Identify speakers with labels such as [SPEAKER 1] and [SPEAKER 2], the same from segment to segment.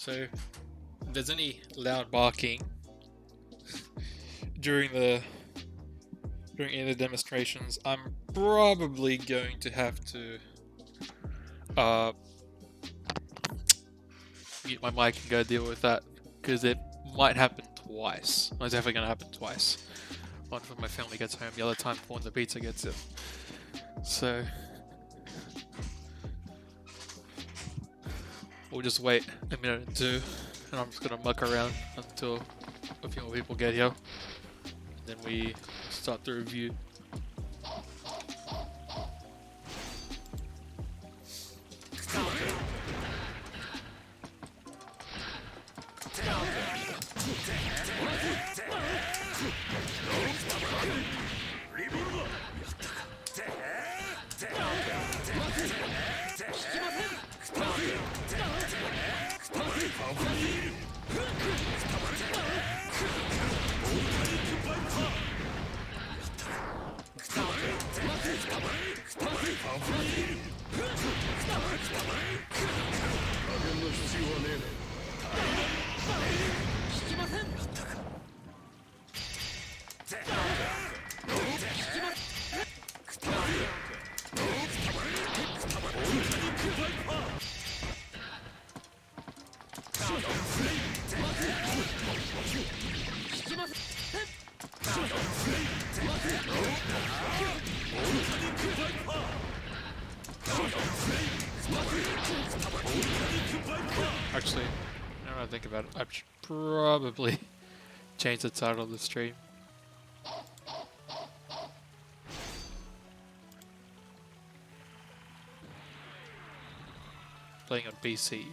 [SPEAKER 1] So, if there's any loud barking during any of the demonstrations, I'm probably going to have to mute my mic and go deal with that, because it might happen twice. It's definitely going to happen twice. One when my family gets home, the other time when the pizza gets it. So we'll just wait a minute or two, and I'm just gonna muck around until a few more people get here. And then we start the review. Actually, now that I think about it, I should probably change the title of the stream. Playing on PC.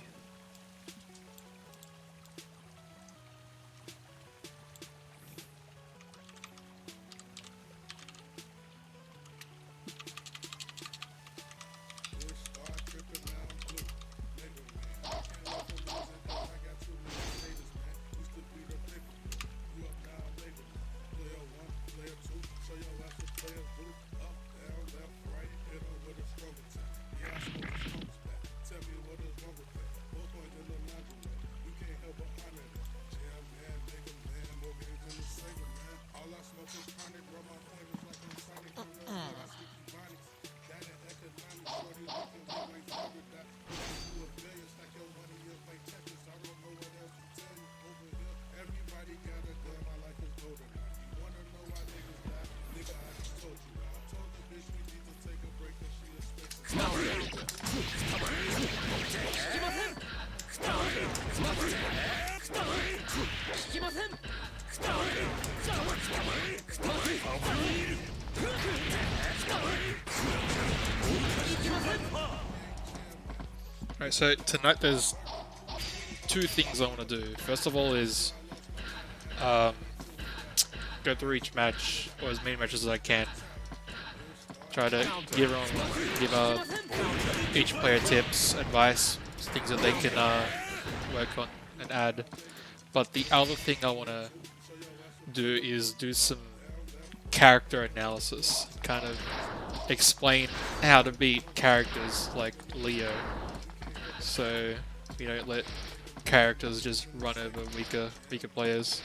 [SPEAKER 1] Alright, so tonight there's two things I want to do. First of all is go through each match, or as many matches as I can. Try to give each player tips, advice, things that they can work on and add. But the other thing I want to do is do some character analysis, kind of explain how to beat characters like Leo. So you don't let characters just run over weaker players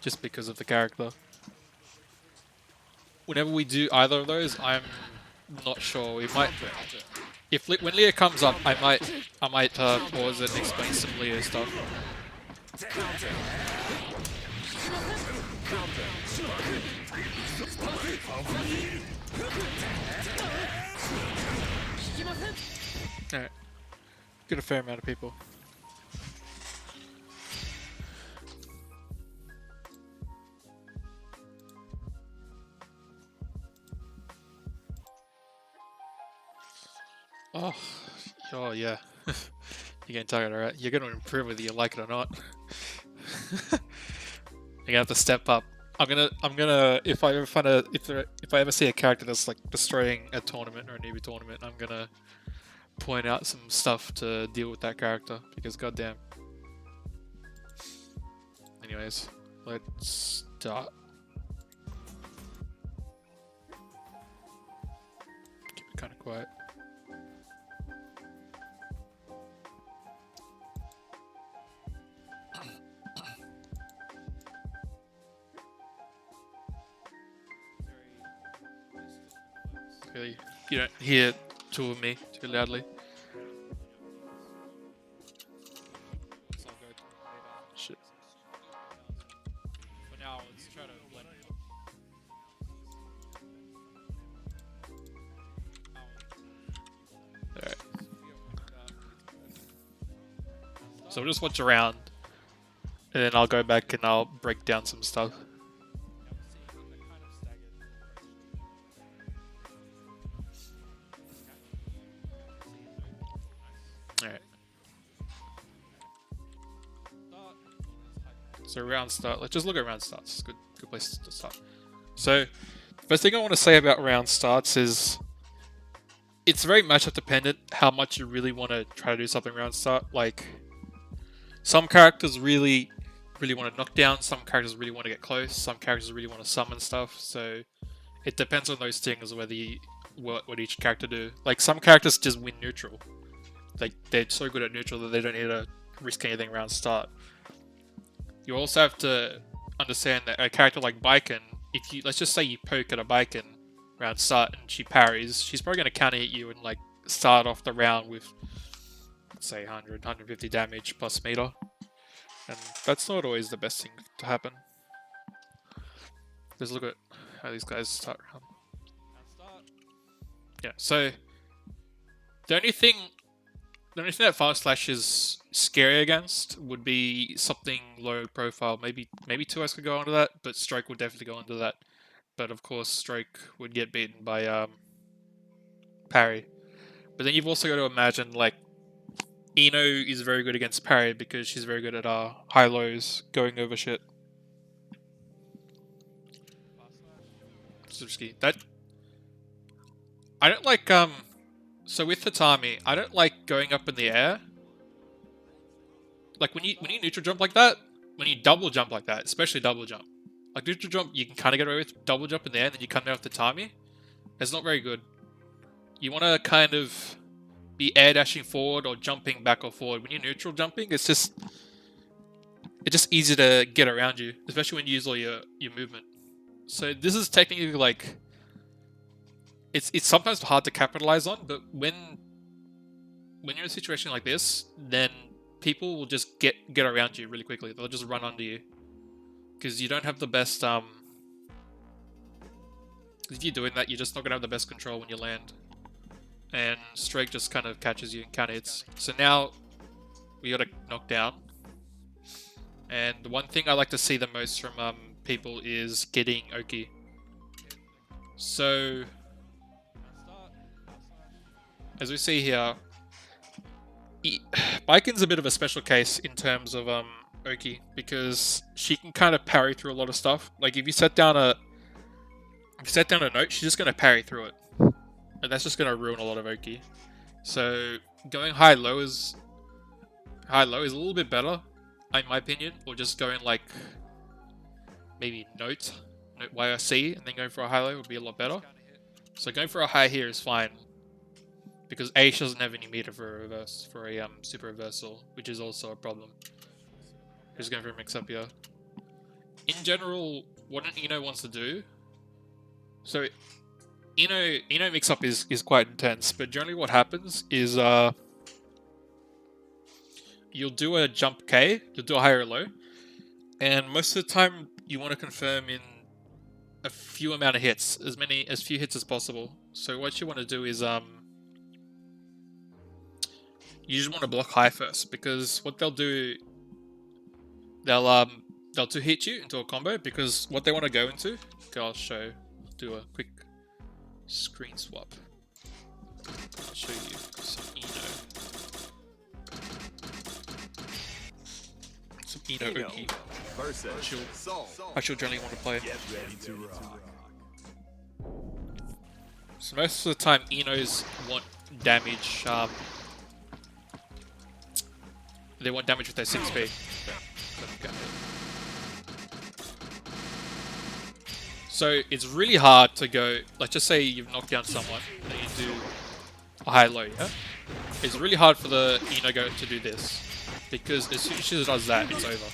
[SPEAKER 1] just because of the character. Whenever we do either of those, I'm not sure. We might, when Leo comes up, I might pause it and explain some Leo stuff. Alright, get a fair amount of people. Oh yeah. You're getting tired, alright? You're gonna improve whether you like it or not. You're gonna have to step up. I'm gonna if I ever see a character that's like destroying a tournament or a Newbie tournament, I'm gonna point out some stuff to deal with that character, because goddamn. Anyways, let's start. Keep it kind of quiet. you don't hear two of me too loudly. So I'll go to later. Shit. For now, let's try to blend it. Alright. So we'll just watch around, and then I'll go back and I'll break down some stuff. Alright. So round start. Let's just look at round starts. It's a good place to start. So, first thing I want to say about round starts is it's very matchup dependent how much you really want to try to do something round start. Like, some characters really want to knock down, some characters really want to get close, some characters really want to summon stuff. So it depends on those things whether what each character do. Like, some characters just win neutral. Like, they're so good at neutral that they don't need to risk anything around start. You also have to understand that a character like Baiken, if you, let's just say you poke at a Baiken around start and she parries, she's probably going to counter hit you and like start off the round with, let's say, 100, 150 damage plus meter. And that's not always the best thing to happen. Let's look at how these guys start round. Yeah, so the only thing that Fast Slash is scary against would be something low profile. Maybe 2S could go onto that, but Stroke would definitely go onto that. But of course, Stroke would get beaten by parry. But then you've also got to imagine, like, Ino is very good against parry because she's very good at high lows, going over shit. That I don't like. So with Tatami, I don't like going up in the air. Like when you neutral jump like that, when you double jump like that, especially double jump. Like neutral jump, you can kind of get away with double jump in the air, and then you come down with Tatami. It's not very good. You want to kind of be air dashing forward or jumping back or forward. When you're neutral jumping, it's just easy to get around you, especially when you use all your movement. So this is technically like it's sometimes hard to capitalize on, but when you're in a situation like this, then people will just get around you really quickly. They'll just run under you because you don't have the best. If you're doing that, you're just not gonna have the best control when you land, and Strike just kind of catches you and counter hits. So now we got to knock down. And the one thing I like to see the most from people is getting Oki. So as we see here, Baiken's a bit of a special case in terms of Oki because she can kind of parry through a lot of stuff. Like if you set down a note, she's just going to parry through it, and that's just going to ruin a lot of Oki. So going high low is a little bit better, in my opinion, or just going like maybe note YRC and then going for a high low would be a lot better. So going for a high here is fine because A, she doesn't have any meter for a super reversal, which is also a problem. Just going for a mix up here. In general, what an Ino wants to do. So Ino mix up is quite intense, but generally what happens is you'll do a jump K, you'll do a high or low, and most of the time you want to confirm in a few amount of hits, as few hits as possible. So what you want to do is you just want to block high first, because what they'll do, they'll two hit you into a combo, because what they want to go into, okay, I'll do a quick screen swap. I'll show you some Ino Oki. I should generally want to play. So most of the time, Inos want damage. They want damage with their 6B. Okay. So it's really hard to go. Let's just say you've knocked down someone and you do a high low. Yeah, it's really hard for the Ino go to do this because as soon as she does that, it's over.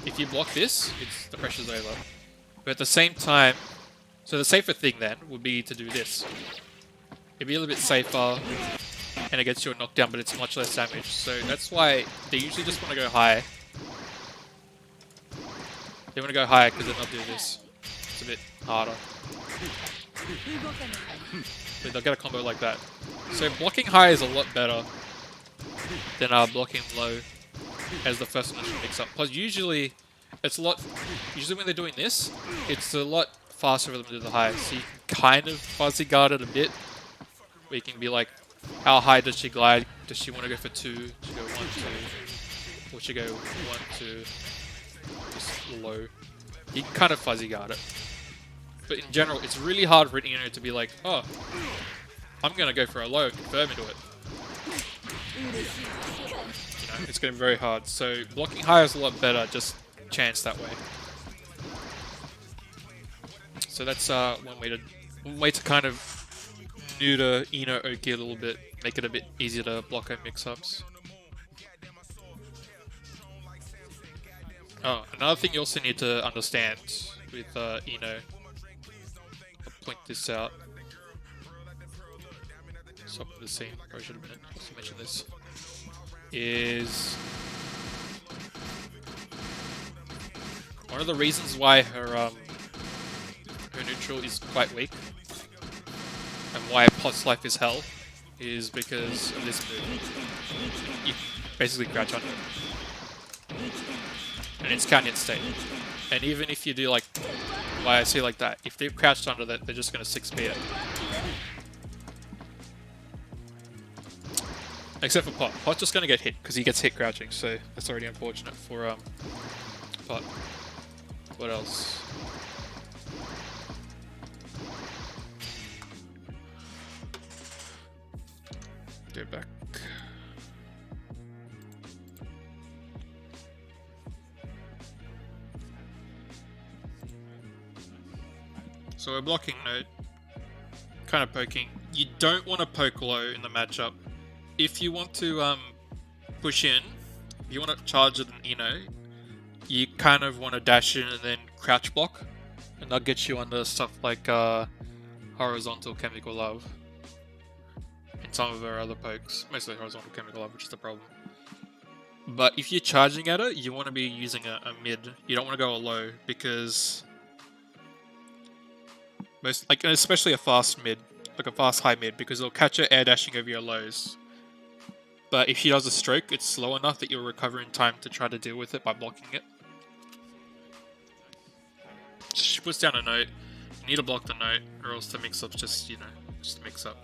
[SPEAKER 1] If you block this, the pressure's over. But at the same time, so the safer thing then would be to do this. it'd be a little bit safer, and it gets you a knockdown, but it's much less damage. So that's why they usually just want to go high. They want to go higher because then they'll do this. It's a bit harder. But they'll get a combo like that. So blocking high is a lot better than blocking low as the first initial mix-up. Plus usually, it's a lot... Usually when they're doing this, it's a lot faster for them to do the high. So you can kind of fuzzy guard it a bit. Where you can be like, how high does she glide? Does she want to go for 2? Does she go 1, 2? Or she go 1, 2? Just low. You can kind of fuzzy guard it. But in general, it's really hard for an Ino to be like, oh, I'm going to go for a low and confirm into it. You know, it's going to be very hard. So blocking high is a lot better, just chance that way. So that's one way to kind of neuter Ino Oki a little bit, make it a bit easier to block her mix-ups. Oh, another thing you also need to understand with Ino, I'll point this out. Stop the scene, probably should have also mentioned this. Is one of the reasons why her neutral is quite weak, and why plus life is hell, is because of this move. You basically crouch under it. And it's can't yet state. And even if you do like why I see like that, if they've crouched under that, they're just gonna 6p it. Except for Pot. Pot's just gonna get hit because he gets hit crouching, so that's already unfortunate for Pot. What else? Go back. So we're blocking note, kind of poking. You don't want to poke low in the matchup. If you want to push in, if you want to charge it an Ino, you kind of want to dash in and then crouch block, and that'll get you under stuff like horizontal chemical love and some of her other pokes, mostly horizontal chemical love, which is the problem. But if you're charging at it, you want to be using a mid. You don't want to go a low because most, like, especially a fast mid, like a fast high mid, because it'll catch her air dashing over your lows. But if she does a stroke, it's slow enough that you'll recover in time to try to deal with it by blocking it. So she puts down a note. You need to block the note, or else the mix-up's just, you know, just a mix-up.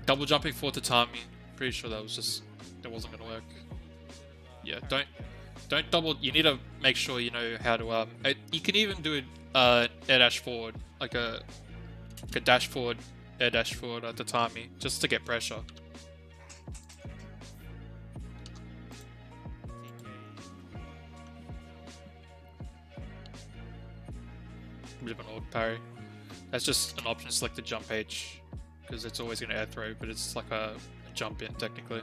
[SPEAKER 1] Double jumping for tatami. Pretty sure that was just, that wasn't gonna work. Yeah, don't double. You need to make sure you know how to. You can even do air dash forward, like a dash forward, air dash forward at tatami, just to get pressure. Bit of an old parry. That's just an option, select the jump H, because it's always going to air throw, but it's like a jump in technically.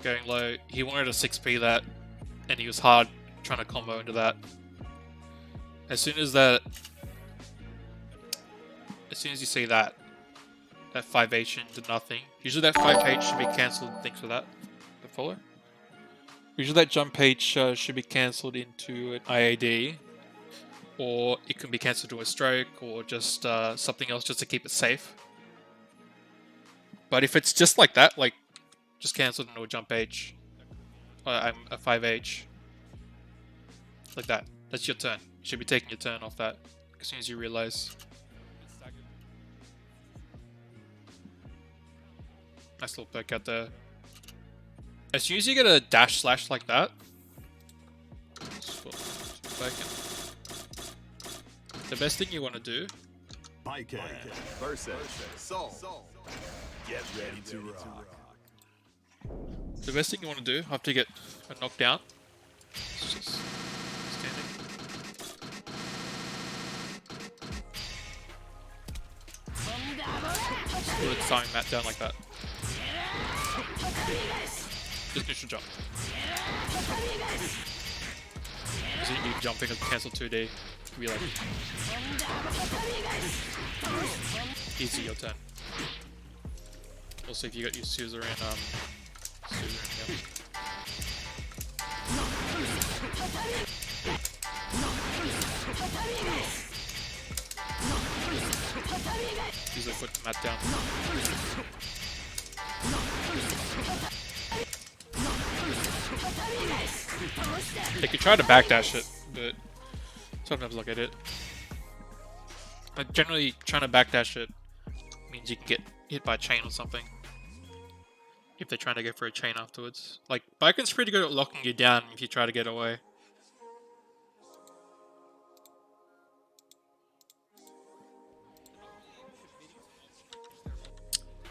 [SPEAKER 1] Going low, he wanted a 6p that, and he was hard trying to combo into that. As soon as you see that 5H into nothing, usually that 5H should be cancelled. Thanks for that, the follow. Usually that jump H should be cancelled into an IAD, or it can be cancelled to a stroke, or just something else just to keep it safe. But if it's just like that, like just cancelled into a jump H, a 5H, like that, that's your turn. You should be taking your turn off that as soon as you realize. Nice little poke out there. As soon as you get a dash slash like that, the best thing you want to do
[SPEAKER 2] versus Soul. Get ready to rock.
[SPEAKER 1] The best thing you want to do after you get a knockdown is just standing. Just put a timing mat down like that. Just neutral jump. Because you need jumping to cancel 2D. Be like, easy your turn. Also, if you got your suzerain, yeah. Usually put the mat down. They could try to backdash it, but sometimes look at it. Like generally, trying to backdash it means you can get hit by a chain or something. If they're trying to go for a chain afterwards. Like, Baikon's pretty good at locking you down if you try to get away.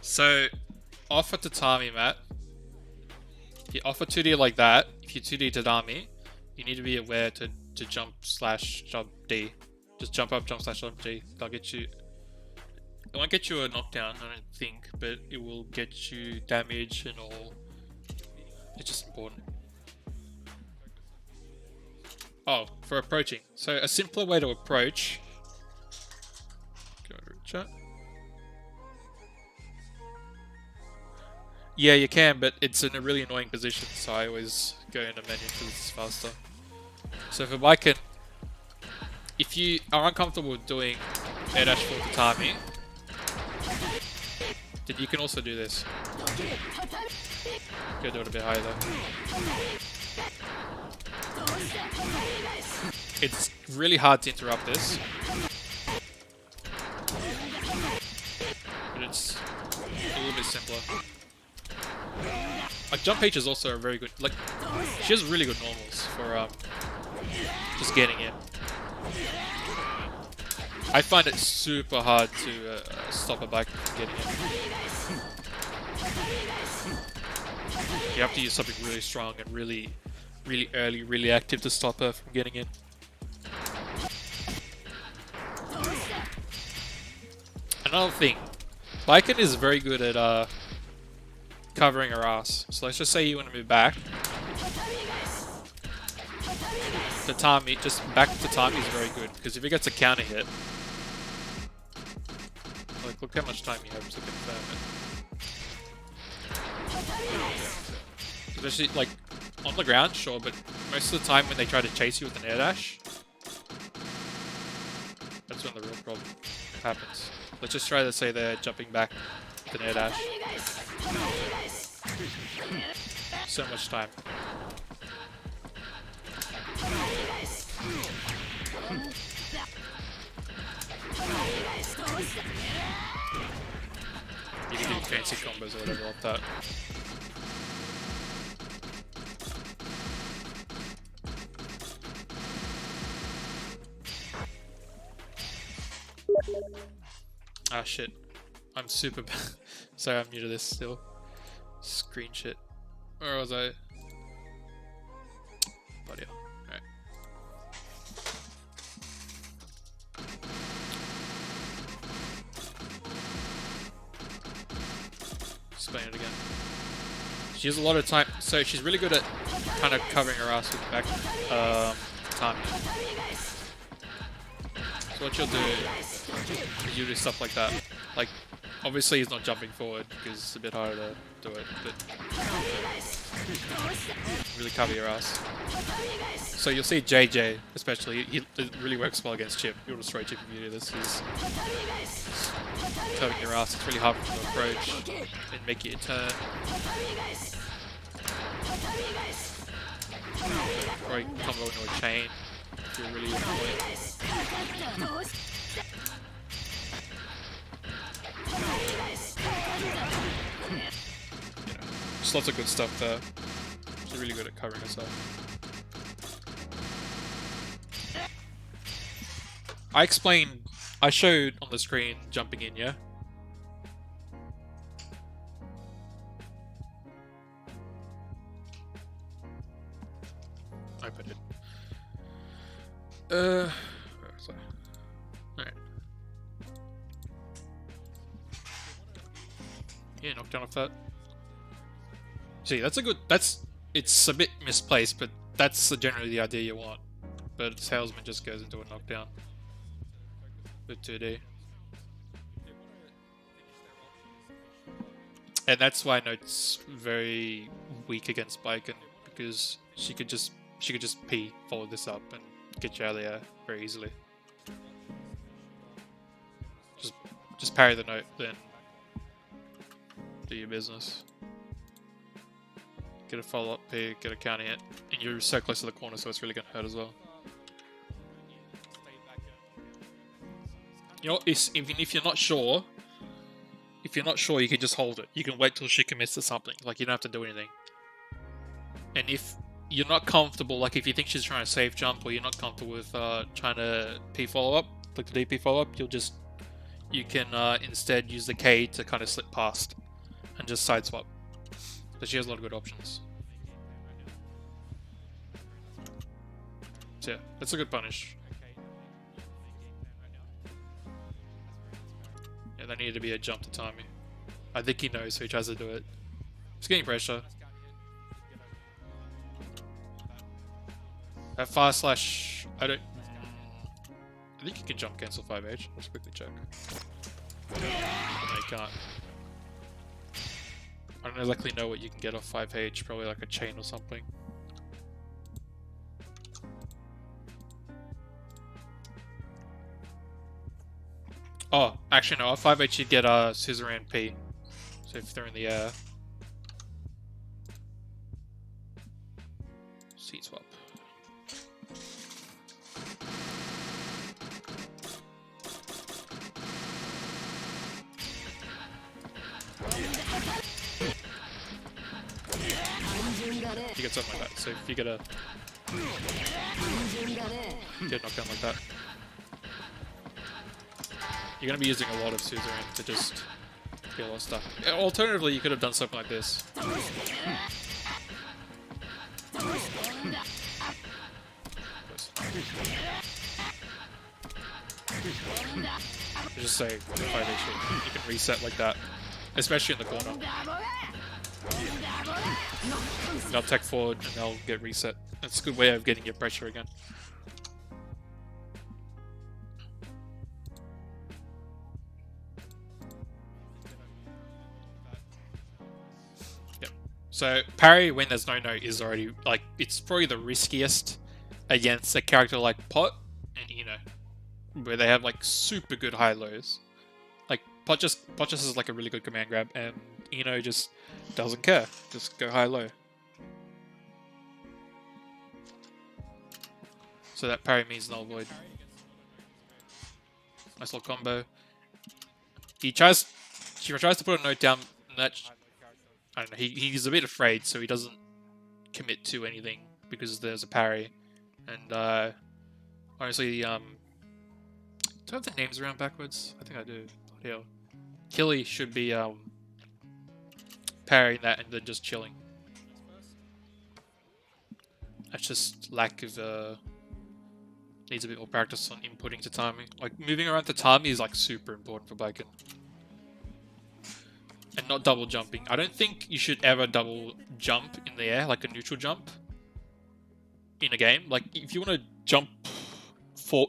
[SPEAKER 1] So, offer Tatami, Matt. If you offer 2D like that, if you 2D Tatami, you need to be aware to jump slash jump D. Just jump up, jump slash jump D. They'll get you... It won't get you a knockdown, I don't think, but it will get you damage and all. It's just important. Oh, for approaching. So a simpler way to approach... Go to chat. Yeah, you can, but it's in a really annoying position, so I always go into menu because it's faster. So for Baiken, if you are uncomfortable with doing air dash for Tatami, then you can also do this. Go do it a bit higher though. It's really hard to interrupt this, but it's a little bit simpler. Like Jump H is also a very good, like, she has really good normals for just getting in. I find it super hard to stop a bike from getting in. You have to use something really strong and really early, really active to stop her from getting in. Another thing, Baiken is very good at covering her ass. So let's just say you want to move back. Tatami, just back to Tatami is very good, because if he gets a counter hit, like look how much time you have to confirm it. Especially like on the ground, sure, but most of the time when they try to chase you with an air dash, that's when the real problem happens. Let's just try to say they're jumping back with an air dash. So much time. You can do fancy combos or whatever like that. Ah shit. I'm super bad. Sorry, I'm new to this still. Screen shit. Where was I? Bloody hell. Alright. Explain it again. She has a lot of time, so she's really good at kind of covering her ass with back time. So what you'll do is you do stuff like that. Like, obviously he's not jumping forward because it's a bit harder to do it, but really cover your ass. So you'll see JJ, especially, it really works well against Chip. You'll destroy Chip if you do this. He's covering your ass. It's really hard for him to approach and make you turn. Or you can combo into a chain if you're really annoying. Just lots of good stuff there. She's really good at covering herself. I showed on the screen jumping in, yeah? I put it. Where was I? Alright. Yeah, knock down off that. See, that's a good, it's a bit misplaced, but that's generally the idea you want. but Salesman just goes into a knockdown with 2D. And that's why Note's very weak against Baiken, because she could just P, follow this up, and get you out of the air very easily. Just parry the Note, then do your business. Get a follow up P, get a counter hit, and you're so close to the corner, so it's really gonna hurt as well. You know, even if you're not sure, you can just hold it. You can wait till she commits to something. Like, you don't have to do anything. And if you're not comfortable, like if you think she's trying to safe jump, or you're not comfortable with trying to P follow up, like the DP follow up, you can instead use the K to kind of slip past and just side swap. So she has a lot of good options. So yeah, that's a good punish. Yeah, there needed to be a jump to time me. I think he knows, so he tries to do it. He's getting pressure. That fire slash, I think you can jump cancel 5H. Let's quickly check. No, you can't. I don't exactly know what you can get off 5H, probably like a chain or something. Oh, actually no, off 5H you get a Suzerain P. So if they're in the air. Seat swap. You get something like that. So if you get a knockdown like that, you're going to be using a lot of Suzerain to just get a lot of stuff. Alternatively, you could have done something like this. Just say 5H, you can reset like that, especially in the corner. They'll tech forward and they'll get reset. That's a good way of getting your pressure again. Yep. So parry when there's no note is already, like, it's probably the riskiest against a character like Pot and Eno, where they have like super good high lows. Like Pot just has like a really good command grab, and Eno just doesn't care. Just go high low. So that parry means null void. Nice little combo. She tries to put a note down. That, I don't know. He's a bit afraid, so he doesn't commit to anything because there's a parry. And honestly, do I have the names around backwards? I think I do. Yeah. Killy should be parrying that and then just chilling. That's just lack of needs a bit more practice on inputting to timing. Like moving around to timing is like super important for Baiken. And not double jumping. I don't think you should ever double jump in the air, like a neutral jump in a game. Like if you want to jump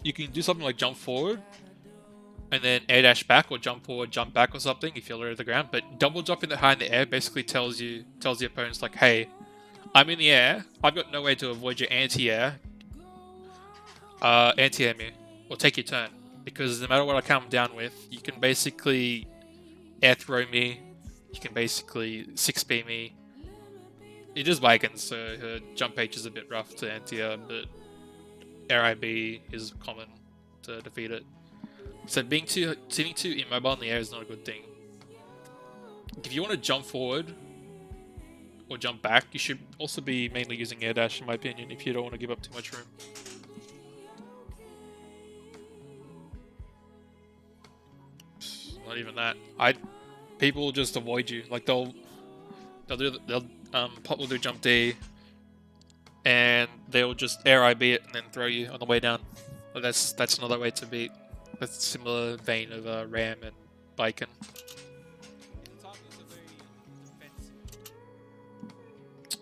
[SPEAKER 1] you can do something like jump forward and then air dash back, or jump forward, jump back or something if you're low to the ground. But double jumping that high in the air basically tells the opponents like, hey, I'm in the air, I've got no way to avoid your anti-air. Anti-air me, or take your turn. Because no matter what I come down with, you can basically air throw me, you can basically 6B me. It is Baiken, so her jump H is a bit rough to anti-air, but air IB is common to defeat it. So sitting too immobile in the air is not a good thing. If you want to jump forward or jump back, you should also be mainly using air dash in my opinion, if you don't want to give up too much room. Not even that. People will just avoid you. Like Pot will do jump D, and they'll just air IB it and then throw you on the way down. But that's another way to beat. That's a similar vein of Ram and Baiken.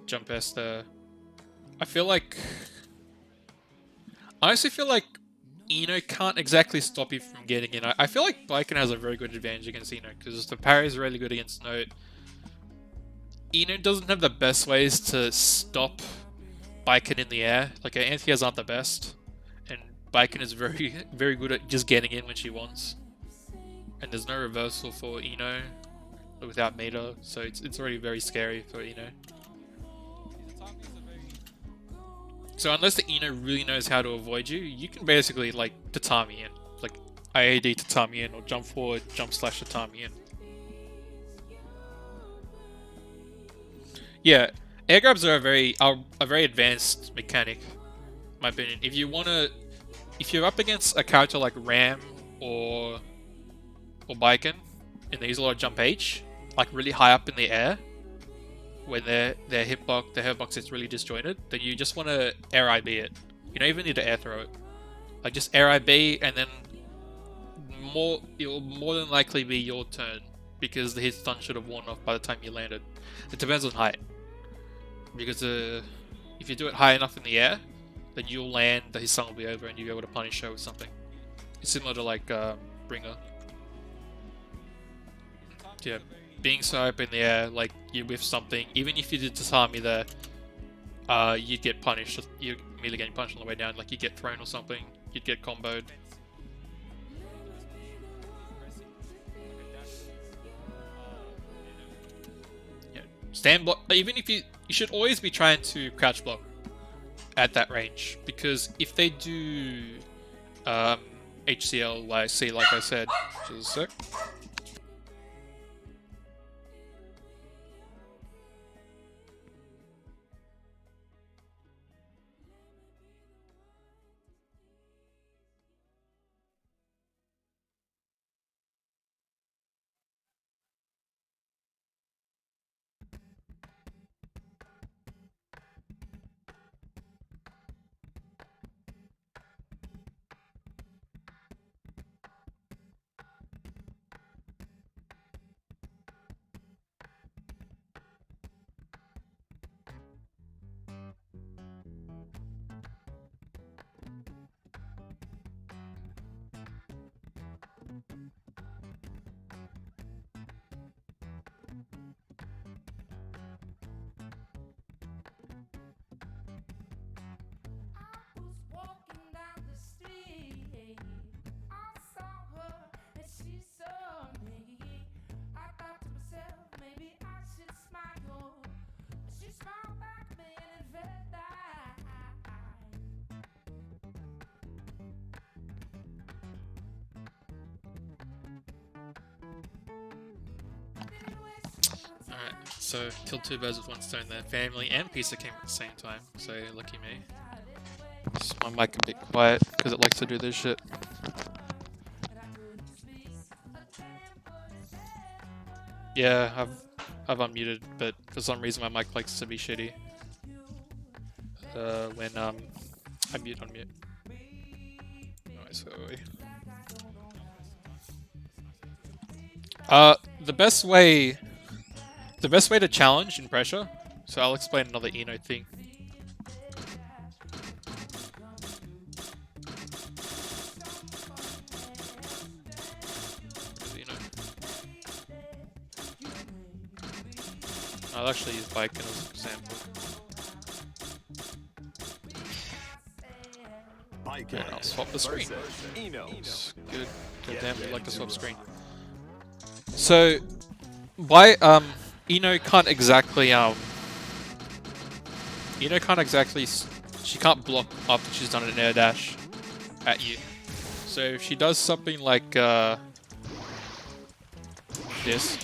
[SPEAKER 1] Jump Esther. I feel like I honestly feel like Eno can't exactly stop you from getting in. I feel like Baiken has a very good advantage against Eno because the parry is really good against Note. Eno doesn't have the best ways to stop Baiken in the air. Like her anti-airs aren't the best, and Baiken is very very good at just getting in when she wants. And there's no reversal for Eno without meter, so it's already very scary for Eno. So unless the Eno really knows how to avoid you, you can basically like tatami in, like IAD tatami in, or jump forward, jump slash tatami in. Yeah, air grabs are a very advanced mechanic, in my opinion. If you're up against a character like Ram or Baiken, and they use a lot of jump H, like really high up in the air, when their hitbox is really disjointed, then you just want to air IB it. You don't even need to air throw it. Like just air IB, and then it'll more than likely be your turn because the hit stun should have worn off by the time you landed. It depends on height, because if you do it high enough in the air, then you'll land, the hit stun will be over, and you'll be able to punish her with something. It's similar to like Bringer. Yeah, being so up in the air, like you whiff something, even if you did Tatami there, you'd get punished. You're immediately getting punished on the way down, like you'd get thrown or something, you'd get comboed. Yeah, stand block. Even if you should always be trying to crouch block at that range, because if they do HCL YC, like I said, just a sec. Alright, so killed two birds with one stone there. Family and pizza came at the same time, so lucky me. Just my mic a bit quiet because it likes to do this shit. Yeah, I've unmuted, but for some reason my mic likes to be shitty. When I mute unmute. Alright, so the best way to challenge in pressure. So I'll explain another Eno thing. I'll actually use Baiken as an example. And I'll swap the screen. It's good. Goddamn, we like to swap screen. So, Eno can't exactly she can't block after she's done an air dash at you. So if she does something like this,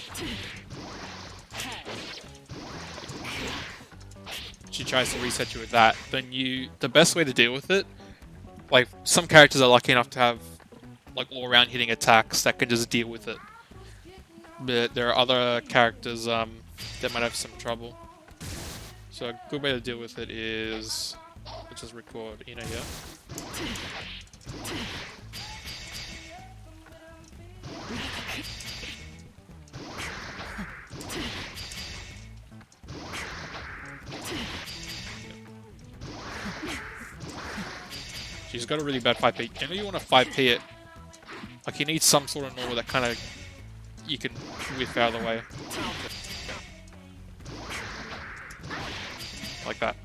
[SPEAKER 1] she tries to reset you with that, then the best way to deal with it, like some characters are lucky enough to have like all around hitting attacks that can just deal with it. But there are other characters that might have some trouble. So a good way to deal with it is, let's just record Eno here. He's got a really bad 5p. Generally you want to 5p it. Like he needs some sort of normal that kind of you can whiff out of the way. Like that.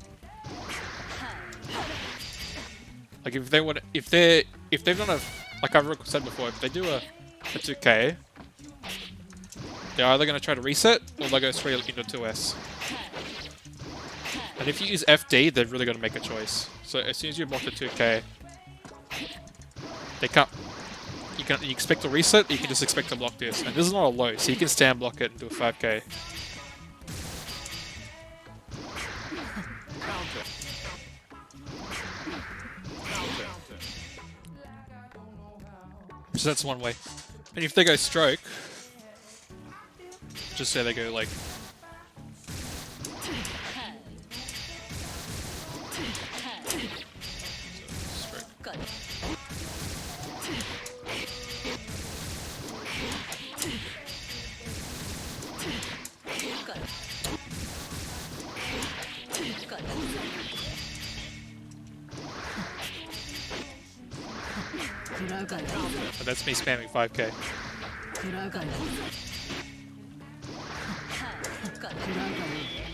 [SPEAKER 1] Like if they've done a, like I've said before, if they do a 2k, they're either going to try to reset or they'll go straight into 2s. And if you use FD, they're really going to make a choice. So as soon as you block the 2k, they can't. You expect a reset, you can just expect to block this. And this is not a low, so you can stand block it and do a 5k. So that's one way. And if they go stroke, just say they go like... Stroke. But that's me spamming 5k.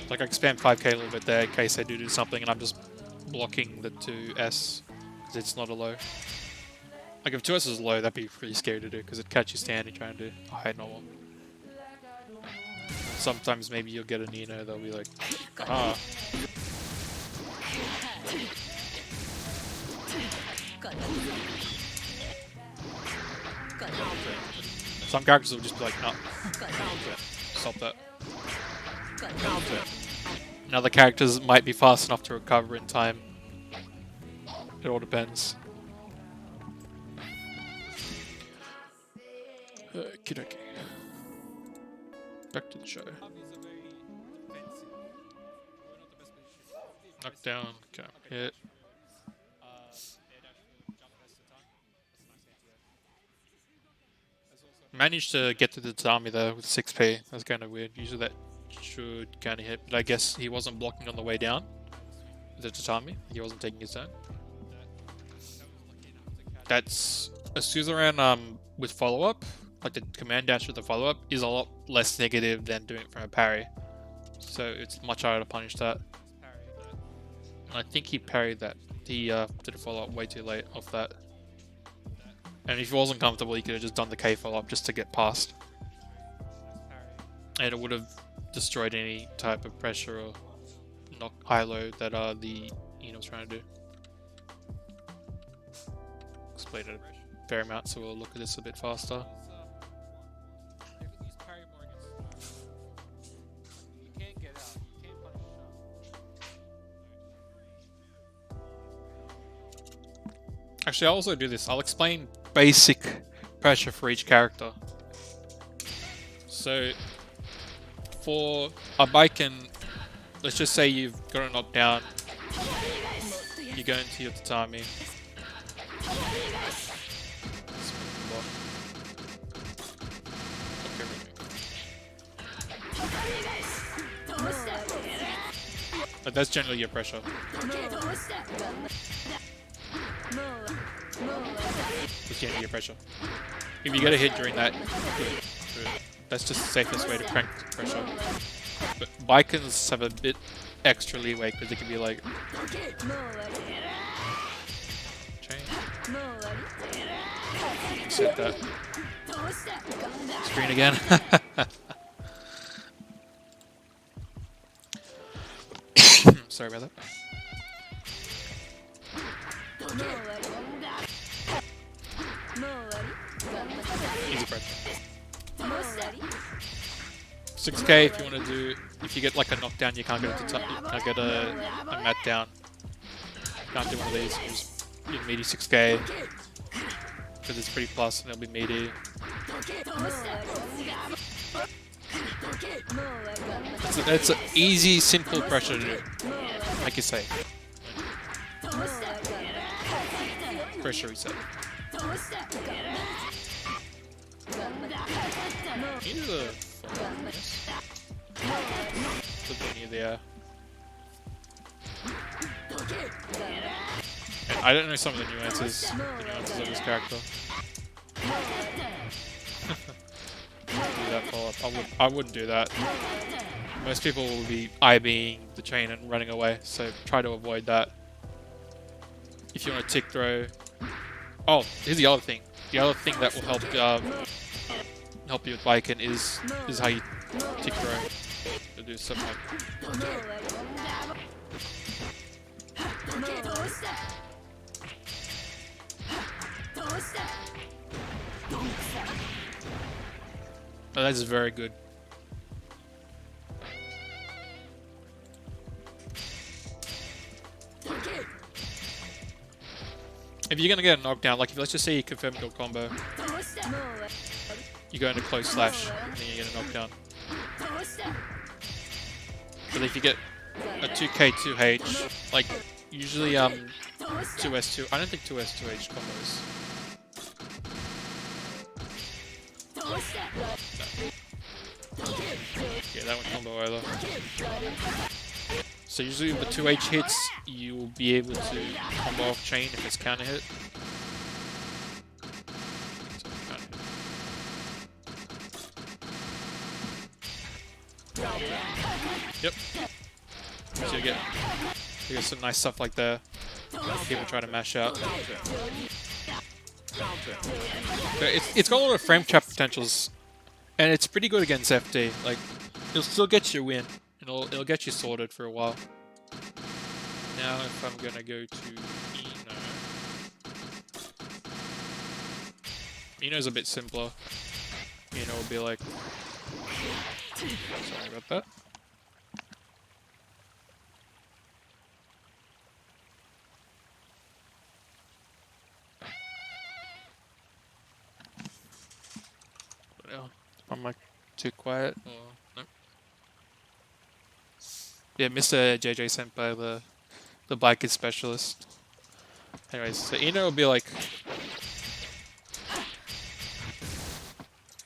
[SPEAKER 1] Like I can spam 5k a little bit there in case they do something and I'm just blocking the 2s because it's not a low. Like if 2s is low, that'd be pretty scary to do because it'd catch you standing trying to do a high normal. Sometimes maybe you'll get a Nino, they'll be like, ah. Some characters will just be like, no, stop that. And other characters might be fast enough to recover in time. It all depends. Okie dokie. Back to the show. Knock down, can't hit. Managed to get to the Tatami though with 6p. That's kind of weird. Usually that should kind of hit, but I guess he wasn't blocking on the way down with the Tatami. He wasn't taking his turn. That's a suzerain with follow-up. Like the command dash with the follow-up is a lot less negative than doing it from a parry. So it's much harder to punish that. And I think he parried that. He did a follow-up way too late off that. And if he wasn't comfortable, he could have just done the K follow-up just to get past. And it would have destroyed any type of pressure or knock high-low that the was trying to do. Explained it a fair amount, so we'll look at this a bit faster. Actually, I'll also do this. I'll explain basic pressure for each character. So, for a Baiken, let's just say you've got a knockdown. You go into your Tatami. But that's generally your pressure. Just getting your pressure. If you get a hit during that, good. That's just the safest way to crank pressure. But Baikens have a bit extra leeway because they can be like... Change. Set that. Screen again. Sorry about that. Easy pressure. 6k if you want to do, if you get like a knockdown, you can't get a mat down. You can't do one of these. You just get meaty 6k because it's pretty plus and it'll be meaty. It's an easy, simple pressure to do. Like you say. Pressure reset. Here's a flip near there. And I don't know some of the nuances of this character. Do that follow-up. I wouldn't do that. Most people will be IBing the chain and running away, so try to avoid that. If you want to tick throw. Oh, here's the other thing. The other thing that will help you with Viking is how you tick throw. You'll do something like. Oh, that's very good. If you're gonna get a knockdown, like if let's just say you confirm your combo, you go into close slash and then you get a knockdown. But if you get a 2k 2h, like usually 2s2, I don't think 2s 2h combos. No. Yeah, that went combo either. So usually with the 2h hits, you will be able to combo off chain if it's counter hit. Yep. So you get some nice stuff like that. People try to mash out. But it's got a lot of frame trap potentials, and it's pretty good against FD. Like, it'll still get you a win, and it'll get you sorted for a while. Now, if I'm gonna go to Eno's a bit simpler. Eno will be like, sorry about that. I'm like too quiet. Or no. Yeah, Mr. JJ sent by the biker specialist. Anyways, so Eno will be like,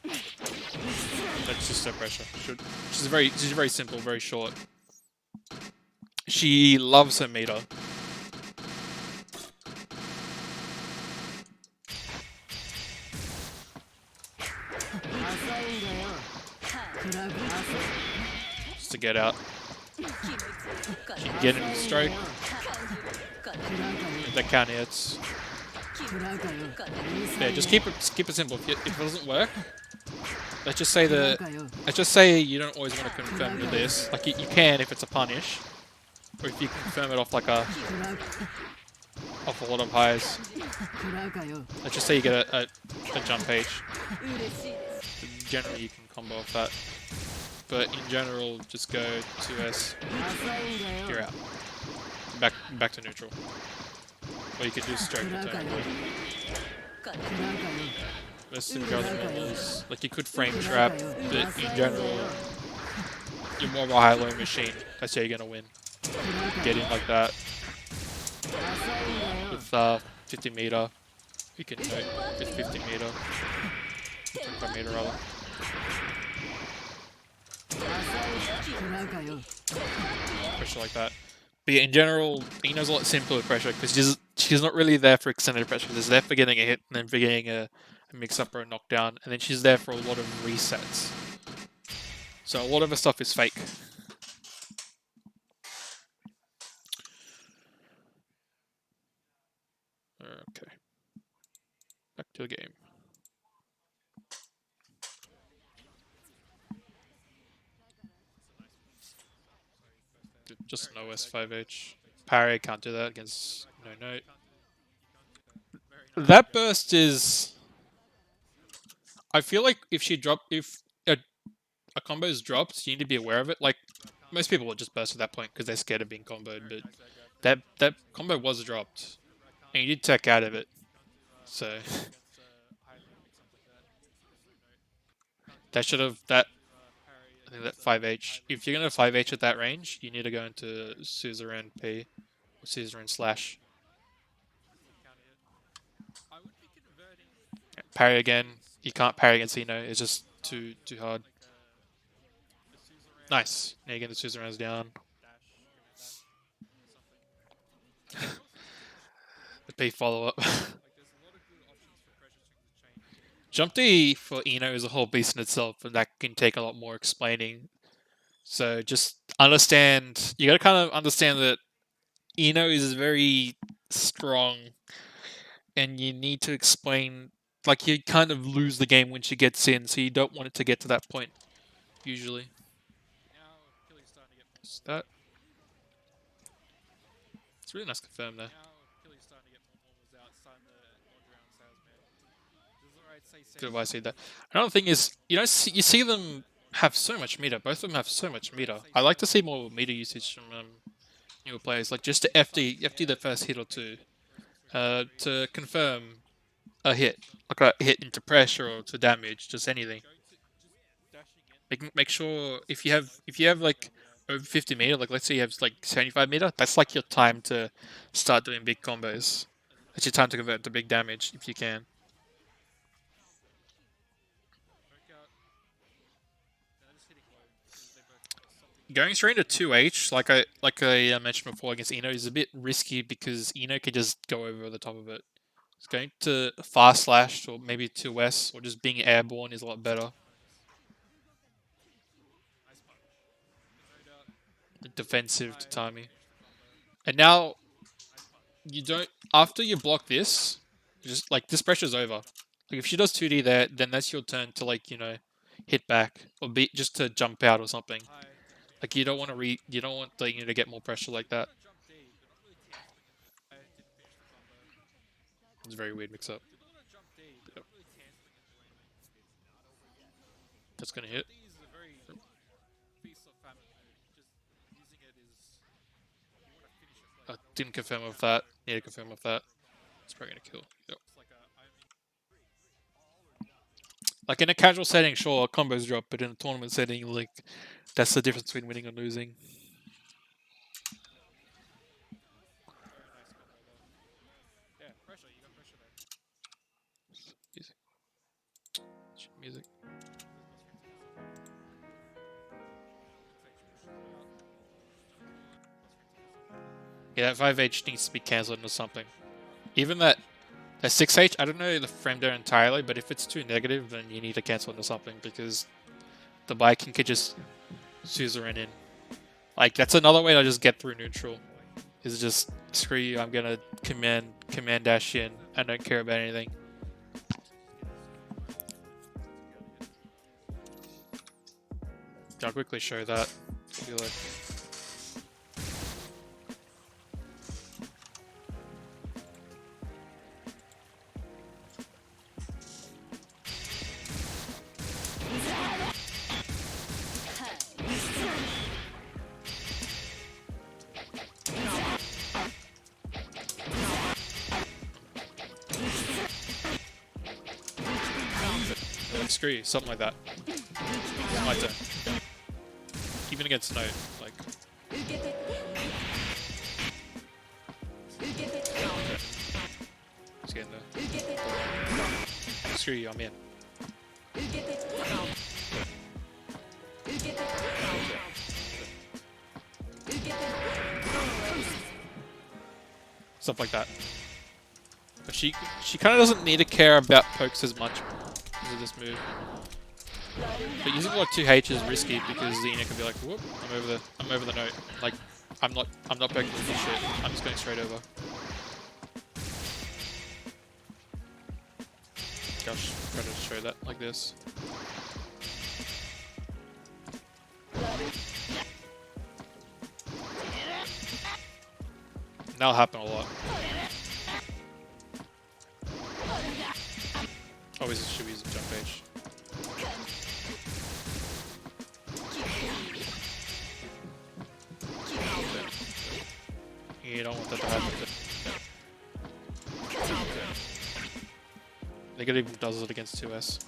[SPEAKER 1] that's just her pressure. She's very simple, very short. She loves her meter. Just to get out. She can get into the strike. If that counter hits. Yeah, just keep it simple. If it doesn't work, let's just say you don't always want to confirm with this. Like you can if it's a punish, or if you confirm it off like a lot of highs. Let's just say you get a jump H. Generally, you can combo off that. But in general, just go 2S. You're out. Back to neutral. Or you can do straight return. Best in general, like you could frame trap, but in general, you're more of a high-low machine. That's how you're gonna win. Get in like that. With 50 meter, you can do it with 50 meter. 25 meter rather. Pressure like that. But yeah, in general, Eno's a lot simpler with pressure because she's not really there for extended pressure. She's there for getting a hit and then for getting a mix-up or a knockdown, and then she's there for a lot of resets. So a lot of her stuff is fake. Okay. Back to the game. Just an OS5H. Parry can't do that against no. That burst is... I feel like if a combo is dropped, you need to be aware of it. Like, most people will just burst at that point because they're scared of being comboed, but that combo was dropped. And you did tech out of it. So... I think that 5H. If you're going to 5H at that range, you need to go into Suzerain P or Suzerain Slash. Parry again. You can't parry against Eno. It's just too hard. Nice. Now you get the Suzerains down. The P follow-up. Jump D for Eno is a whole beast in itself, and that can take a lot more explaining. So just understand, you gotta kind of understand that Eno is very strong, and you need to explain, like, you kind of lose the game when she gets in, so you don't want it to get to that point, usually. Is that? It's really nice confirm there. Good advice, see that. Another thing is, you see them have so much meter. Both of them have so much meter. I like to see more meter usage from newer players, like just to FD the first hit or two, to confirm a hit, like a hit into pressure or to damage, just anything. Make sure if you have like over 50 meter, like let's say you have like 75 meter, that's like your time to start doing big combos. That's your time to convert to big damage if you can. Going straight into 2H, like I mentioned before against Eno, is a bit risky because Eno could just go over the top of it. It's going to fast slash or maybe 2S or just being airborne is a lot better. Defensive to timing. And now you don't, after you block this, just like this pressure's over. Like if she does 2D there, then that's your turn to like, hit back or be just to jump out or something. Like you don't want the to get more pressure like that. It's a very weird mix up. Yep. That's gonna hit. I didn't confirm with that. Need to confirm with that. It's probably gonna kill. Yep. Like in a casual setting, sure, combos drop, but in a tournament setting, like that's the difference between winning and losing. Music. Yeah, that 5H needs to be cancelled into something. Even that 6H, I don't know the frame there entirely, but if it's too negative, then you need to cancel into something because the Viking could just suzerain in. Like, that's another way to just get through neutral. Is just, screw you, I'm gonna command dash in. I don't care about anything. I'll quickly show that. Be like, screw you, something like that. It's my turn. Even against Note, like. Let's get in there. Screw you, I'm in. Stuff like that. But she kind of doesn't need to care about pokes as much because of this move. But using like 2H is risky because Xena can be like, whoop, I'm over the note. Like, I'm not poking with this shit. I'm just going straight over. Gosh, try to show that like this. That'll happen a lot. Always should use a jump H. You don't want that to happen. I think it even does it against 2S.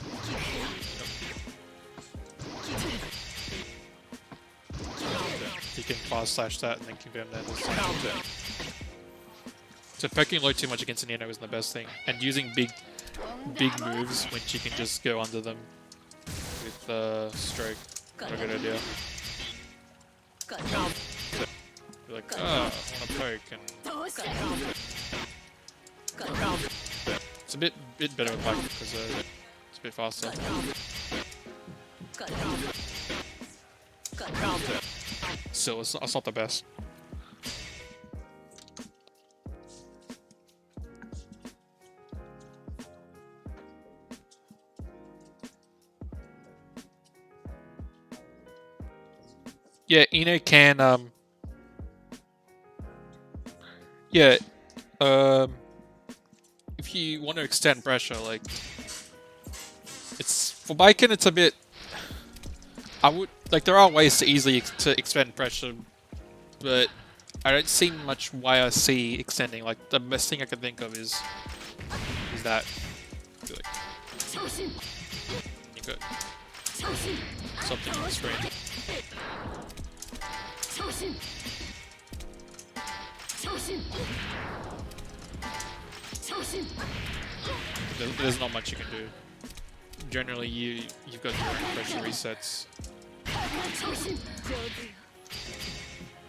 [SPEAKER 1] You can fast slash that and then confirm that. So poking low too much against Nino isn't the best thing, and using big moves when she can just go under them with stroke. Not a good idea. You're like, I want to poke, and It's a bit better with black because it's a bit faster. Still, it's not the best. Yeah, Ino can yeah, if you want to extend pressure, like it's for biking, it's a bit. I would like there are ways to easily to extend pressure, but I don't see much YRC extending. Like the best thing I can think of is that like, you got something on the screen. There's not much you can do. Generally, you've got your own pressure resets.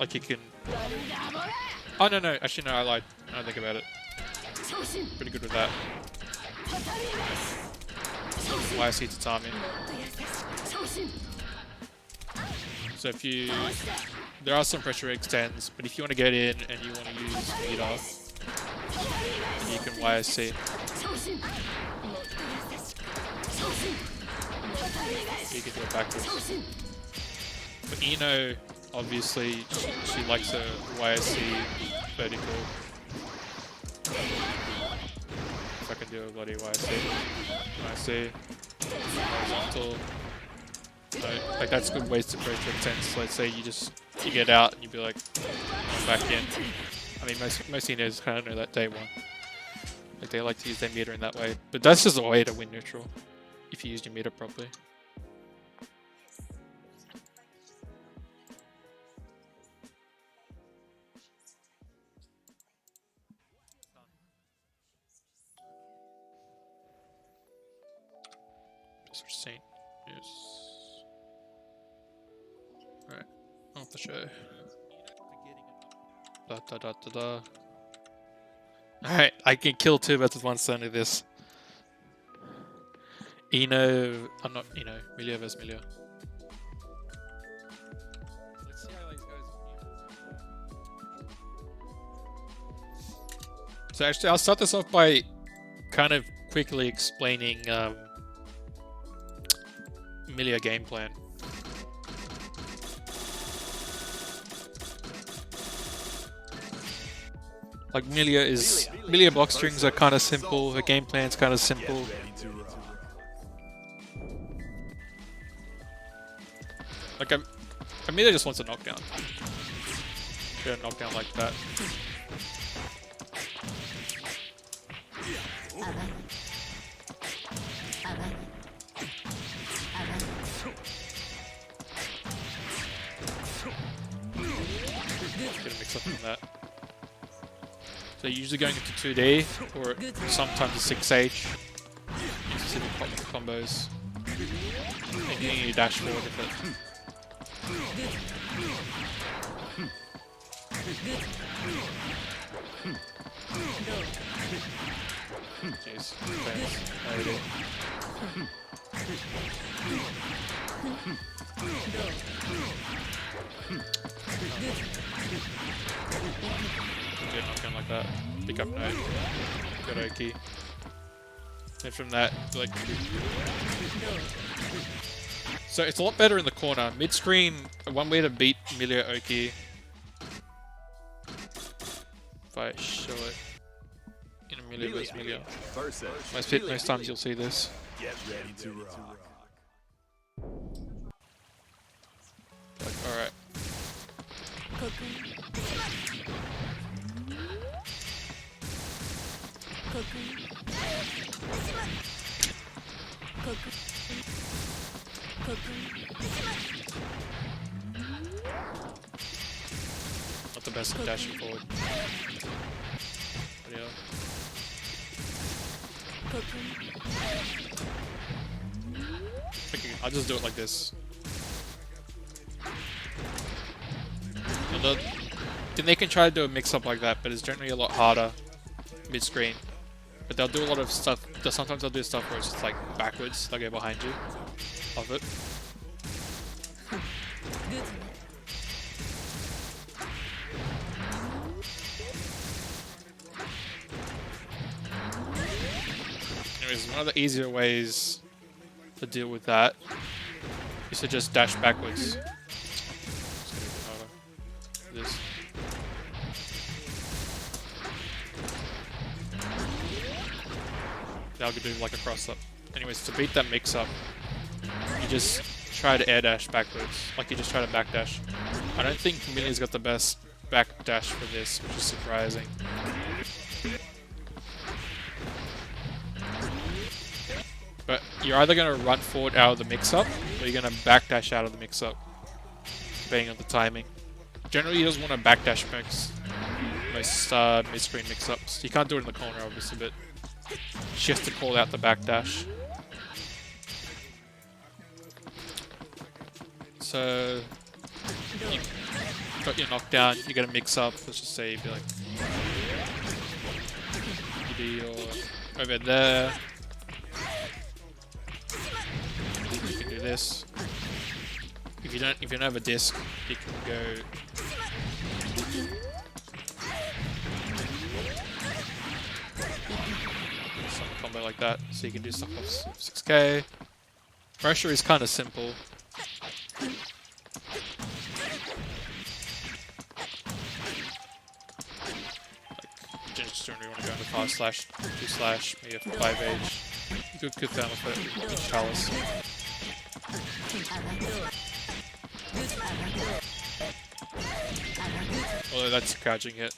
[SPEAKER 1] Like you can. Oh no, actually no, I lied. I don't think about it. Pretty good with that. YC Tatami. So if you, there are some pressure extends, but if you want to get in and you want to use meter, then you can YSC. You can do it backwards. But Ino, obviously, she likes a YSC vertical. If I can do a bloody YSC, horizontal. Like that's good ways to pressure extends. So let's say you get out and you be like, I'm back in. I mean, most Inos kind of know that day one. Like they like to use their meter in that way, but that's just a way to win neutral if you use your meter properly. Mr. Saint, yes. Alright, off the show. Da. Alright, I can kill two birds with one stone with this. Ino, I'm not Ino, Milia vs Milia. Let's see how these guys. So actually, I'll start this off by kind of quickly explaining Milia game plan. Like Milia block strings are kind of simple. Her game plan's kind of simple. Like Milia just wants a knockdown. Get a knockdown like that. Get a mix up on that. So usually going into 2D or sometimes a 6H. Specific combos. And getting your dash forward with it. Jeez. Famous. Already. Get knockdown like that. Pick up note. Got Oki. And from that, like. So it's a lot better in the corner. Mid screen, one way to beat Milia Oki. If I show it in Milia vs Milia. Most times you'll see this.
[SPEAKER 2] Get ready to rock.
[SPEAKER 1] Like, alright. Not the best at dashing forward. But yeah. Okay, I'll just do it like this. Then they can try to do a mix up like that, but it's generally a lot harder mid-screen. But they'll do a lot of stuff. Sometimes they'll do stuff where it's just like backwards. They'll go behind you of it. Anyways, one of the easier ways to deal with that is to just dash backwards. This. Now we do like a cross up. Anyways, to beat that mix up, you just try to air dash backwards. Like you just try to back dash. I don't think Millie's got the best back dash for this, which is surprising. But you're either going to run forward out of the mix up, or you're going to back dash out of the mix up, depending on the timing. Generally, he doesn't want to back dash most mid-screen mix ups. You can't do it in the corner, obviously, but she has to call out the backdash. So, you got your knockdown, you get a mix up, let's just say you'd be like, you're over there. You can do this. If you don't have a disc, you can go some combo like that, so you can do stuff off 6k. Pressure is kind of simple. Like, you just don't really want to go into fast slash, 2 slash, maybe a 5H. Good thermal for each chalice. Although that's a crouching hit.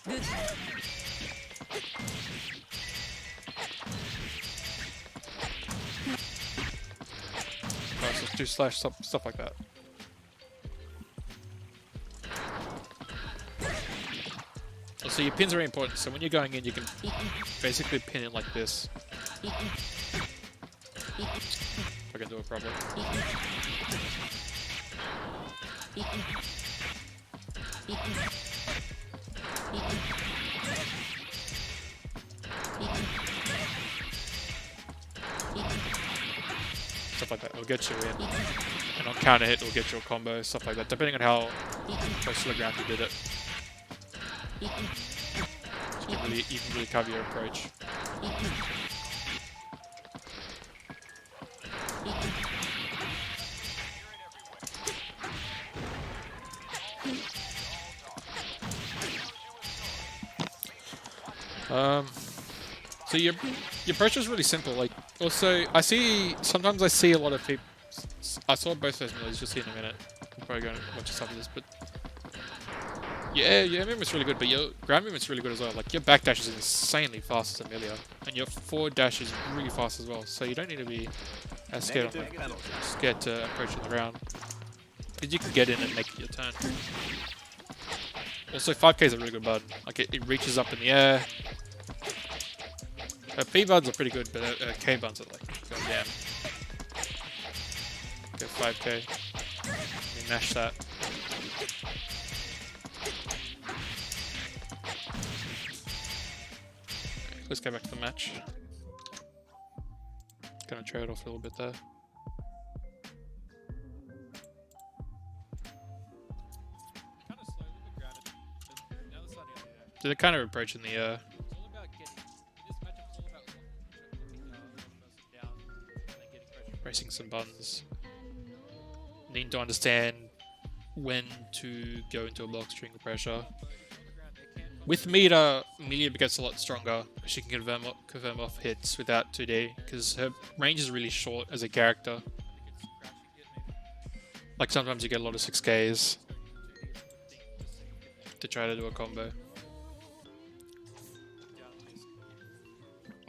[SPEAKER 1] Oh, so 2 slash, stuff like that. Also, your pins are very important, so when you're going in, you can basically pin it like this. If I can do it properly. Stuff like that, it'll get you in. And on counter hit, it'll get you a combo, stuff like that, depending on how close to the ground you did it. You can really cover your approach. So your approach is really simple. Like, also, sometimes I see a lot of people. I saw both those moves. You'll see in a minute. I'm probably going to watch some of this, but yeah, your movement's really good, but your ground movement's really good as well. Like, your back dash is insanely fast as Amelia, and your forward dash is really fast as well. So you don't need to be as scared to approach in the ground, because you can get in and make it your turn. Also, 5k is a really good button. Like, it reaches up in the air. P buttons are pretty good, but K buttons are like, goddamn. Go 5k. Let me mash that. Let's go back to the match. Gonna trade off a little bit there. So they're kind of approaching the pressing some buttons. Need to understand when to go into a block string of pressure. With meter, Amelia gets a lot stronger because she can confirm off hits without 2D, because her range is really short as a character. Like, sometimes you get a lot of 6Ks to try to do a combo.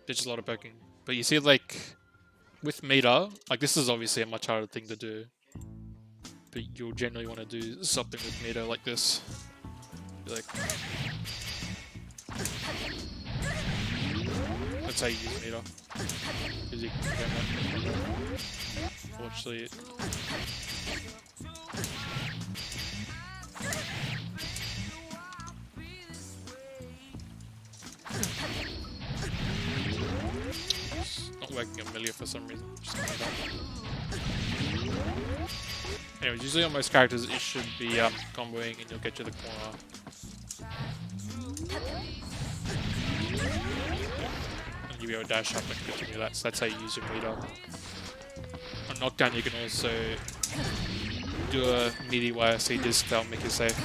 [SPEAKER 1] There's just a lot of poking. But you see, like, with meter, like, this is obviously a much harder thing to do. But you'll generally want to do something with meter like this. Be like, that's how you use meter. Because you can get that. Unfortunately, working on Amelia for some reason. Just made up. Anyways, usually on most characters it should be comboing and you'll get to the corner. And you'll be able to dash up and continue that, so that's how you use your meter. On knockdown you can also do a meaty YRC disc that'll make you safe.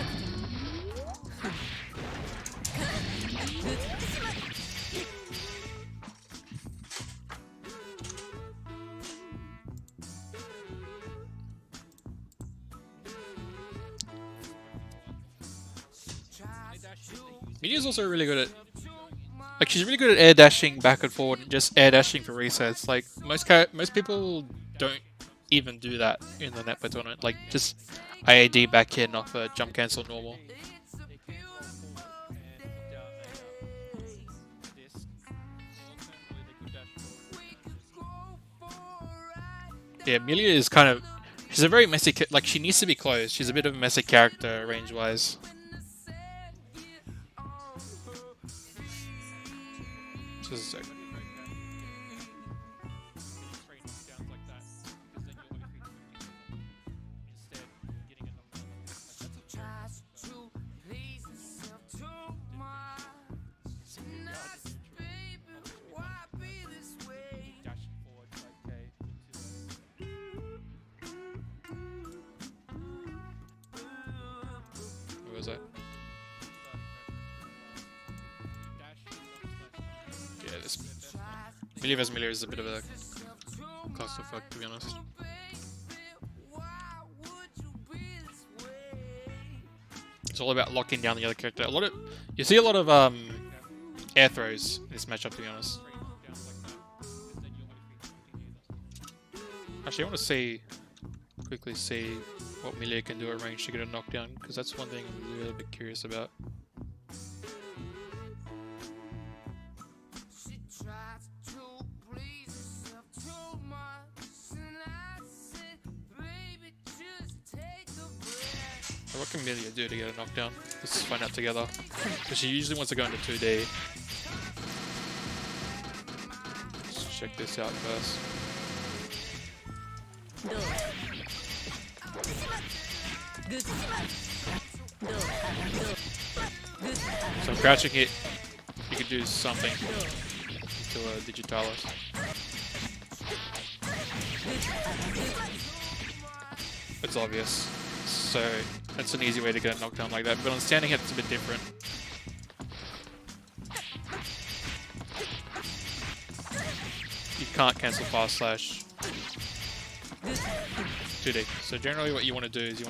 [SPEAKER 1] Media's also really good at, like, she's really good at air dashing back and forward and just air dashing for resets. Like most people don't even do that in the Netplay tournament. Like just IAD back in off a jump cancel normal. Yeah, Amelia is kind of, she's a very messy, like she needs to be close. She's a bit of a messy character range wise. Just a second. What was that? Yeah, this Amelia vs. Amelia is a bit of a clusterfuck, to be honest. It's all about locking down the other character. You see a lot of air throws in this matchup, to be honest. Actually, I want to quickly see what Amelia can do at range to get a knockdown, because that's one thing I'm really a bit curious about. So what can Amelia do to get a knockdown? Let's find out together. Because she usually wants to go into 2D. Let's check this out first. So crouching hit, you could do something to a Digitalis. It's obvious. So that's an easy way to get a knockdown like that. But on standing hit, it's a bit different. You can't cancel fast slash 2D. So generally what you want to do is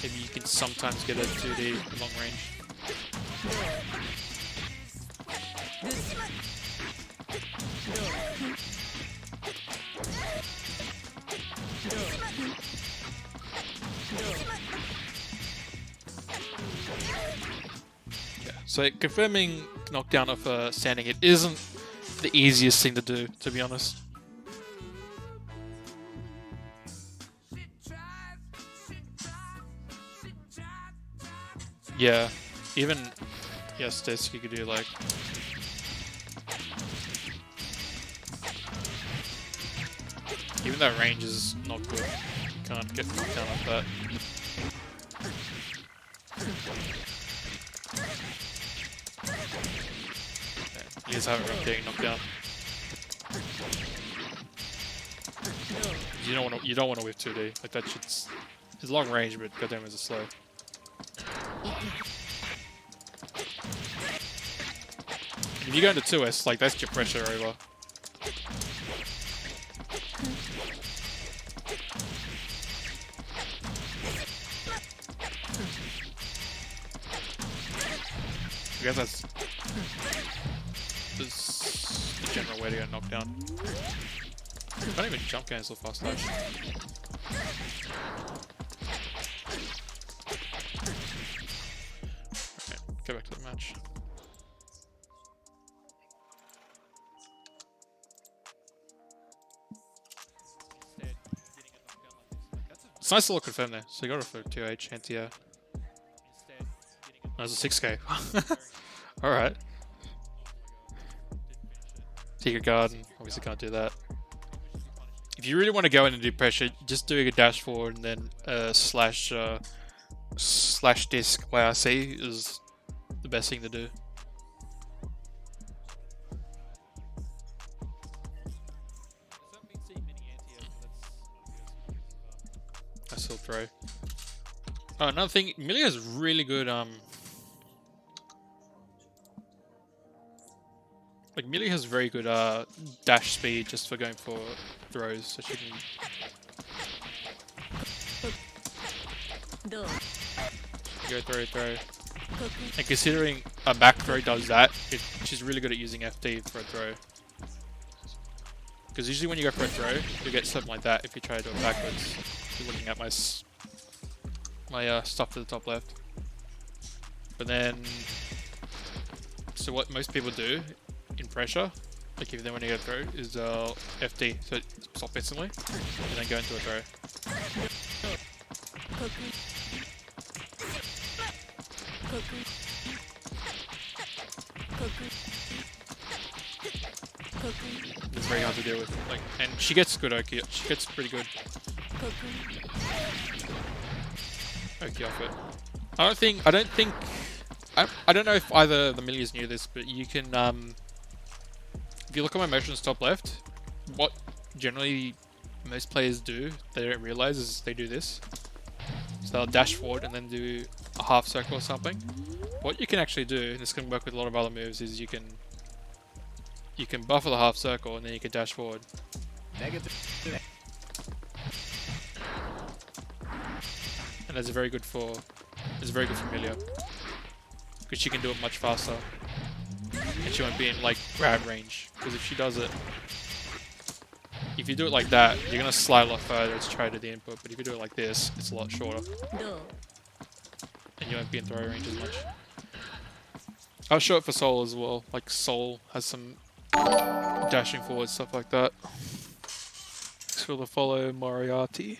[SPEAKER 1] maybe you can sometimes get a 2D long range. Yeah, so confirming knockdown of a standing hit isn't the easiest thing to do, to be honest. Yeah, even yes, this you could do like even that range is not good. You can't get knocked down like that. Yeah, you just have it getting knocked down. You don't want to whip 2D like that. Shit's it's long range, but goddamn is it slow. If you go into 2S, like that's your pressure over. I guess that's the general way to get knocked down. Can't even jump cancel fast slash. Okay, go back to the match. It's nice to look confirm there. So you got it for 2H, anti-air. That was a 6k. Alright. kick a guard, and obviously can't do that. If you really want to go in and do pressure, just doing a dash forward and then slash disc YRC is the best thing to do. I still throw. Oh, another thing, Millie has really good like Millie has very good dash speed just for going for throws, so she can go throw. And considering a back throw does that, she's really good at using FD for a throw. Because usually when you go for a throw, you get something like that if you try to do it backwards. You're looking at my stuff to the top left. But then, so what most people do in pressure, like if they want to go throw, is FD, so stop instantly, and then go into a throw. It's very hard to deal with. Like, and she gets good Oki. She gets pretty good Oki off it. I don't know if either the Millies knew this, but you can if you look at my motions top left, what generally most players do, they don't realize, is they do this. So they'll dash forward and then do a half circle or something. What you can actually do, and this can work with a lot of other moves, is you can buffer the half circle and then you can dash forward. And that's very good for Milia, because she can do it much faster, and she won't be in like grab range. Because if she does it, if you do it like that, you're gonna slide a lot further to try to the input. But if you do it like this, it's a lot shorter, and you won't be in throw range as much. I'll show it for Soul as well. Like Soul has some dashing forward stuff like that. Thanks for the follow, Moriarty.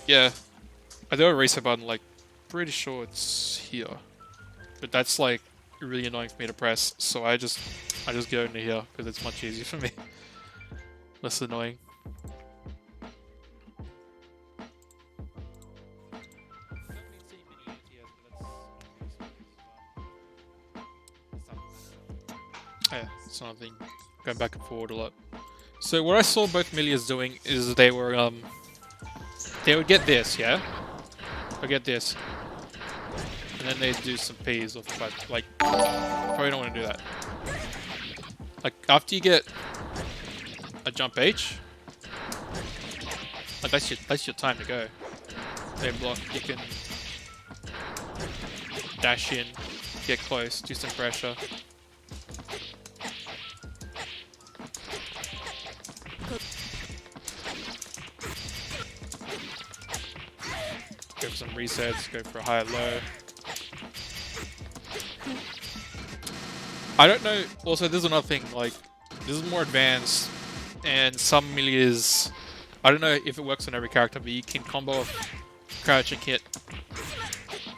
[SPEAKER 1] Yeah, I do have a reset button, like, pretty sure it's here. But that's like really annoying for me to press, so I just go into here because it's much easier for me. Less annoying. Yeah, it's another thing. Going back and forward a lot. So what I saw both Milias doing is they would get this, yeah? They'll get this. And then they do some P's or like probably don't want to do that. Like after you get a jump H, like that's your time to go. They block, you can dash in, get close, do some pressure. Go for some resets, go for a high low. I don't know, also there's another thing, like, this is more advanced, and some Milias, I don't know if it works on every character, but you can combo crouch and hit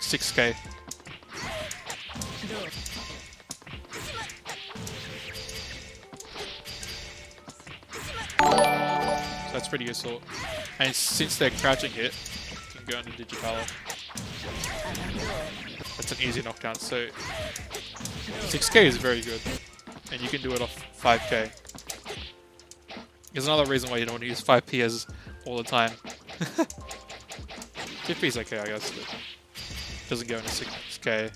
[SPEAKER 1] 6k. So that's pretty useful. And since they're crouching hit, you can go into Digipala. That's an easy knockdown, so 6k is very good. And you can do it off 5k. There's another reason why you don't want to use 5p as all the time. 2p is okay, I guess, but it doesn't go into 6k.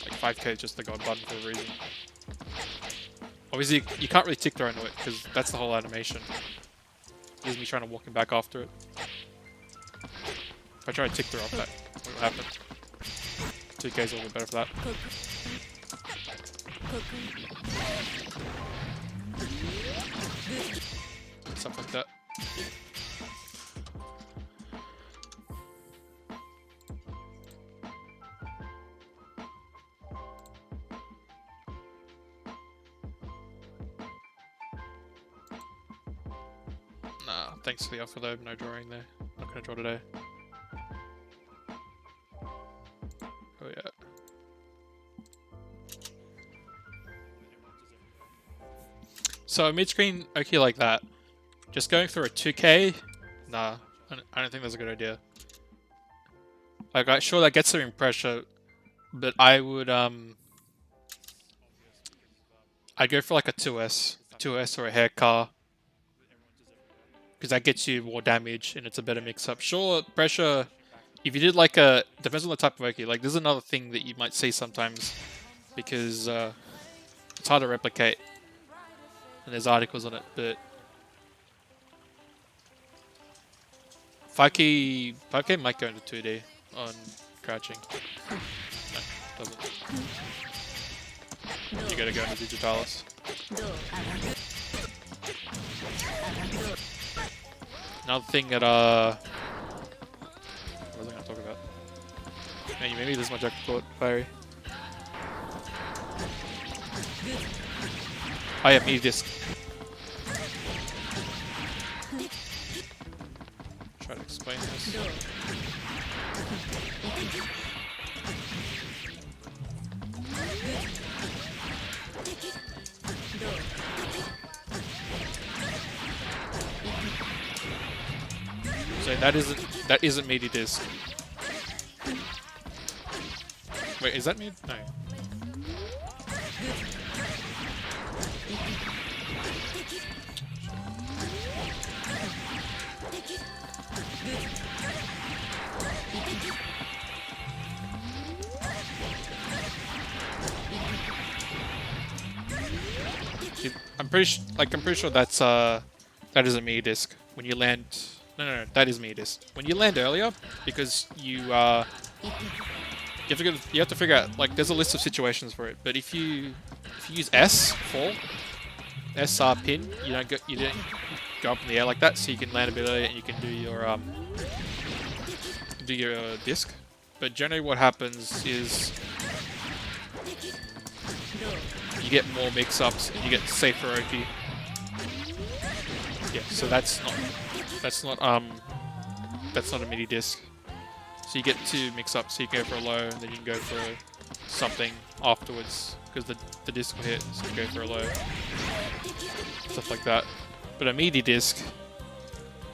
[SPEAKER 1] Like 5k is just the god button for a reason. Obviously, you can't really tick throw into it, because that's the whole animation. Here's me trying to walk him back after it. If I try to tick throw off that, what will happen? 2k is a little bit better for that. Stuff like that. Nah, thanks for the offer though, no drawing there. Not gonna draw today. Oh yeah. So a mid-screen Oki like that, just going through a 2k, nah, I don't think that's a good idea. Like, sure that gets them in pressure, but I'd go for like a 2S or a hair car, because that gets you more damage and it's a better mix-up. Sure, pressure. If you did like a, depends on the type of Oki. Like, there's another thing that you might see sometimes, because it's hard to replicate, and there's articles on it, but 5k might go into 2D on crouching. No, doesn't. You gotta go into Digitalis. Another thing that what was I gonna talk about? Maybe this is my jack thought, Fiery. Oh yeah, me disc. Try to explain this. So that isn't meaty disc. Wait, is that me? No. I'm pretty sure that's that is a meaty disc. When you land, no, that is meaty disc. When you land earlier, because you have to figure out, like, there's a list of situations for it. But if you use S fall, SR pin, you don't go up in the air like that, so you can land a bit earlier and you can do your disc. But generally, what happens is you get more mix-ups and you get safer Oki. Yeah, so that's not a midi disc. So you get two mix-ups, so you go for a low, and then you can go for something afterwards, because the disc will hit, so you go for a low. Stuff like that. But a midi disc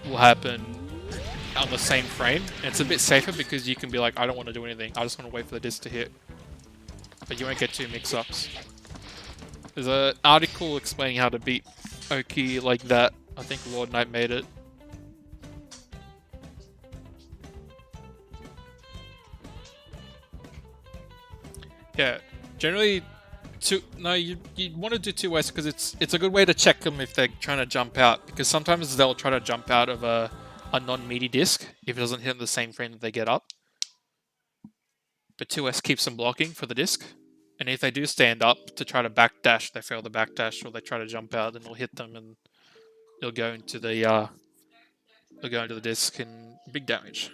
[SPEAKER 1] will happen on the same frame, and it's a bit safer because you can be like, I don't want to do anything, I just want to wait for the disc to hit. But you won't get two mix-ups. There's an article explaining how to beat Oki like that. I think Lord Knight made it. Yeah, generally, you want to do 2S because it's a good way to check them if they're trying to jump out, because sometimes they'll try to jump out of a non-meaty disc if it doesn't hit the same frame that they get up. But 2S keeps them blocking for the disc, and if they do stand up to try to backdash, they fail the backdash, or they try to jump out, then it'll hit them and they'll go into the disc and big damage.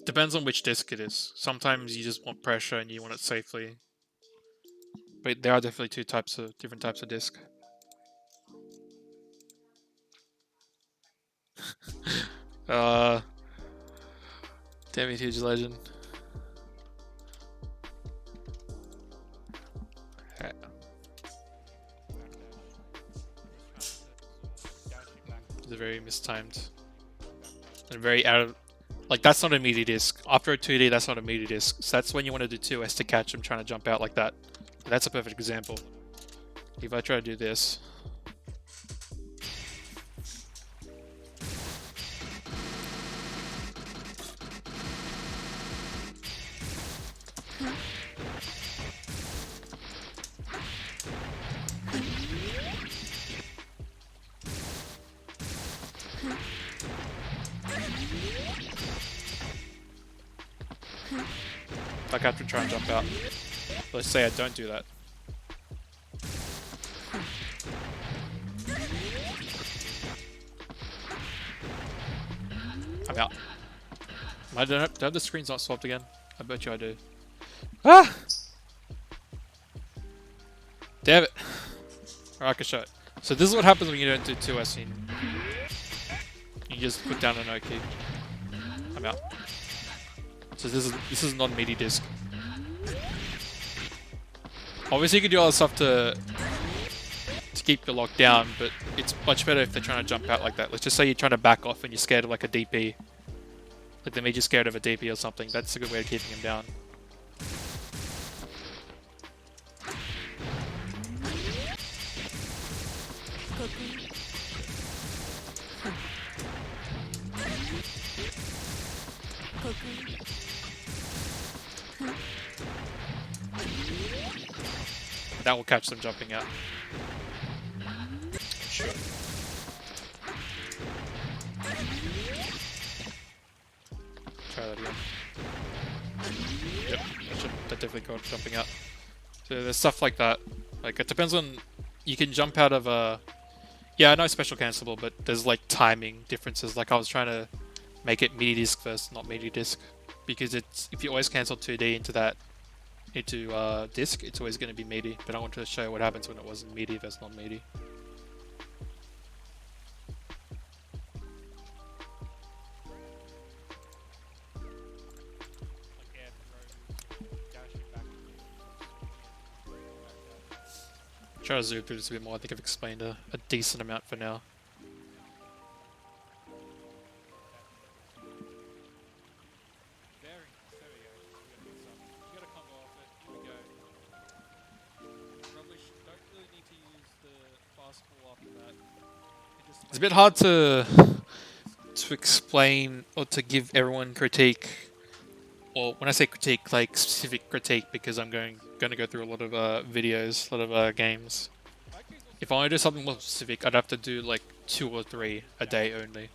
[SPEAKER 1] Depends on which disc it is. Sometimes you just want pressure and you want it safely. But there are definitely different types of disc. Damn it, huge legend. It's very mistimed. And very out of... Like, that's not a meaty disc. After a 2D, that's not a meaty disc. So that's when you want to do 2S to catch them trying to jump out like that. That's a perfect example. If I try to do this... Like, I have to try and jump out. Let's say I don't do that. I'm out. Do I have the screens not swapped again? I bet you I do. Ah! Damn it. Alright, I can show it. So this is what happens when you don't do 2S in. You just put down an Oki. I'm out. So this is non-meaty disc. Obviously, you can do all this stuff to keep the lock down, but it's much better if they're trying to jump out like that. Let's just say you're trying to back off and you're scared of like a DP. Like they made you scared of a DP or something. That's a good way of keeping him down. That will catch them jumping out. Sure. Try that again. Yep, that definitely got jumping out. So there's stuff like that. Like it depends on. You can jump out of a. Yeah, I know special cancelable, but there's like timing differences. Like I was trying to make it midi disc first, not midi disc, because it's if you always cancel 2D into that into disc, it's always going to be meaty. But I want to show what happens when it wasn't meaty versus not meaty. Try to zoom through this a bit more. I think I've explained a decent amount for now. It's a bit hard to explain or to give everyone critique, or when I say critique, like specific critique, because I'm going to go through a lot of videos, a lot of games. If I want to do something more specific, I'd have to do like 2 or 3 a day only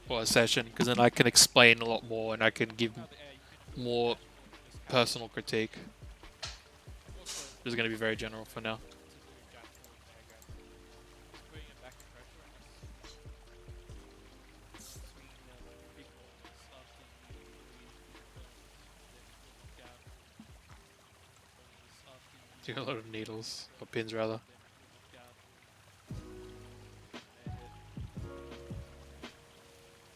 [SPEAKER 1] for a session, because then I can explain a lot more and I can give more personal critique. This is going to be very general for now. Do a lot of needles, or pins rather.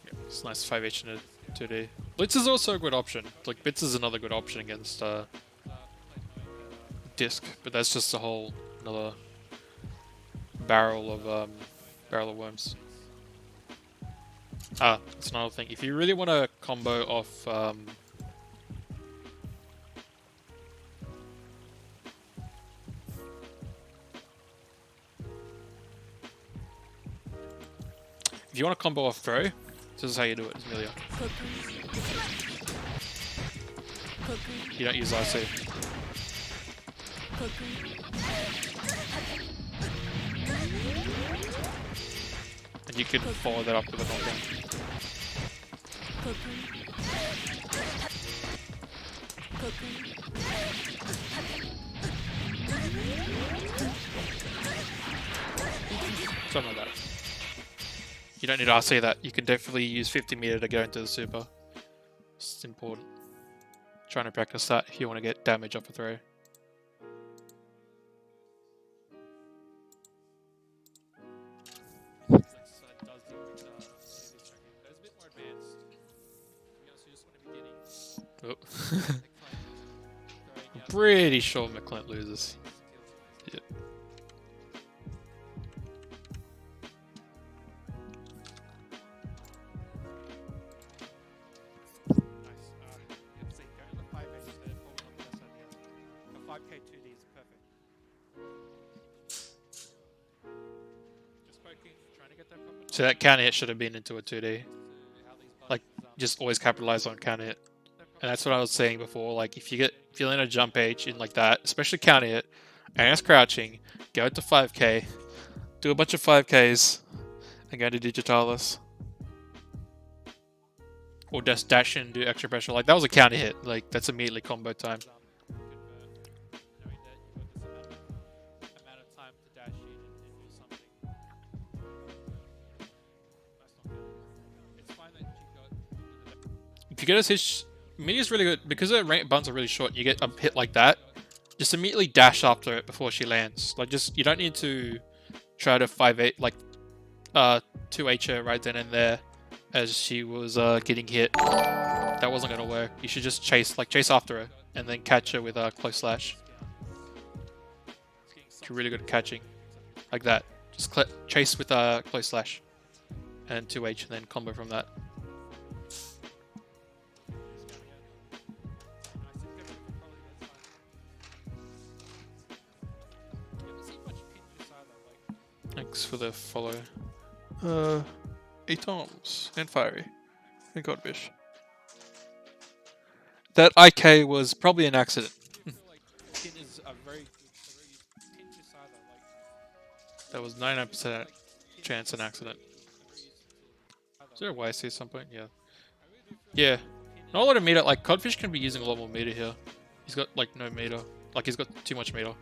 [SPEAKER 1] Yeah, it's nice 5H in a 2D. Blitz is also a good option. Like Blitz is another good option against disc, but that's just a whole another barrel of worms. Ah, that's another thing. If you really want to combo off if you want to combo off throw, this is how you do it, Amelia. You don't use IC. And you can follow that up with a knockdown. Something like that. You don't need to RC that. You can definitely use 50 meter to go into the super. It's important. Trying to practice that if you want to get damage off a throw. Oh. I'm pretty sure McClint loses. Yep. So that counter hit should have been into a 2D. Like, just always capitalize on counter hit. And that's what I was saying before. Like, if you're in a jump age in like that, especially counter hit, and it's crouching, go to 5k, do a bunch of 5ks, and go to Digitalis. Or just dash in and do extra pressure. Like, that was a counter hit. Like, that's immediately combo time. If you get a hit, midi is really good because her buns are really short. And you get a hit like that, just immediately dash after it before she lands. Like you don't need to try to 5-8 like 2H her right then and there as she was getting hit. That wasn't gonna work. You should just chase after her and then catch her with a close slash. You're really good at catching. Like that. Just chase with close slash. And 2H and then combo from that. Thanks for the follow. 8 arms and fiery. And Godfish. That IK was probably an accident. That was 99% chance an accident. Is there a YC at some point? Yeah. Yeah. Not a lot of meter. Like, Codfish can be using a lot more meter here. He's got, like, no meter. Like, he's got too much meter.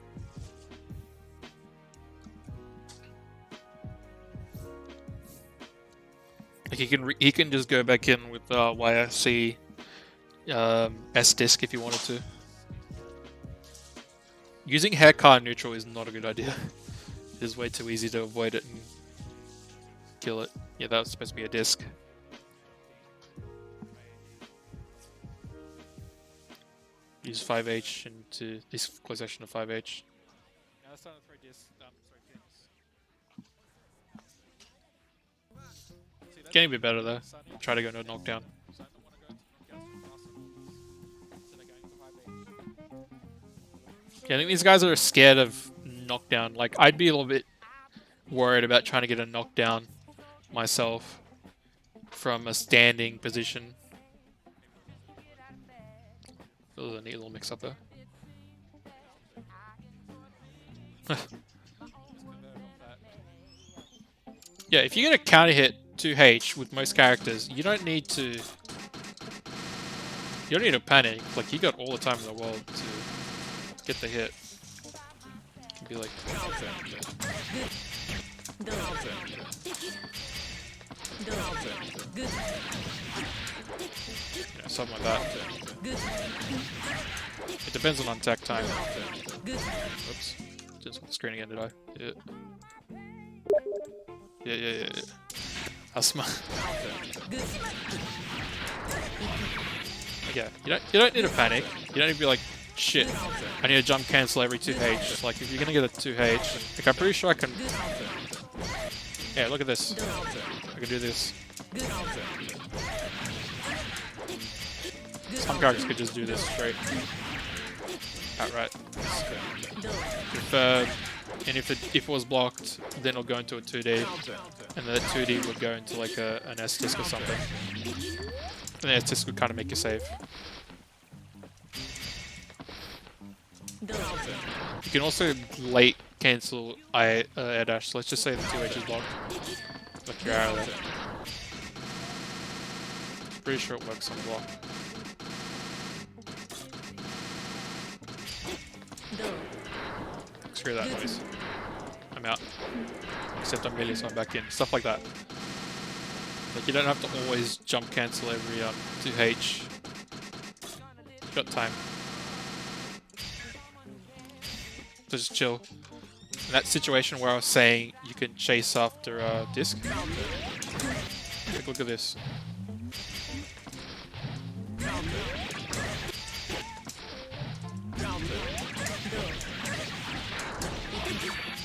[SPEAKER 1] Like, he can just go back in with YC S disc if he wanted to. Using hair card neutral is not a good idea. It is way too easy to avoid it and kill it. Yeah, that was supposed to be a disc. Use 5H into this close action of 5H. Now it's time to throw disc. Getting a bit better though. Try to go into a knockdown. Yeah, I think these guys are scared of knockdown. Like, I'd be a little bit worried about trying to get a knockdown myself from a standing position. That was a neat little mix up there. Yeah, if you get a counter hit 2H with most characters, you don't need to panic. Like, you got all the time in the world to get the hit. You can be like, yeah, something like that. It depends on attack time. Oops. Just on the screen again, did I? Yeah. Yeah. That's smart. Yeah, you don't need to panic. You don't need to be like, shit, I need to jump cancel every 2H. Like, if you're gonna get a 2H, like, I'm pretty sure I can. Yeah, look at this. I can do this. Some characters could just do this straight. Outright. If it was blocked, then it'll go into a 2D, and the 2D would go into like an S disc or something. And the S disc would kind of make you save. You can also late cancel air dash. So let's just say the 2H is blocked. Like your arrow there. Pretty sure it works on the block. Screw that noise. I'm out. Except I'm melee, so I'm back in. Stuff like that. Like, you don't have to always jump cancel every 2H. You've got time. So just chill. In that situation where I was saying you can chase after a disc. Take a look at this.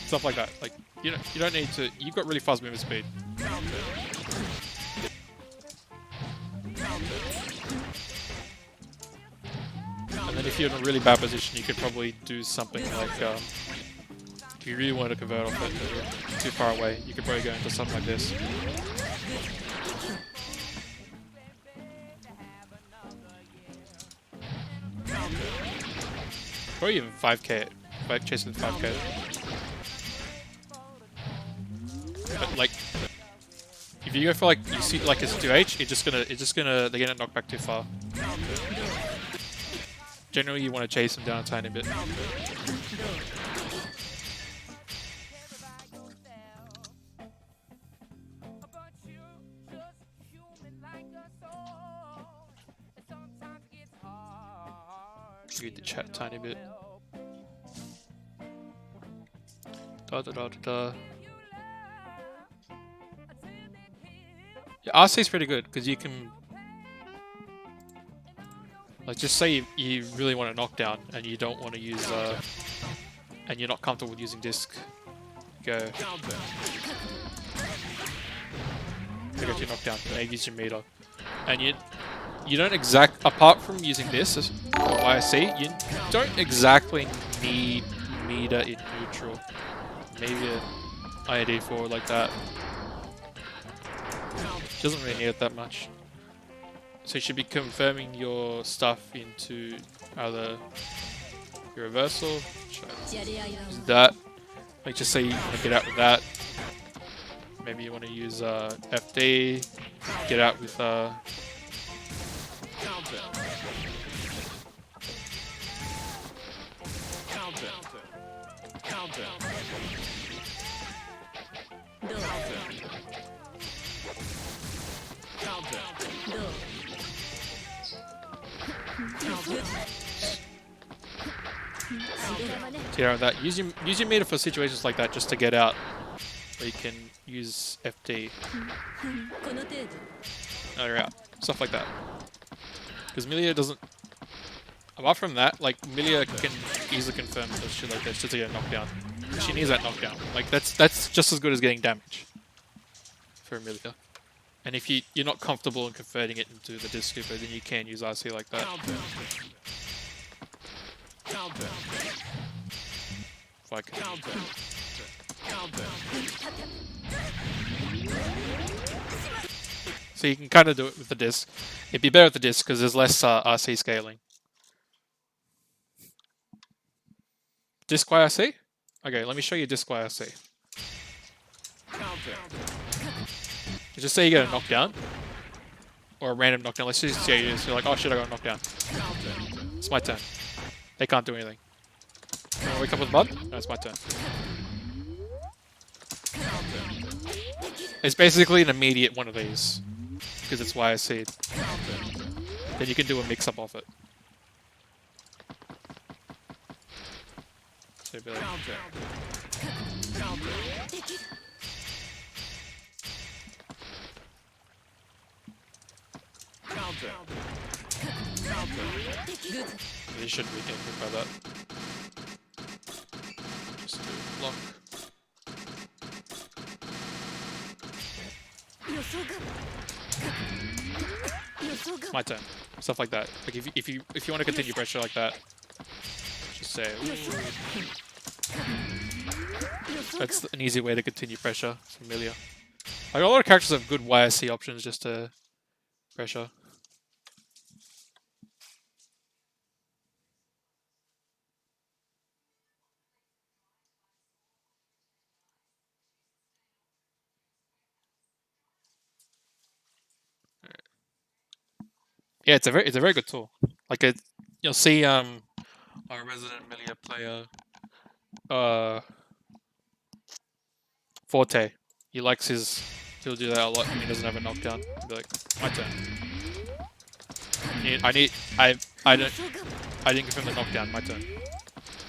[SPEAKER 1] Stuff like that. Like, you don't need to. You've got really fast movement speed. And then if you're in a really bad position, you could probably do something like, if you really wanted to convert off it, but you're too far away, you could probably go into something like this. Or even 5k, chasing 5k. But like, if you go for like, you see like it's 2H, they're gonna knock back too far. Generally, you want to chase them down a tiny bit. Read the chat a tiny bit. Yeah, RC is pretty good because you can, like, just say you really want a knockdown and you don't want to use and you're not comfortable with using disc, go. Go to knockdown. Maybe use your meter, and you don't apart from using this as YSC, you don't exactly need meter in neutral. Maybe an IAD forward like that. Doesn't really need it that much. So you should be confirming your stuff into either your reversal, use that. Like just say you want to get out with that. Maybe you want to use FD, get out with that. Use your meter for situations like that just to get out. Where you can use FD. Oh, you're out. Stuff like that. Because Milia doesn't. Apart from that, like Milia can easily confirm this shit like this just to get a knockdown. She needs that knockdown. Like that's just as good as getting damage for Milia. And if you're not comfortable in converting it into the disc scooper, then you can use RC like that. Like. So you can kind of do it with the disc. It'd be better with the disc because there's less RC scaling. Disc YRC? Okay, let me show you disc YRC. Just say you get a knockdown. Or a random knockdown. Let's just say you're like, oh shit, I got a knockdown. It's my turn. They can't do anything. You wanna wake up with blood? No, it's my turn. It's basically an immediate one of these. Because it's YSC. Then you can do a mix-up of it. So you'd be like, you shouldn't be getting hit by that. Just do block. My turn. Stuff like that. Like if you want to continue pressure like that, just say. Ooh. That's an easy way to continue pressure. Familiar. Like a lot of characters have good YSC options just to pressure. Yeah, it's a very good tool. Like you'll see our resident Milia player Forte. He'll do that a lot when he doesn't have a knockdown. He'll be like, my turn. I didn't give him the knockdown, my turn.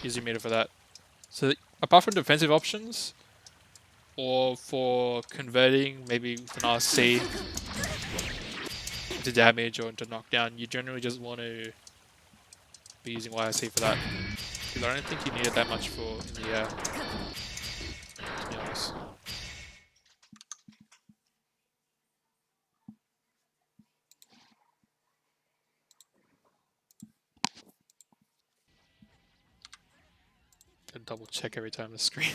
[SPEAKER 1] Use your meter for that. So apart from defensive options, or for converting maybe with an RC into damage or into knockdown, you generally just want to be using YRC for that. Because I don't think you need it that much for in the air, to be honest. Gotta double check every time the screen.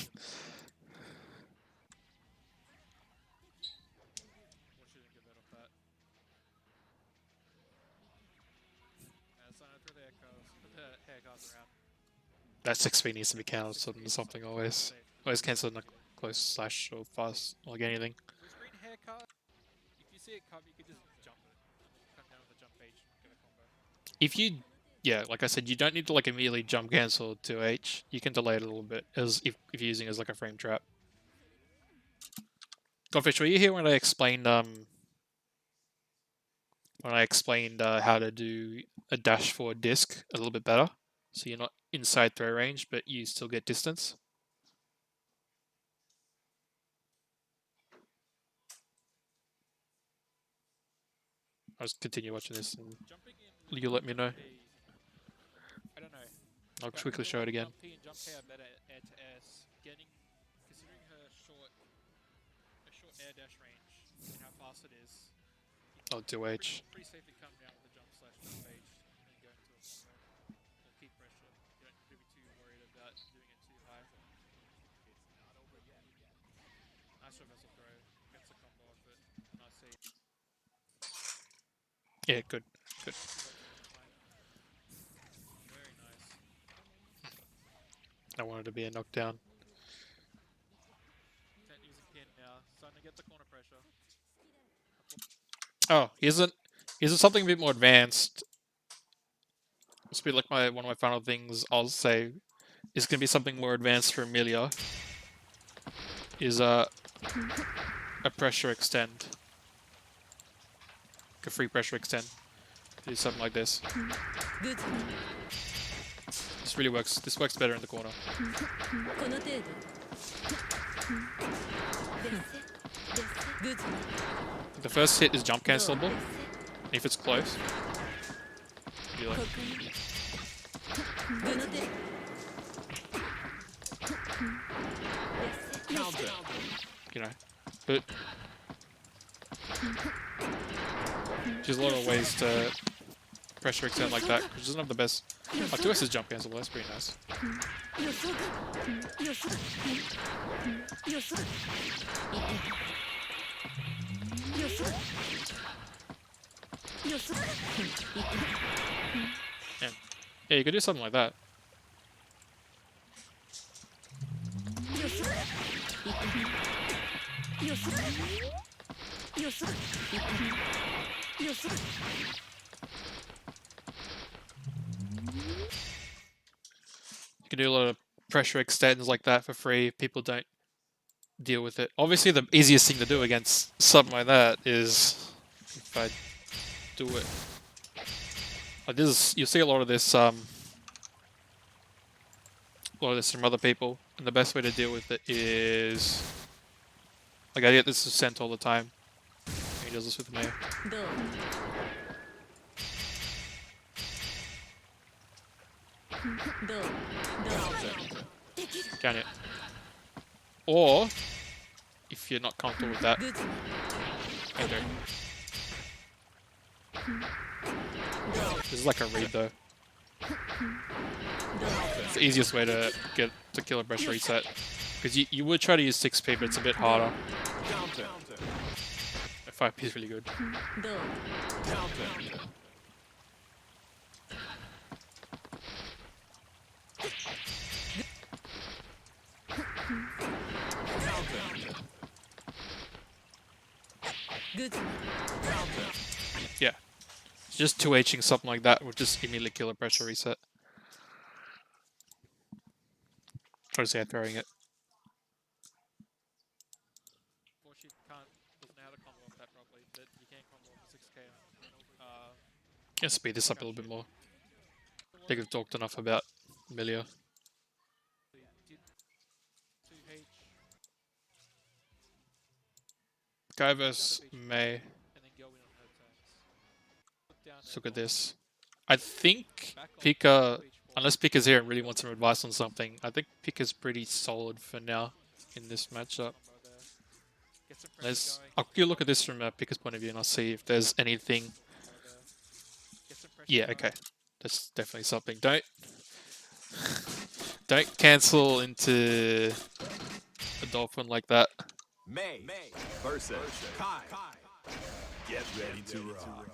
[SPEAKER 1] That 6 speed needs to be cancelled into something always. Always cancel in a close slash or fast, like anything. If you, yeah, like I said, you don't need to like immediately jump cancel to H. You can delay it a little bit as if you're using it as like a frame trap. Godfish, were you here when I explained how to do a dash forward disc a little bit better? So you're not inside throw range, but you still get distance. I'll just continue watching this and you let me know. I don't know. I'll quickly show it again.
[SPEAKER 3] P and jump K are better air to S. Considering her short air dash range and how fast it is,
[SPEAKER 1] I'll do H.
[SPEAKER 3] pretty safely come down with the jump slash jump H and then go into a combo or keep pressure. You don't need to be too worried about doing it too high. Nice reversal throw, gets a combo off it. Nice save.
[SPEAKER 1] Yeah, good. Good.
[SPEAKER 3] Very nice.
[SPEAKER 1] I wanted to be a knockdown.
[SPEAKER 3] Using pin now, starting to get the corner pressure.
[SPEAKER 1] Oh, here's something a bit more advanced. This will be like one of my final things I'll say is gonna be something more advanced for Amelia. Is a pressure extend. A free pressure extend. Do something like this. This really works. This works better in the corner. The first hit is jump cancelable. If it's close, you like, you know, but there's a lot of ways to pressure extend like that, which doesn't have the best. Oh, 2S is jump cancelable. That's pretty nice. Yeah, you could do something like that. You can do a lot of pressure extends like that for free. People don't deal with it. Obviously, the easiest thing to do against something like that is if I do it. Like this, you'll see a lot of this. A lot of this from other people, and the best way to deal with it is like I get this sent all the time. He does this with me. Can it? Or if you're not comfortable with that, enter. This is like a read though. It's the easiest way to get to kill a pressure reset. Because you would try to use 6P, but it's a bit harder. 5P is really good. Yeah. Just 2Hing something like that would just immediately kill a pressure reset. Try to say I'm throwing it.
[SPEAKER 3] Or she doesn't know how to combo off that properly, but you can combo off a 6k.
[SPEAKER 1] Let's speed this up a little bit more. I think I've talked enough about Amelia.
[SPEAKER 3] 2H.
[SPEAKER 1] Guy vs May.
[SPEAKER 3] And then go in on her turns.
[SPEAKER 1] Let's look at this. I think Pika, unless Pika's here and really wants some advice on something, I think Pika's pretty solid for now in this matchup. I'll quickly look at this from Pika's point of view and I'll see if there's anything. Yeah, okay. That's definitely something. Don't cancel into a dolphin like that.
[SPEAKER 2] May versus Kai. Get ready to rock.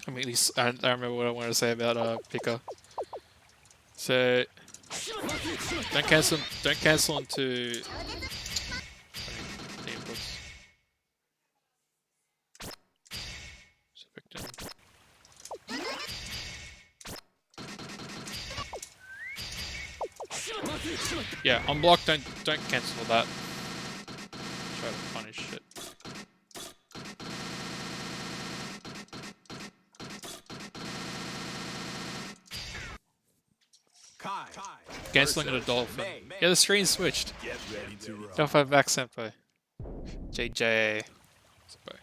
[SPEAKER 1] I mean, at least I remember what I wanted to say about Pika. So don't cancel into the inputs. So victim. Yeah, unblock. Don't cancel that. Try to punish it.
[SPEAKER 2] Kai.
[SPEAKER 1] Canceling at a dolphin. Yeah, the screen switched.
[SPEAKER 2] Get ready to rock.
[SPEAKER 1] Delphi back senpai. JJ. Senpai.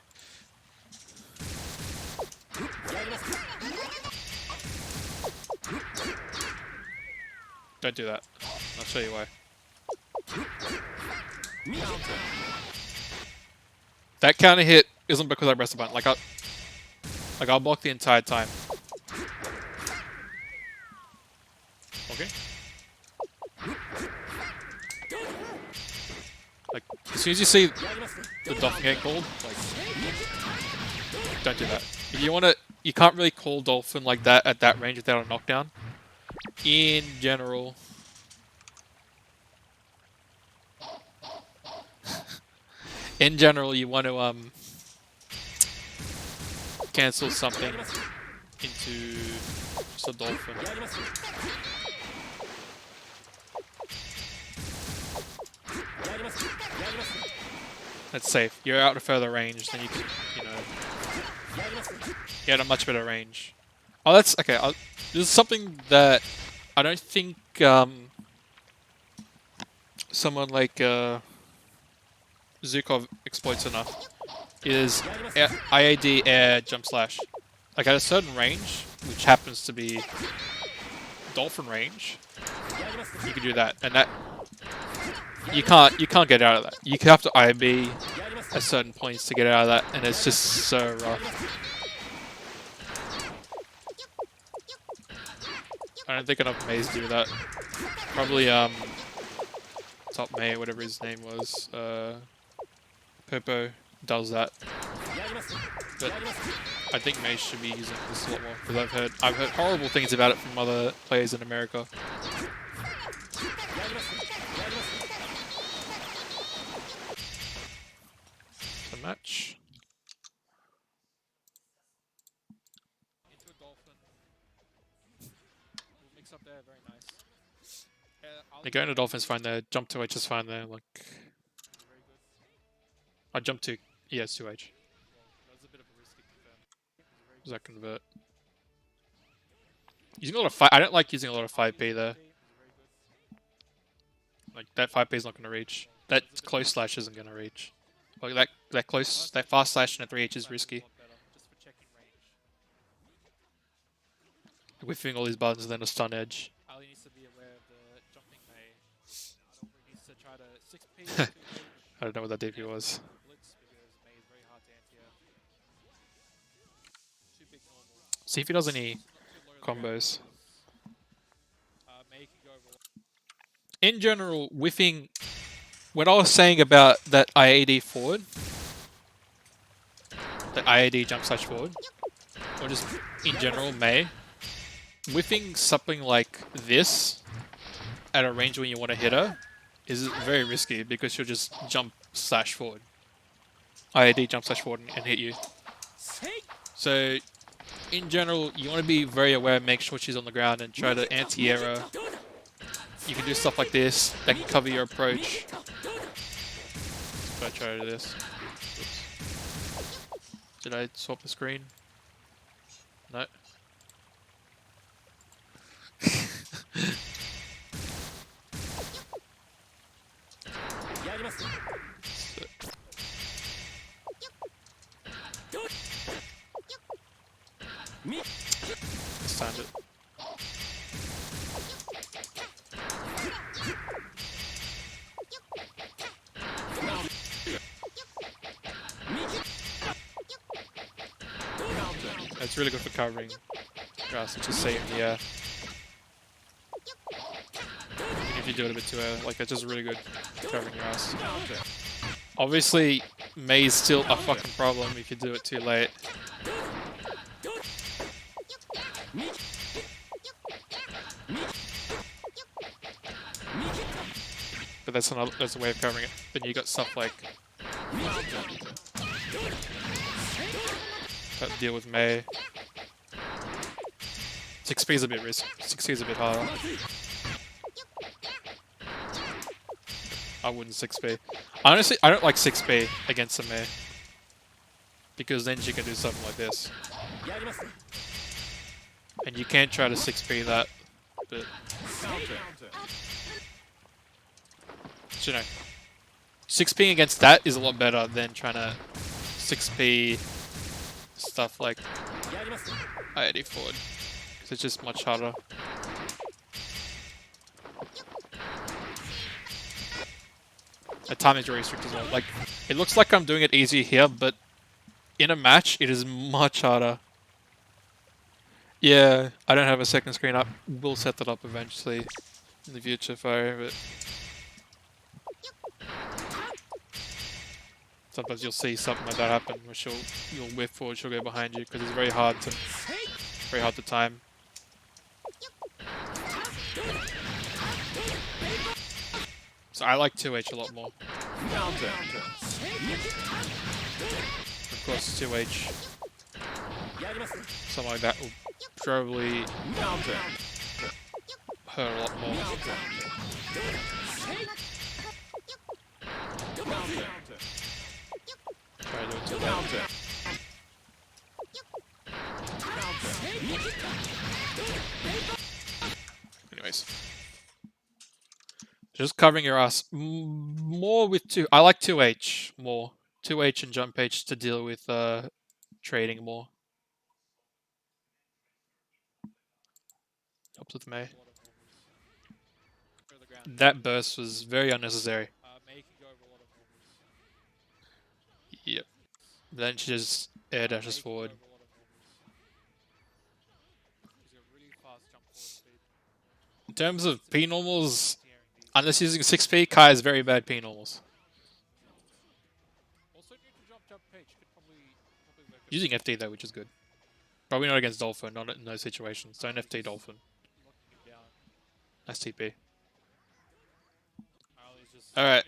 [SPEAKER 1] Don't do that. I'll show you why. That counter hit isn't because I pressed the button. I'll block the entire time. Okay. Like as soon as you see the dolphin getting called, like don't do that. If you wanna, you can't really call dolphin like that at that range without a knockdown. In general. In general, you want to cancel something into just a dolphin. That's safe. You're out of further range, then you can, you know, get a much better range. Oh, that's okay. This is something that I don't think someone like Zukov exploits enough. Is IAD air jump slash. Like at a certain range, which happens to be dolphin range, you can do that, and that you can't get out of that. You have to IB at certain points to get out of that, and it's just so rough. I don't think enough Mays do that. Probably Top May, whatever his name was, Popo does that. But I think May should be using this a lot more because I've heard horrible things about it from other players in America. The match.
[SPEAKER 3] Into a dolphin. We'll mix up there, very nice.
[SPEAKER 1] They go into Dolphins fine there, jump to H is fine there, like
[SPEAKER 3] Very good.
[SPEAKER 1] I jump to ES 2H.
[SPEAKER 3] Well, that was a bit of a risky confirm.
[SPEAKER 1] Does that convert? Using a lot of I don't like using a lot of 5P there. Like that 5P is not going to reach. That close slash isn't going to reach. Like that fast slash in a 3H is risky.
[SPEAKER 3] Just for checking range.
[SPEAKER 1] Whiffing all these buttons and then a stun edge.
[SPEAKER 3] Ali needs to be aware of the jumping May. He needs to try to 6P.
[SPEAKER 1] I don't know what that DP was.
[SPEAKER 3] Blitz because May is very hard to anti-air. Too big normal.
[SPEAKER 1] See if he does any
[SPEAKER 3] Not too low to the ground.
[SPEAKER 1] combos.
[SPEAKER 3] May can go over.
[SPEAKER 1] In general, whiffing. When I was saying about that IAD forward, that IAD jump slash forward, or just in general May, whiffing something like this at a range when you want to hit her is very risky because she'll just jump slash forward. IAD jump slash forward and hit you. So, in general, you want to be very aware, make sure she's on the ground and try to anti-air her. You can do stuff like this that can cover your approach. If I try to do this. Oops. Did I swap the screen? No. Stand it. It's really good for covering grass, which is safe in the air. Even if you do it a bit too early, like that's just really good for covering your ass. Obviously, May's still a fucking problem if you do it too late. But that's a way of covering it. Then you got stuff like that deal with May. 6P is a bit risky. 6P is a bit harder. I wouldn't 6P. Honestly, I don't like 6P against a May. Because then she can do something like this. And you can't try to 6P that, but... You know, 6P against that is a lot better than trying to 6P stuff like IAD forward. Because it's just much harder. A time is restrict as well. Like, it looks like I'm doing it easy here, but in a match, it is much harder. Yeah, I don't have a second screen up. We'll set that up eventually in the future if I have it. Sometimes you'll see something like that happen, where you'll whiff forward, she'll go behind you because it's very hard to time. So I like 2H a lot more. Of course, 2H. Something like that will probably hurt a lot more. Try to do it too late. Anyways. Just covering your ass more with I like 2H more. 2H and jump H to deal with trading more. Helps with May. That burst was very unnecessary. Yep. Then she just air dashes forward. In terms of P normals, unless using 6P, Kai is very bad P normals. Using FD though, which is good. Probably not against Dolphin, not in those situations. Don't FD Dolphin. Nice TP. Alright.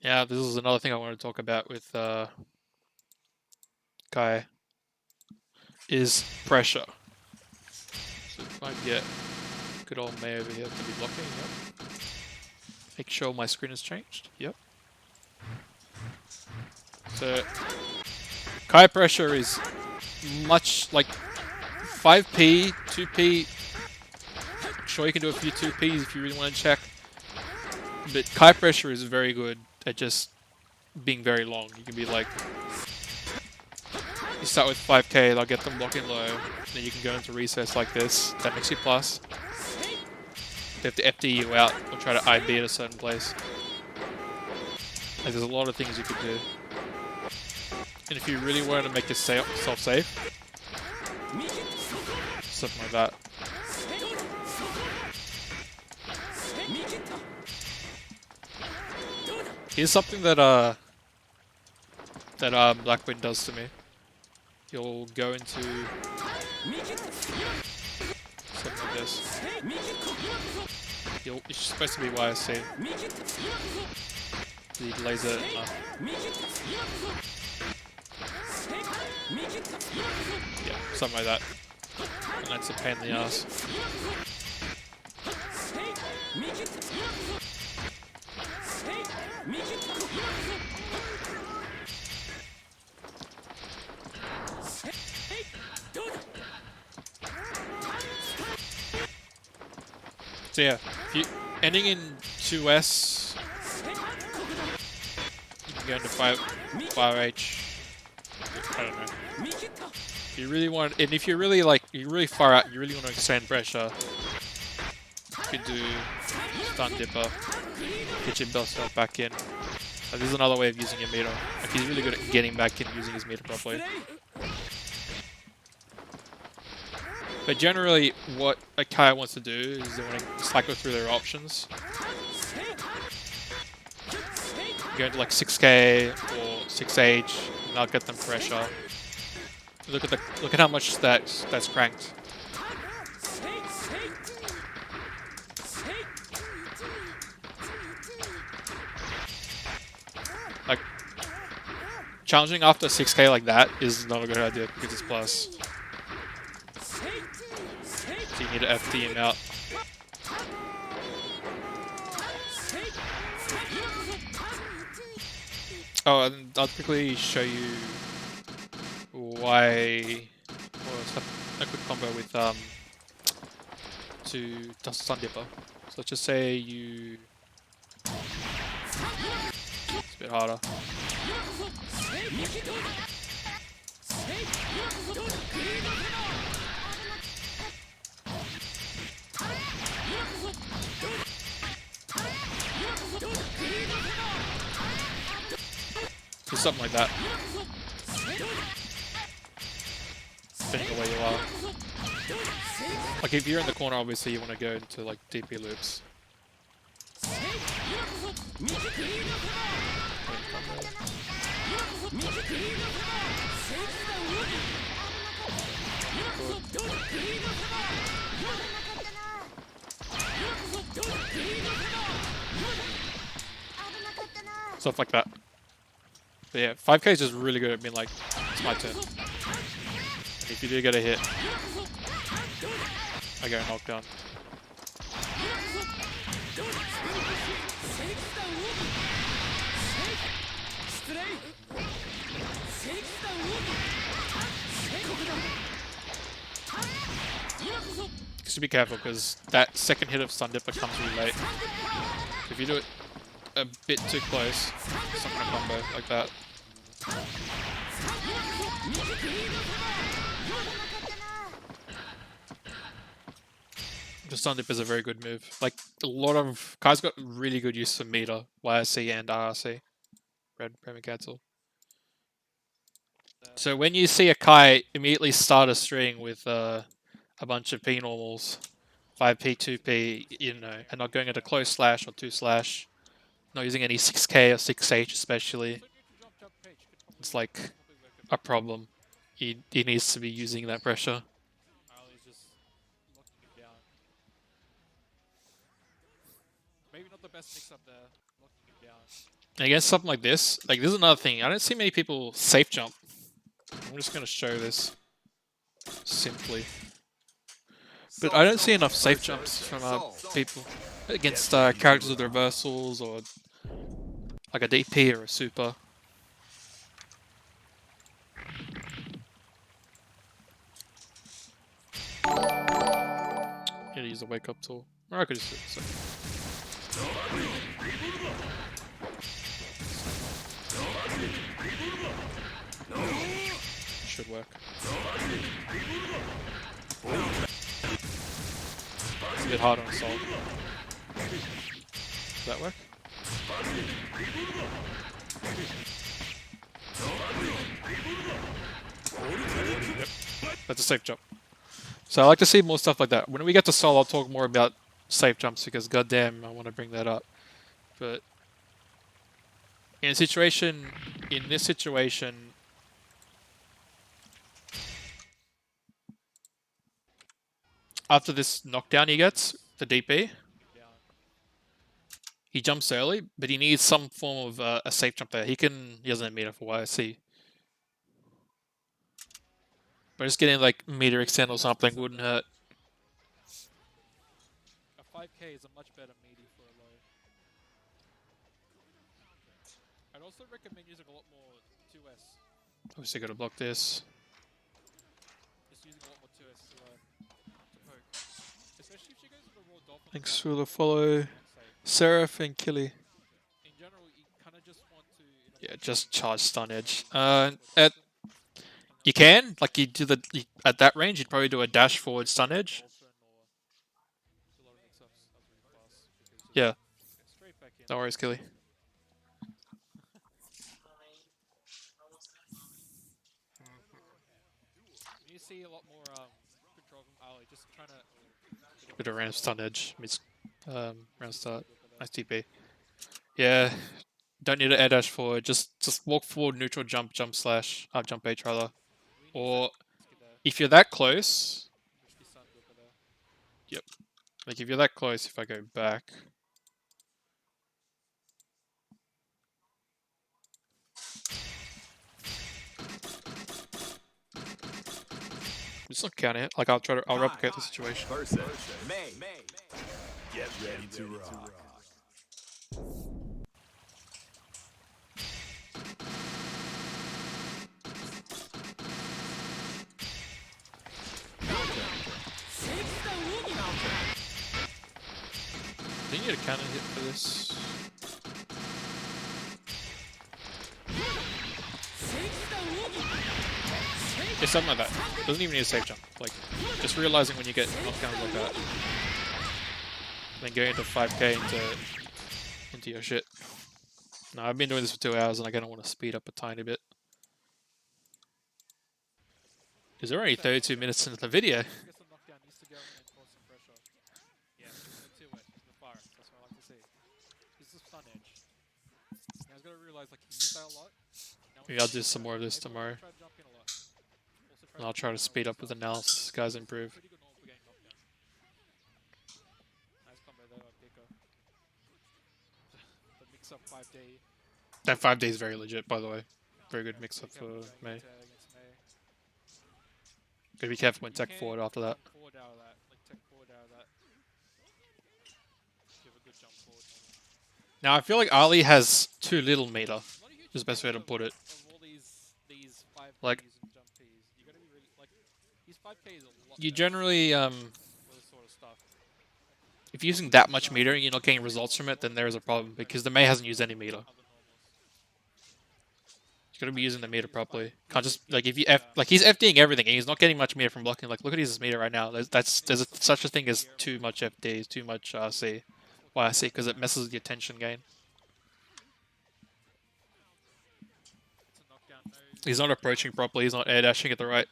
[SPEAKER 1] Yeah, this is another thing I want to talk about with Kai. Is pressure. So if I get good old May over here to be blocking, yep. Make sure my screen has changed, yep. So, Kai pressure is much like 5P, 2P. Sure, you can do a few 2Ps if you really want to check. But Kai pressure is very good at just being very long. You can be like, you start with 5K, they'll get them blocking low, then you can go into recess like this. That makes you plus. They have to FD you out or try to IB at a certain place. Like, there's a lot of things you could do. And if you really wanted to make yourself safe, something like that. Here's something that Blackwind does to me. You'll go into something like this. It's supposed to be YSC. The laser. Yeah, something like that. And that's a pain in the ass. So yeah, if you ending in 2S, you can go into 5H. I don't know. If you really want, and if you're really you're really far out, you really want to extend pressure, you could do stun dipper, get your yourself back in. This is another way of using your meter. Like, he's really good at getting back in using his meter properly. But generally, what a Kai wants to do is they want to cycle through their options. Go into like 6K or 6H, and that'll get them pressure. Look at how much that's cranked. Like, challenging after 6K like that is not a good idea because it's plus. So you need to FD him out. Oh, and I'll quickly show you why. Well, a quick combo with to Sun Dipper. So let's just say you. It's a bit harder. something like that. Depending on where you are. Like if you're in the corner, obviously you want to go into like DP loops. Stuff like that. But yeah, 5k is just really good at being like, it's my turn. And if you do get a hit, I get knocked down. Just be careful because that second hit of Sun Dipper comes really late. If you do it a bit too close, it's not gonna combo like that. The Sun Dip is a very good move. Like a lot of Kai's got really good use of meter, YRC and RRC. Red Premier Cancel. So when you see a Kai immediately start a string with a bunch of P normals, 5P, 2P, you know, and not going into close slash or 2 slash, not using any 6K or 6H especially, it's like a problem. He needs to be using that pressure.
[SPEAKER 3] Maybe not the best mix up there, locking him down.
[SPEAKER 1] I guess something like this is another thing. I don't see many people safe jump. I'm just going to show this simply. But I don't see enough safe jumps from people against characters with reversals or like a DP or a super. Gonna use the wake up tool. Or I could just do it. Should work. It's a bit hard on assault. Does that work? Yep. That's a safe jump. So I like to see more stuff like that. When we get to Sol, I'll talk more about safe jumps because goddamn, I want to bring that up. But in this situation, after this knockdown he gets, the DP, he jumps early, but he needs some form of a safe jump there. He doesn't have meter for YSC. But just getting like meter extend or something wouldn't hurt.
[SPEAKER 3] A 5k is a much better meaty for a low. I'd also recommend using a lot more 2S.
[SPEAKER 1] Obviously gotta block this.
[SPEAKER 3] Just using a lot more 2S to poke. Especially if she goes with a raw dolphin.
[SPEAKER 1] Thanks for the follow. Seraph and Killy.
[SPEAKER 3] In general, you kind of just want to...
[SPEAKER 1] Yeah, just charge stun edge. You can, like at that range, you'd probably do a dash forward stun edge. Yeah. No worries, Killy.
[SPEAKER 3] You see a lot more control from Ali, just trying to...
[SPEAKER 1] Bit of random stun edge. Round start. Nice TP. Yeah. Don't need to air dash forward. Just walk forward, neutral jump, jump slash, jump H rather. Or if you're that close, yep. Like if you're that close, if I go back, it's not counting it. Like I'll replicate the situation.
[SPEAKER 2] Get ready to rock.
[SPEAKER 1] Do you need a counter hit for this? It's something like that. Doesn't even need a safe jump. Like, just realizing when you get knockdowns like that. Then going into 5k into your shit. No, I've been doing this for 2 hours and I kind of want to speed up a tiny bit. Because we're only 32 minutes into the video.
[SPEAKER 3] Get some knockdown, needs to go in and cause some pressure. Yeah, the two it, the fire. That's what I like to see. He's the stun edge. Now he's got to realize like he used that a lot.
[SPEAKER 1] Maybe I'll do some more of this tomorrow.
[SPEAKER 3] Try to jump in a lot.
[SPEAKER 1] And I'll try to speed up with analysis. Guys, improve.
[SPEAKER 3] Pretty good normal for getting knockdown. Nice combo there by Pico. The mix up 5D.
[SPEAKER 1] That 5D is very legit, by the way. Very good mix up for May. Gotta be careful when tech forward after that.
[SPEAKER 3] Forward out of that, like tech forward out of that. Give a good jump forward.
[SPEAKER 1] Now, I feel like Ali has too little meter. Is the best way to put it.
[SPEAKER 3] Of all these 5Ks
[SPEAKER 1] Like,
[SPEAKER 3] and jump Ps, you gotta be really like these 5Ks a lot.
[SPEAKER 1] you
[SPEAKER 3] better
[SPEAKER 1] generally,
[SPEAKER 3] for this sort of stuff.
[SPEAKER 1] if you're using that much meter and you're not getting results from it, then there is a problem. Because the May hasn't used any meter.
[SPEAKER 3] Other normals.
[SPEAKER 1] You gotta be using the meter properly. Can't just, like, if you like, he's FDing everything and he's not getting much meter from blocking. Like, look at his meter right now. There's such a thing as too much FD, too much RC. Why I see, because it messes with your tension gain.
[SPEAKER 3] It's a knockdown. No,
[SPEAKER 1] He's not approaching properly. He's not air dashing at the right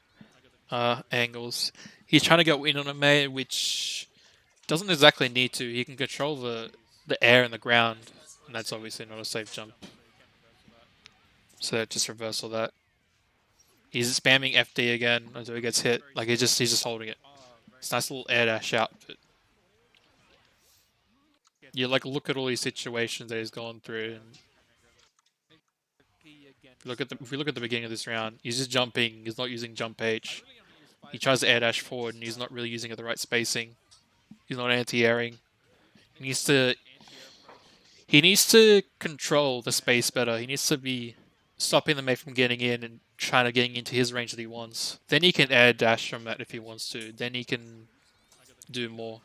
[SPEAKER 1] angles. He's trying to go in on a May, which doesn't exactly need to. He can control the air and the ground, and that's obviously not a safe jump. So just reversal that. He's spamming FD again until he gets hit. Like he's just holding it. It's a nice little air dash out. But you like look at all these situations that he's gone through. And if we look at the beginning of this round, he's just jumping. He's not using jump H. He tries to air dash forward, and he's not really using it the right spacing. He's not anti-airing. He needs to control the space better. He needs to be stopping the mate from getting in and trying to getting into his range that he wants. Then he can air dash from that if he wants to. Then he can do more.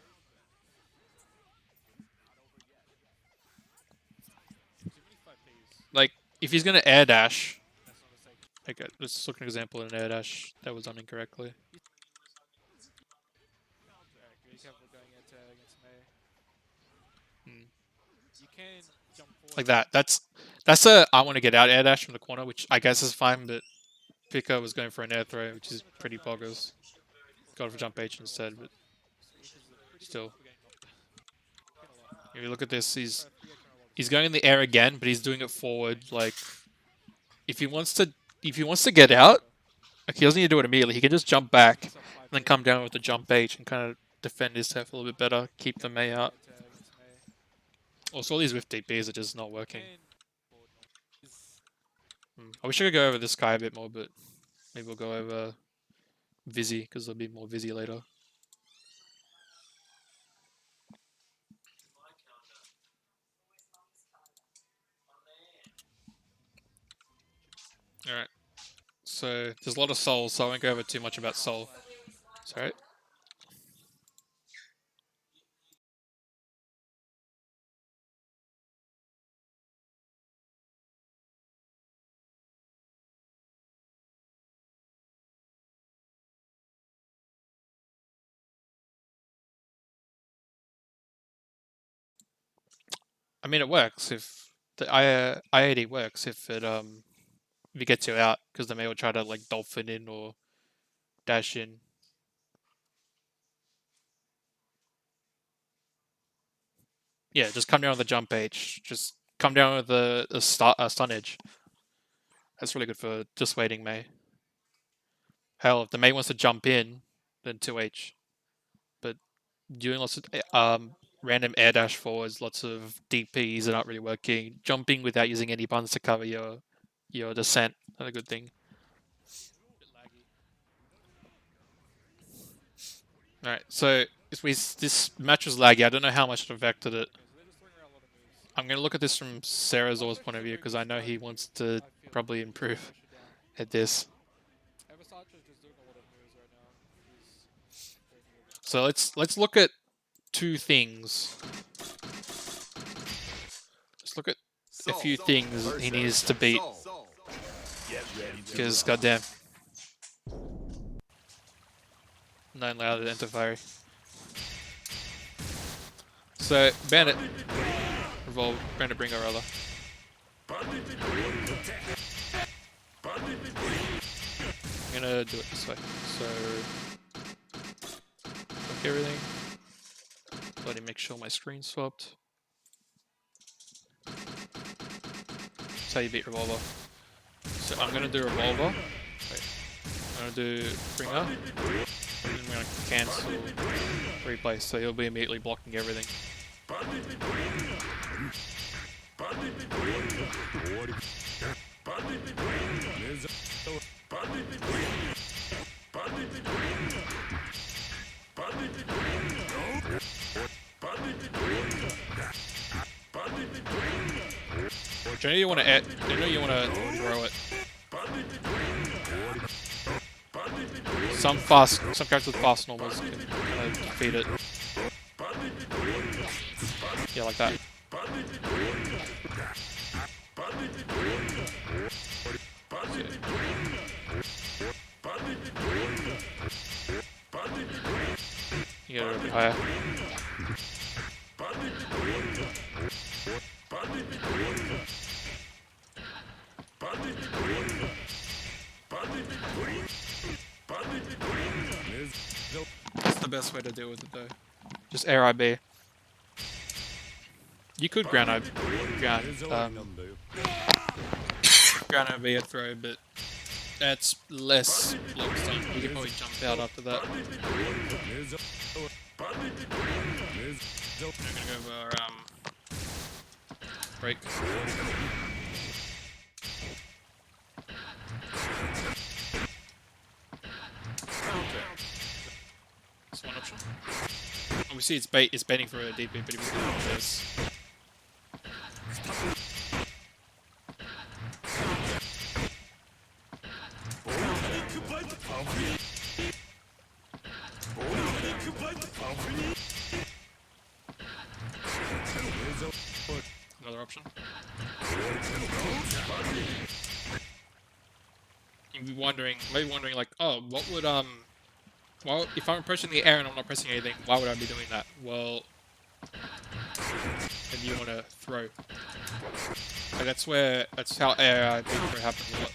[SPEAKER 1] Like, if he's going to air dash... Okay, let's look at an example of an air dash that was done incorrectly. Like that. That's a I want to get out air dash from the corner, which I guess is fine, but Pico was going for an air throw, which is pretty boggers. Got for jump H instead, but still. If you look at this, he's going in the air again, but he's doing it forward. Like, if he wants to get out, like he doesn't need to do it immediately. He can just jump back and then come down with the jump H and kind of defend his turf a little bit better, keep the May out. Also, all these whiff DPs are just not working. I wish I could go over this guy a bit more, but maybe we'll go over Vizzy, because there'll be more Vizzy later. Alright. So, there's a lot of Soul, so I won't go over too much about Soul. Sorry. I mean, it works if the I-80 works if it gets you out, because the May will try to like dolphin in or dash in. Yeah, just come down with the jump H. Just come down with the stun edge. That's really good for dissuading May. Hell, if the May wants to jump in, then 2H. But doing lots of random air dash forwards, lots of DPs are not really working. Jumping without using any buttons to cover your descent, not a good thing. Alright, so this match was laggy. I don't know how much it affected it. I'm going to look at this from Sarazor's point of view, because I know he wants to probably improve at this. So let's look at two things. Let's look at a few things he needs to beat. Because goddamn. Not allowed to enter fiery. So Bandit Bandit Bringer rather. I'm gonna do it this way. So, click everything. Let me make sure my screen's swapped. That's how you beat Revolver. So I'm gonna do Revolver. Wait. I'm gonna do Bringer. And I'm gonna cancel replay, so he'll be immediately blocking everything. Generally, you want to throw it. Some characters with fast normals can defeat it. Yeah, like that. You get it a bit higher. That's the best way to deal with it though. Just air IB. You could ground IB a throw, but that's less block stun. You can probably jump out after that. I'm gonna go over break. That's one option. Obviously it's baiting for a DP, but if you do this. Another option. You'd be maybe wondering like, oh, what would well, if I'm pressing the air and I'm not pressing anything, why would I be doing that? Well, then you want to throw. Like that's how air throw happens a lot.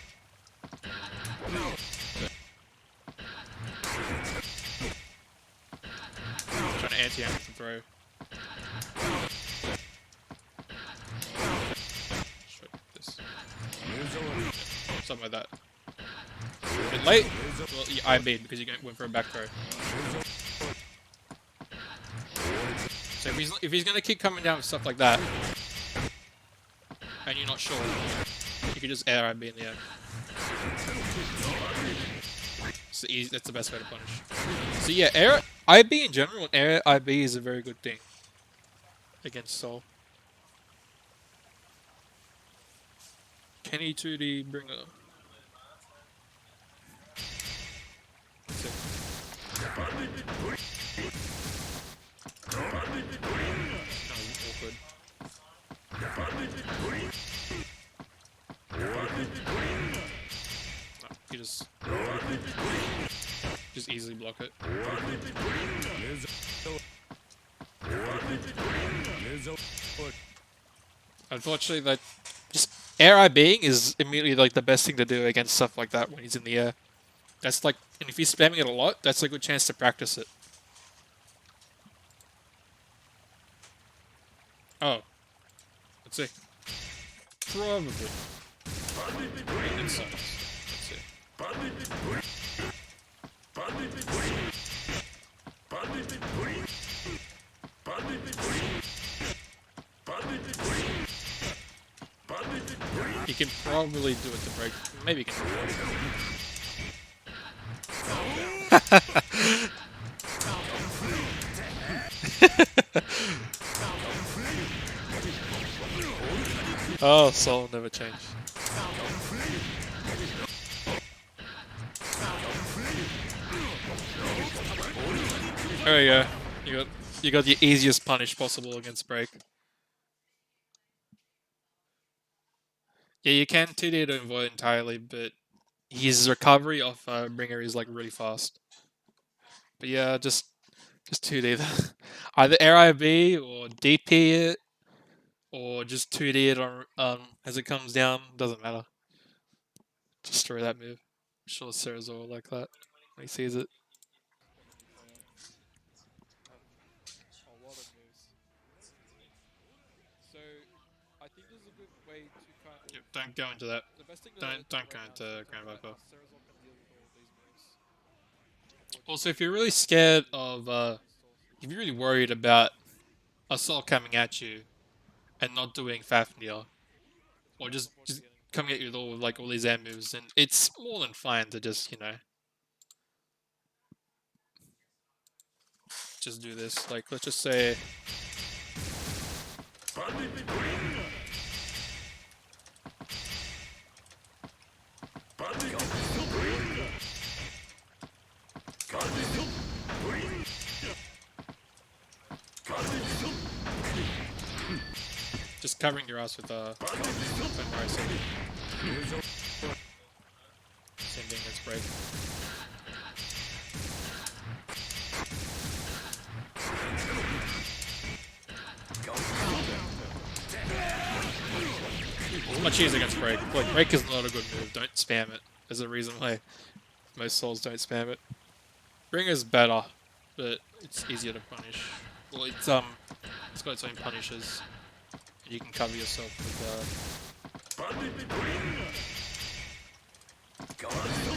[SPEAKER 1] Trying to anti-aim the throw. This. Something like that. A bit late. Well, you IB'd because you went for a back throw. So if he's gonna keep coming down with stuff like that, and you're not sure, you can just air IB in the air. So that's the best way to punish. So yeah, air IB in general and air IB is a very good thing against Soul. Kenny 2D Bringer. Awkward. No, you just easily block it. Unfortunately, that just air IBing is immediately like the best thing to do against stuff like that when he's in the air. That's like, and if he's spamming it a lot, that's a good chance to practice it. Oh. Let's see. Probably. Let's see. You can probably do it to break. Maybe you can. Oh, Soul never changed. There we go. You got the easiest punish possible against break. Yeah, you can 2D to avoid entirely, but his recovery off Bringer is like really fast. But yeah, just 2D. Either air IB or DP it, or just 2D it on as it comes down. Doesn't matter. Just throw that move. I'm sure Sarah's all like that when he sees it.
[SPEAKER 3] A lot of moves. So I think this is a good way to kind of.
[SPEAKER 1] Yep, don't go into that.
[SPEAKER 3] The best thing to
[SPEAKER 1] Don't
[SPEAKER 3] do
[SPEAKER 1] go
[SPEAKER 3] right
[SPEAKER 1] into
[SPEAKER 3] now is
[SPEAKER 1] Grand
[SPEAKER 3] right
[SPEAKER 1] Viper.
[SPEAKER 3] now, Ceresol can deal with all of these moves.
[SPEAKER 1] Also, if you're really scared of, if you're really worried about Assault coming at you and not doing Fafnir, or just coming at you with all these air moves, then it's more than fine to just, you know, just do this. Like, let's just say, just covering your ass with Fenrir. Same thing as break. It's much easier against break. Like, break is not a good move. Don't spam it. There's a reason why most souls don't spam it. Ring is better, but it's easier to punish. Well, it's got its own punishes, and you can cover yourself with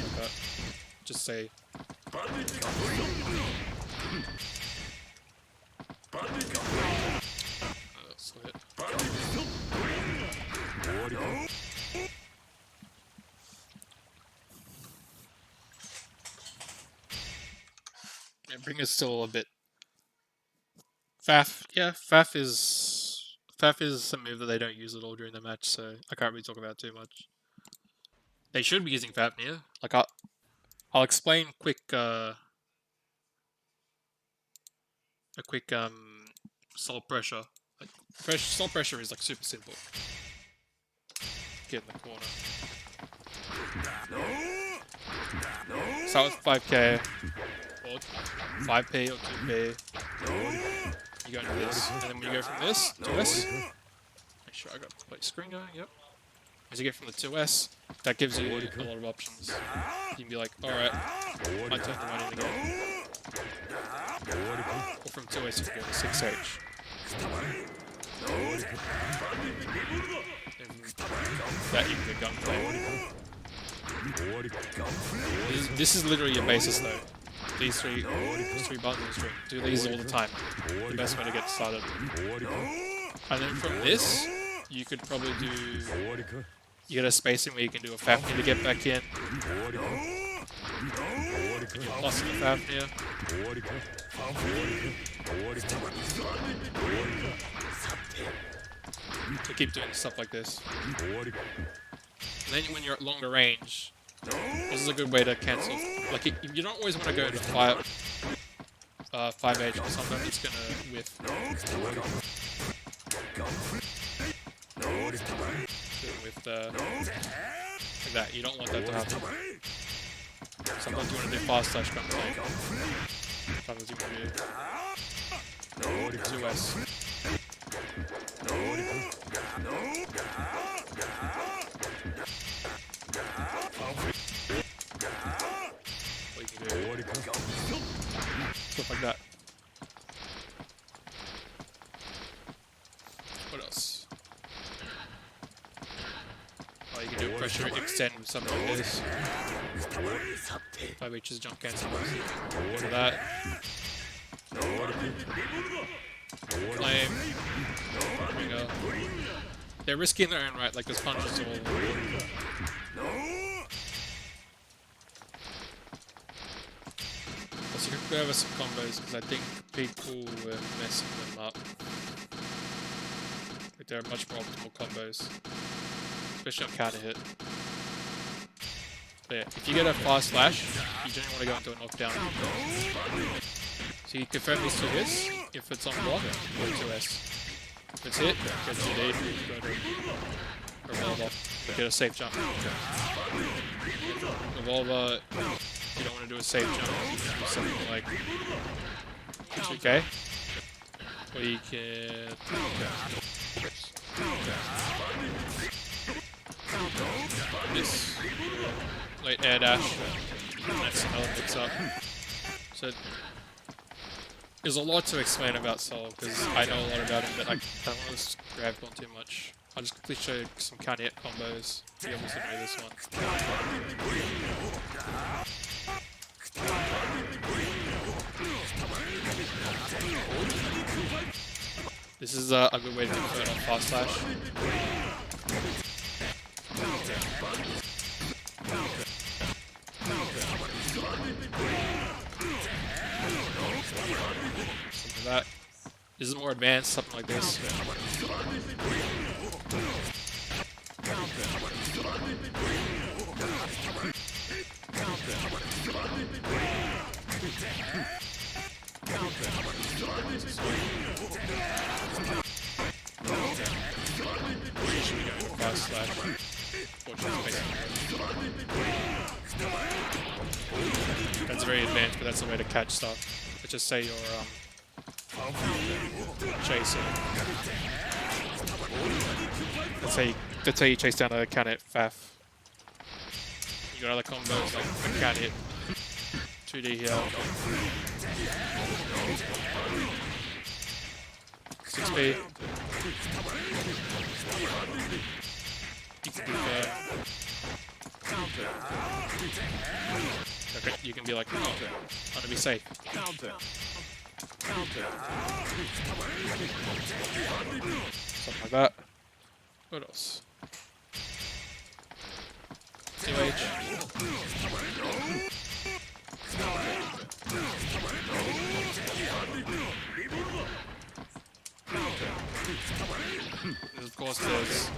[SPEAKER 1] like that. Just say. So hit. Yeah, Bring is still a bit. Faf, yeah, Faf is a move that they don't use at all during the match, so I can't really talk about it too much. They should be using Fafnir. Like I'll explain a quick soul pressure. Like soul pressure is like super simple. Get in the corner. Start with 5k or 5p or 2p. You go into this, and then when you go from this to S, make sure I got the screen going. Yep. As you get from the 2S, that gives you a lot of options. You can be like, alright, I turn the one in again. Or from 2S you can go to 6H. And that you can get gunplay. This is literally your basis though. These three buttons, do these all the time. The best way to get started. And then from this, you could probably do. You get a spacing where you can do a Fafnir to get back in. Plus the Fafnir. So keep doing stuff like this. And then when you're at longer range, this is a good way to cancel. Like you don't always want to go to 5H, but sometimes it's gonna whiff. With like that, you don't want that to happen. Sometimes you want to do fast slash gunplay. Sometimes you want to do 2S. What you can do. Stuff like that. What else? Oh, you can do pressure extend with something like this. 5H is jump cancel. For that. Flame. Ringer. They're risky in their own right, like this punch is all. So you can go over some combos because I think people were messing them up. Like there are much more optimal combos. Especially on counter hit. But yeah, if you get a fast slash, you generally want to go into a knockdown. So you confirm these 2 hits. If it's on block, go to 2S. If it's hit, go to D, go to revolver. Get a safe jump. Revolver, you don't want to do a safe jump. You can do something like 2K. Or you can this late air dash. That's another mix up. So there's a lot to explain about Soul because I know a lot about him, but I don't want to grab on too much. I'll just quickly show you some counter hit combos. You obviously know this one. This is a good way to convert on fast slash. Something like that. This is more advanced, something like this. Fast slash. That's very advanced, but that's the way to catch stuff. Let's just say you're chasing. Let's say you chase down a counter hit Faf. You got other combos like a counter hit 2D heal. 6B. You can do okay, you can be like, oh, I want to be safe. Something like that. What else? 2H. And of course there's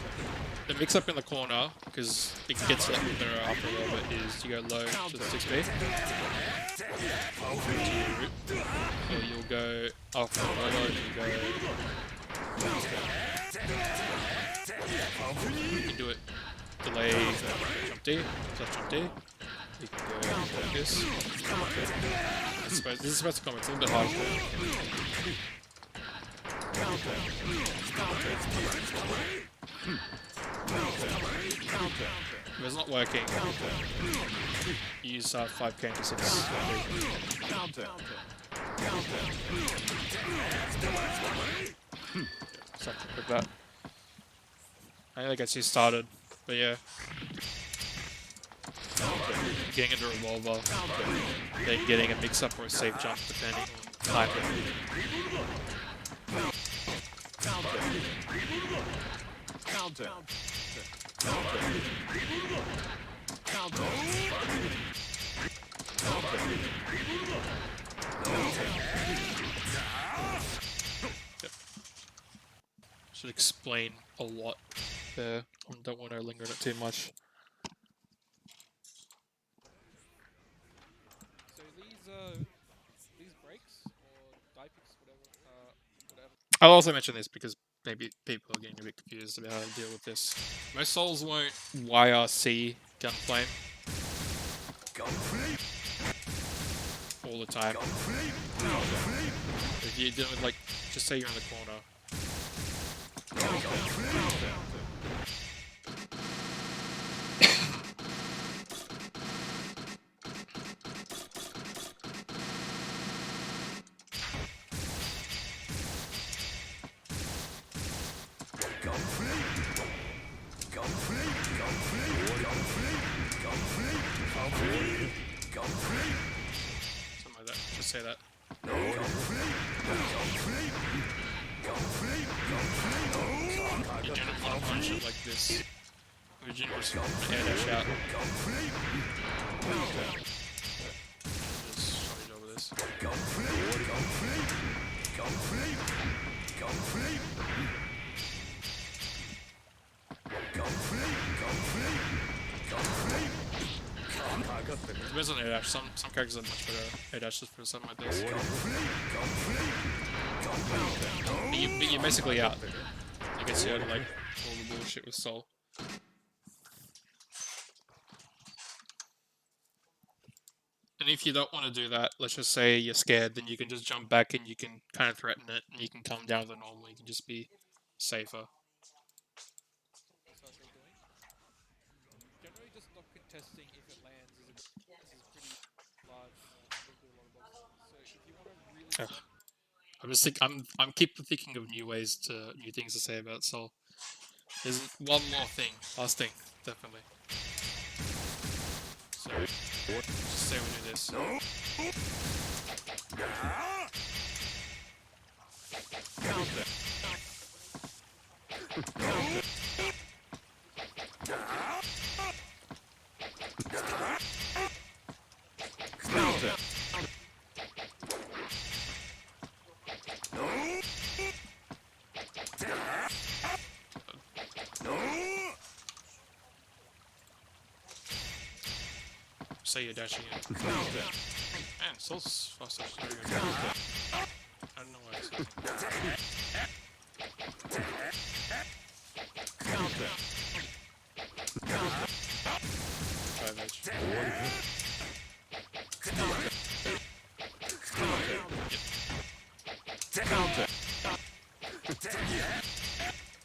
[SPEAKER 1] the mix up in the corner, because it gets a little bit up a little bit, is you go low to the 6B. Or you'll go up from low and you go. You can do it delay jump D, plus jump D. You can go like this. This is supposed to come, it's a little bit hard. If it's not working, use 5k into 6. Something like that. I think that gets you started, but yeah. Getting into a revolver, then getting a mix up or a safe jump depending on timing. Yep. Should explain a lot there. I don't want to linger on it too much.
[SPEAKER 3] So these breaks or die picks, whatever.
[SPEAKER 1] I'll also mention this because maybe people are getting a bit confused about how to deal with this. Most souls won't YRC gunflame all the time. If you're dealing with, like, just say you're in the corner. Something like that. Just say that. You do not want to punch it like this. You just want to air dash out. Just slide over this. It depends on air dash. Some characters are much better air dashes for something like this. But you're basically out. I guess you had like all the bullshit with Soul. And if you don't want to do that, let's just say you're scared, then you can just jump back and you can kind of threaten it, and you can come down to the normal. You can just be safer.
[SPEAKER 3] That's what they're doing. Generally testing if it lands is pretty large. It does do a lot of boxes. So if you want to really
[SPEAKER 1] Ugh.
[SPEAKER 3] block,
[SPEAKER 1] I'm keep thinking of new things to say about Soul. There's one more thing, last thing, definitely. So, just say we do this. Say you're dashing in. Man, Soul's fast actually very good. I don't know why it's Five edge.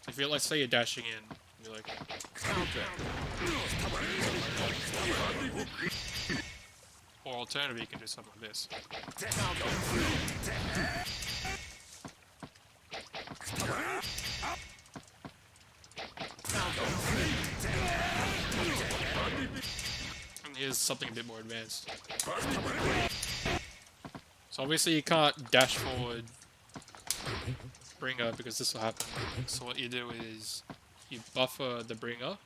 [SPEAKER 1] If you're like, say you're dashing in, you're like, or alternatively, you can do something like this. And here's something a bit more advanced. So obviously you can't dash forward bringer because this will happen. So what you do is you buffer the bringer,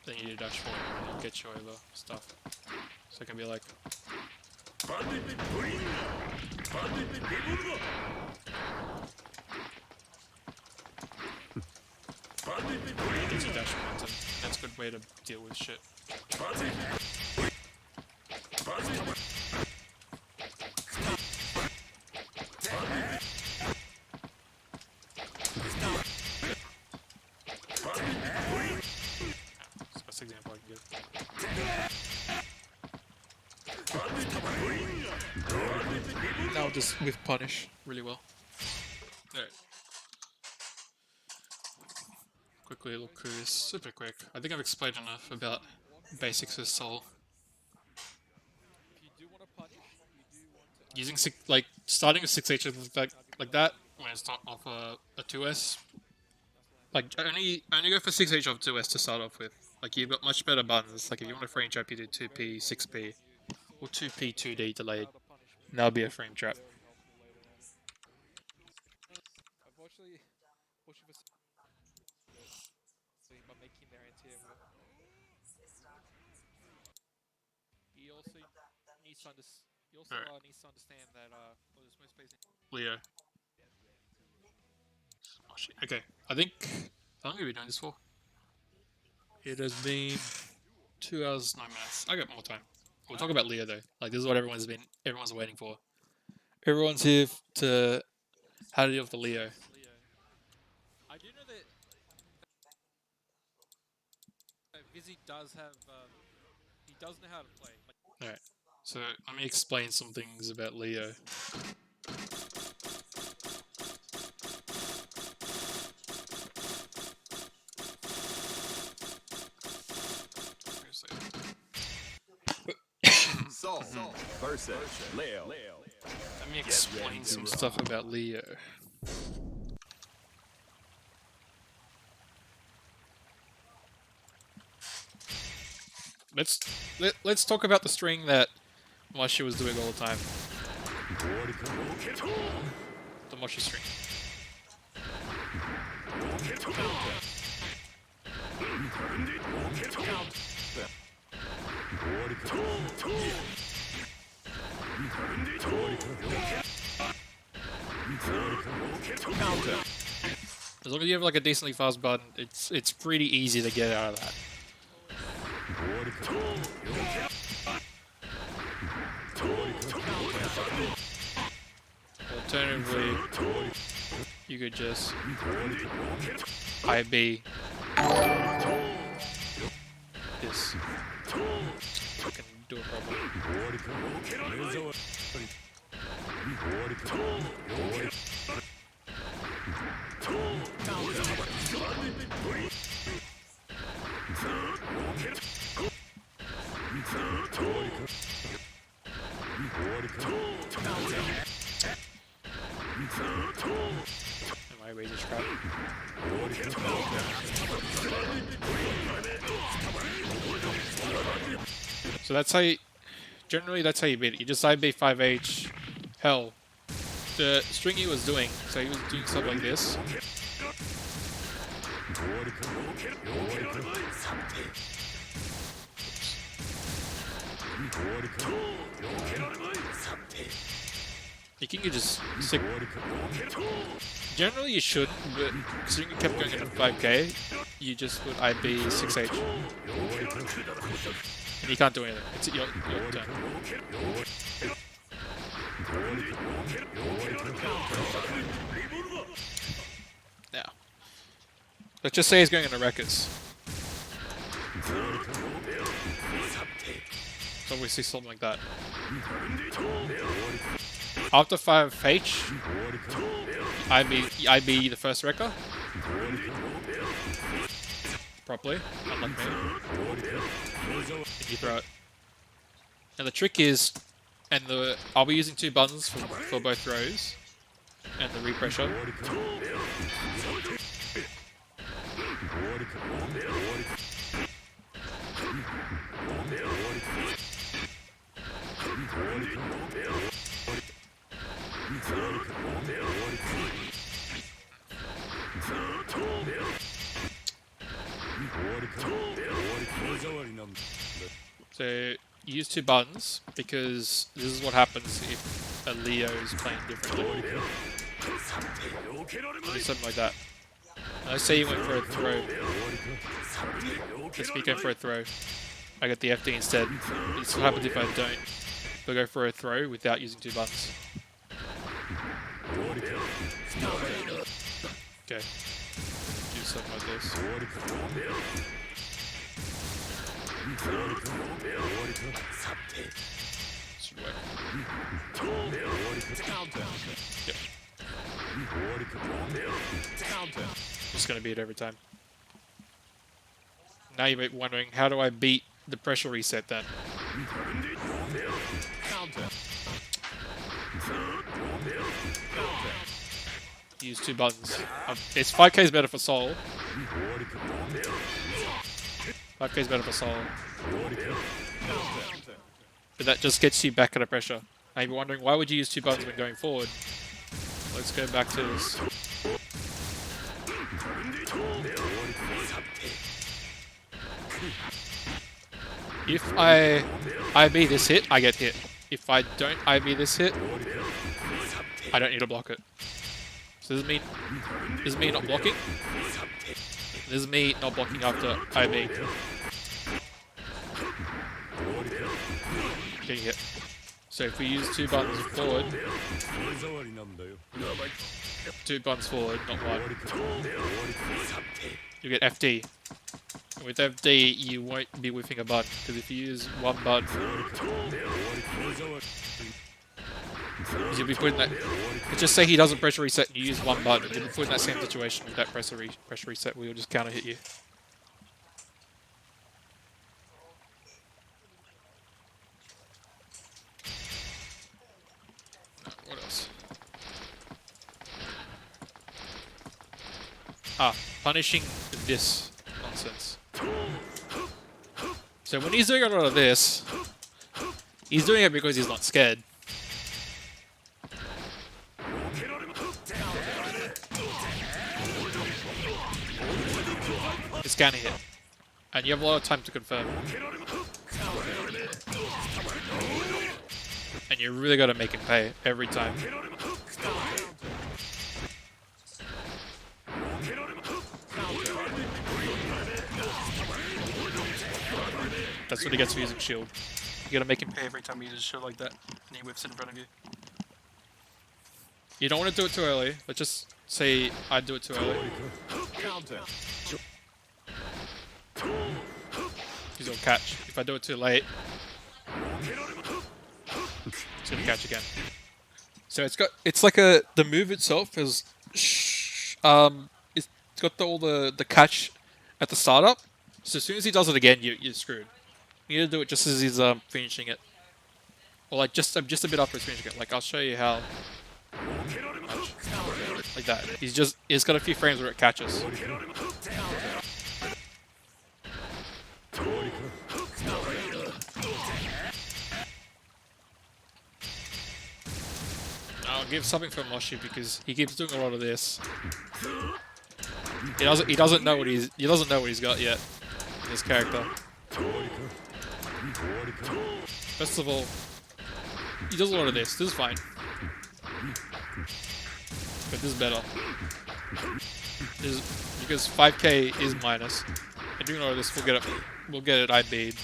[SPEAKER 1] then you dash forward and it'll get you over stuff. So it can be like it's a dash momentum. That's a good way to deal with shit. That's the best example I can give. Now just with punish really well. Alright. Quickly look through this, super quick. I think I've explained enough about basics of Soul.
[SPEAKER 3] if you do want to punish, you do want to
[SPEAKER 1] Using starting with 6H like that when it's not off a 2S. Like only go for 6H off 2S to start off with. Like you've got much better buttons. Like if you want a frame trap, you do 2P, 6P, or 2P, 2D delayed.
[SPEAKER 3] punishment.
[SPEAKER 1] And that'll be a frame trap.
[SPEAKER 3] Very helpful later on. Unfortunately, pushing for by making their anti-air work. He also needs to understand that there's no space in
[SPEAKER 1] Leo. Oh shit. Okay, I think how long have we been doing this for? It has been 2 hours 9 minutes. I got more time. We'll talk about Leo though. Like this is what everyone's waiting for. Everyone's here to how to deal with the Leo.
[SPEAKER 3] Leo. I do know that Vizzy does have he does know how to play. Like,
[SPEAKER 1] Alright, so let me explain some things about Leo.
[SPEAKER 2] Soul versus Leo.
[SPEAKER 1] Let me explain some stuff about Leo. Let's talk about the string that Moshi was doing all the time. The Moshi string. As long as you have like a decently fast button, it's pretty easy to get out of that. Alternatively, you could just IB this. Fucking do it properly. Am I razor trap? So that's how you, generally that's how you beat it. You just IB 5H. Hell, the string he was doing, so he was doing stuff like this. You can just stick. Generally you shouldn't, but considering you kept going into 5k, you just would IB 6H. And you can't do anything. It's your turn. Now, let's just say he's going into Wreckers. So obviously something like that. After 5H, IB the first Wrecker. Properly, unlike me. And you throw it. And the trick is, I'll be using 2 buttons for both throws, and the repressure. So you use 2 buttons because this is what happens if a Leo is playing differently. Do something like that. Let's say you went for a throw. Let's be going for a throw. I get the FD instead. This what happens if I don't. But go for a throw without using 2 buttons. Okay. Do something like this. Should work. Yep. Just gonna beat it every time. Now you might be wondering, how do I beat the pressure reset then? Use 2 buttons. It's 5k is better for Soul. 5k is better for Soul. But that just gets you back at a pressure. Now you're wondering, why would you use 2 buttons when going forward? Let's go back to this. If I IB this hit, I get hit. If I don't IB this hit, I don't need to block it. So this is me not blocking. This is me not blocking after IB. Getting hit. So if we use 2 buttons forward, 2 buttons forward, not 1, you get FD. And with FD, you won't be whiffing a button, because if you use 1 button, you'll be putting that. Let's just say he doesn't pressure reset and you use 1 button, you'll be put in that same situation with that pressure reset where he'll just counter hit you. What else? Punishing this nonsense. So when he's doing a lot of this, he's doing it because he's not scared. It's counter hit. And you have a lot of time to confirm. And you really gotta make him pay every time. That's what he gets for using shield. You gotta make him pay every time he uses shield like that, and he whips it in front of you. You don't want to do it too early. Let's just say I do it too early. He's gonna catch. If I do it too late, it's gonna catch again. So it's like the move itself is it's got all the catch at the startup. So as soon as he does it again, you're screwed. You need to do it just as he's finishing it, or like just a bit after he's finishing it. Like I'll show you how. Like that. He's got a few frames where it catches. I'll give something for Moshi because he keeps doing a lot of this. He doesn't know what he's got yet. This character. First of all, he does a lot of this. This is fine. But this is better. Because 5k is minus. And doing all of this, we'll get it IB'd.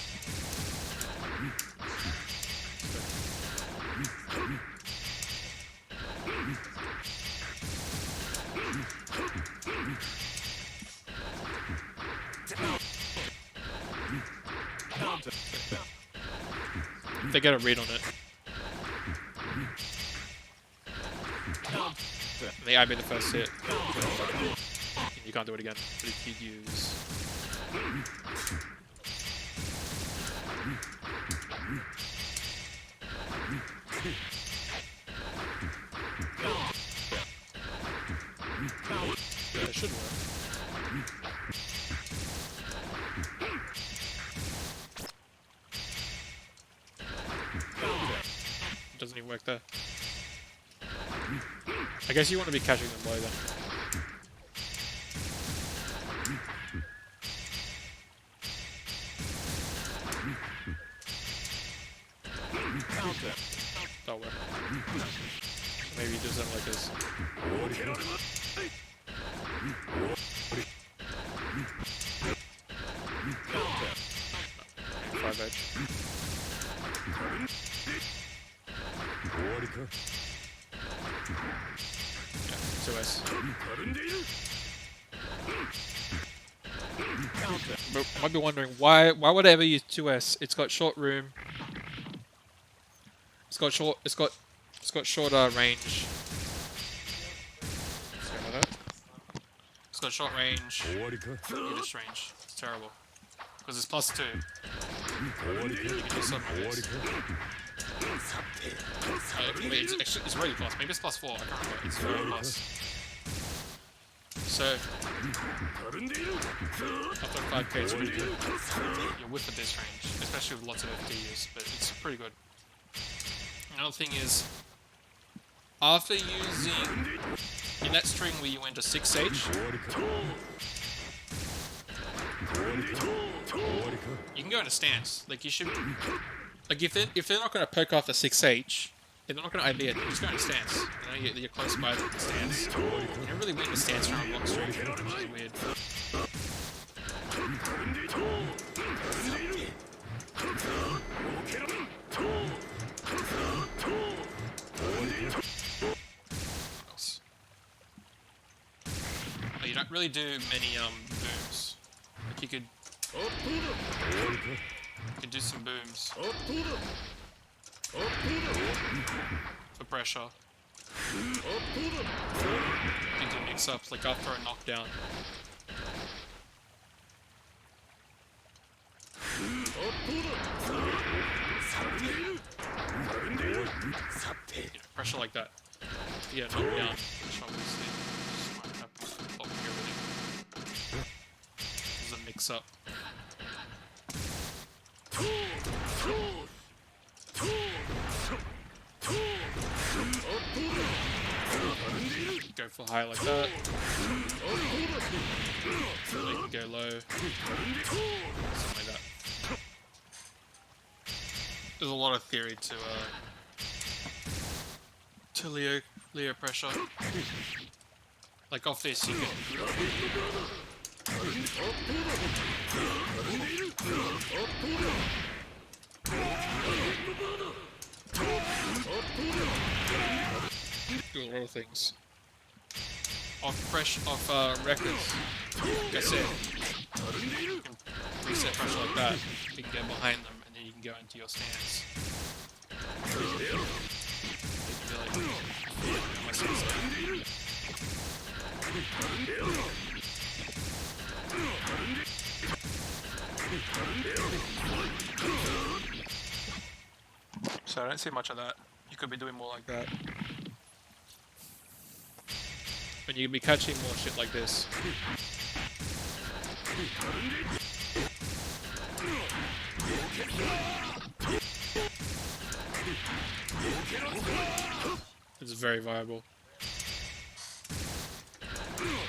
[SPEAKER 1] They get a read on it. And they IB the first hit. You can't do it again, but if you use... Yeah, it should work. Doesn't even work there. I guess you want to be catching them low then. That'll work. Maybe he does something like this. 5 edge. Yeah, 2S. But might be wondering why would I ever use 2S? It's got short room. It's got shorter range. Sorry about that. It's got short range. This range. It's terrible. Because it's +2. You can do something like this. Wait, it's already plus. Maybe it's +4. I can't remember. It's already plus. So, after 5k, it's pretty good. You're with at this range, especially with lots of FD but it's pretty good. Another thing is, after using in that string where you went to 6H, you can go into stance. Like you should, like if they're not going to poke off the 6H, if they're not going to IB it, just go into stance. You know, you're close by the stance. You don't really win the stance from a block string, which is weird. You don't really do many booms. Like you could do some booms for pressure. You can do mix-ups like after a knockdown. Pressure like that. Yeah, knockdown. Obviously. This is a mix-up. Go for high like that. They can go low. Something like that. There's a lot of theory to Leo pressure. Like off this you can do a lot of things. Off records, like I said, you can reset pressure like that, you can get behind them and then you can go into your stance. You can be like, my stance now. So I don't see much of that. You could be doing more like that. And you could be catching more shit like this. It's very viable.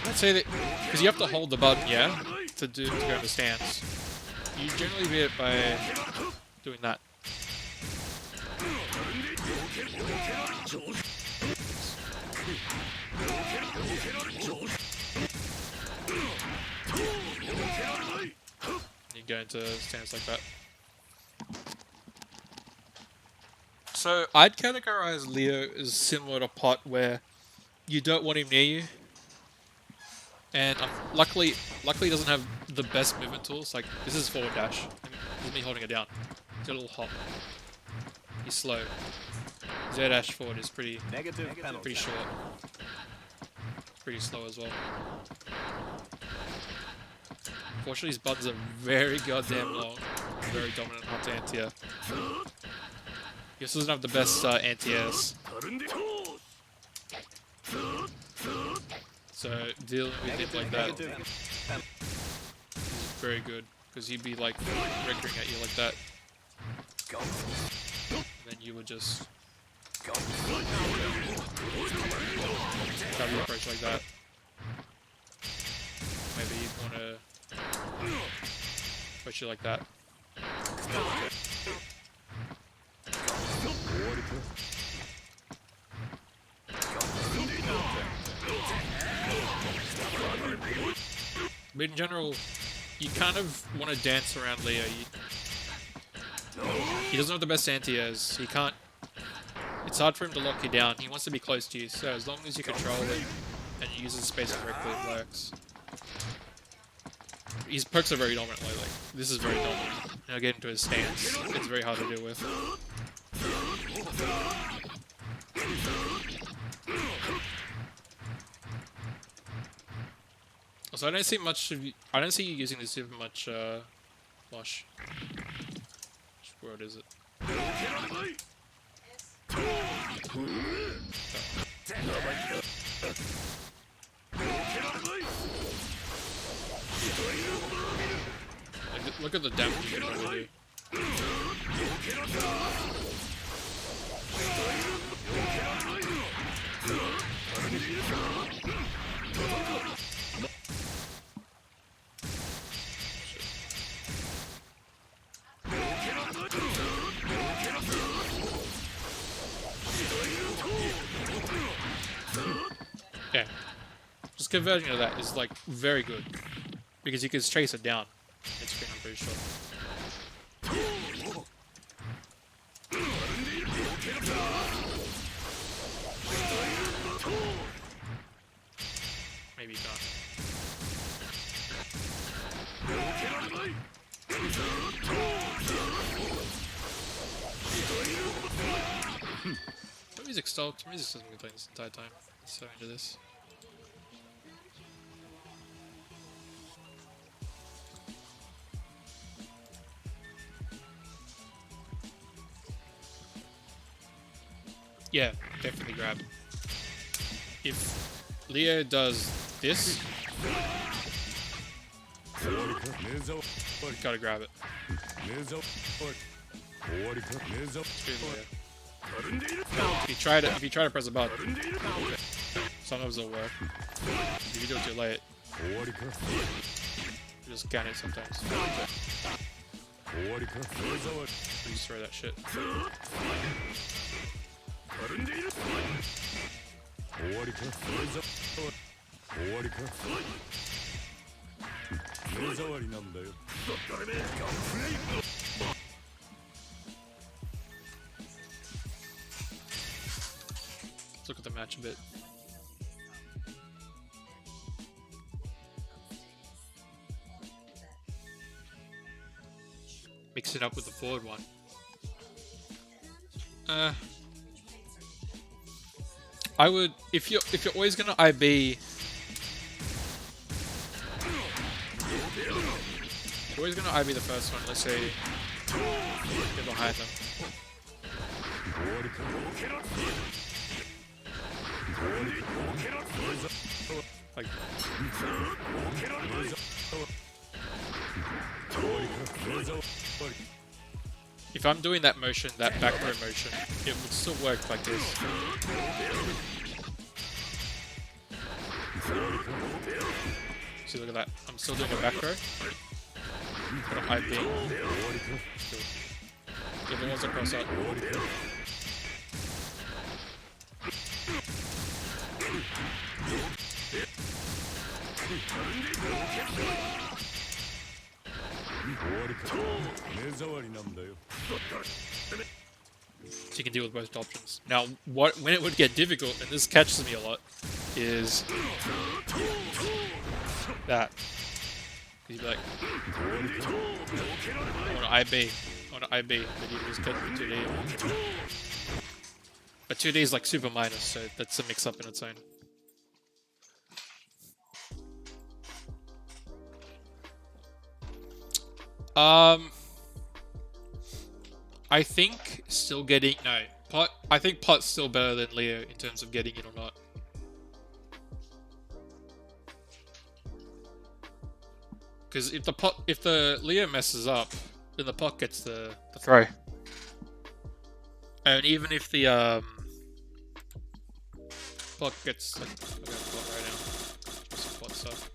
[SPEAKER 1] I'd say that because you have to hold the button, yeah, to go into stance. You generally beat it by doing that. You go into stance like that. So I'd categorize Leo as similar to Pot, where you don't want him near you, and luckily he doesn't have the best movement tools. Like this is forward dash. This is me holding it down. He's got a little hop. He's slow. Z dash forward is pretty short. Pretty slow as well. Fortunately, his buttons are very goddamn long. Very dominant up to anti-air. He also doesn't have the best anti-airs. So dealing with him like that is very good, because he'd be like recurring at you like that. And then you would just grab your approach like that. Maybe you'd want to approach you like that. But in general, you kind of want to dance around Leo. He doesn't have the best anti-airs. He can't. It's hard for him to lock you down. He wants to be close to you, so as long as you control it and you use the space correctly, it works. His perks are very dominant lately. This is very dominant. Now get into his stance. It's very hard to deal with. Also, I don't see much of you, I don't see you using this super much, Wash. Which word is it? Like, look at the damage you can really do. Yeah. Just converting to that is like very good. Because you can chase it down. It's been, I'm pretty sure. Maybe you can't. The music stopped. The music hasn't been playing this entire time. So into this. Yeah, definitely grab. If Leo does this, gotta grab it. If you try to press a button, sometimes it'll work. If you do it too late, you just can it sometimes. Just throw that shit. Let's look at the match a bit. Mix it up with the forward one. I would, if you're always gonna IB, you're always gonna IB the first one. Let's say get behind them. Like, if I'm doing that motion, that back row motion, it would still work like this. See, look at that. I'm still doing a back row. Got a high beam. The other ones are cross out. So you can deal with both options. Now, when it would get difficult, and this catches me a lot, is that. You'd be like, I want an IB, but you just get the 2D. But 2D is like super minus, so that's a mix up in its own. I think still getting Pot. I think Pot's still better than Leo in terms of getting it or not. Because if the Leo messes up, then the Pot gets the throw. And even if the Pot gets like, I'll go Pot right now. Just some Pot stuff.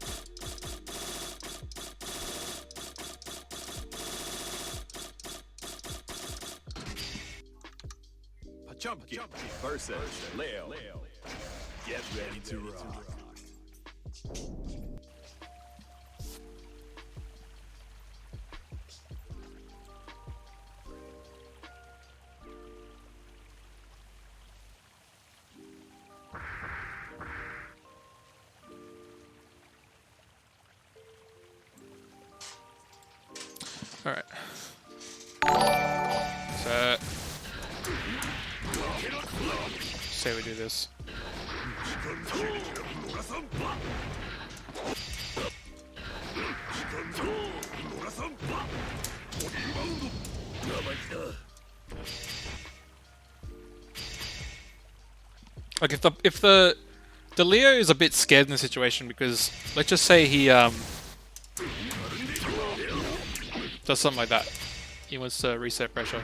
[SPEAKER 2] Chunky versus Leo. Get ready to rock.
[SPEAKER 1] All right. So say we do this. Like if the Leo is a bit scared in the situation because let's just say he does something like that. He wants to reset pressure.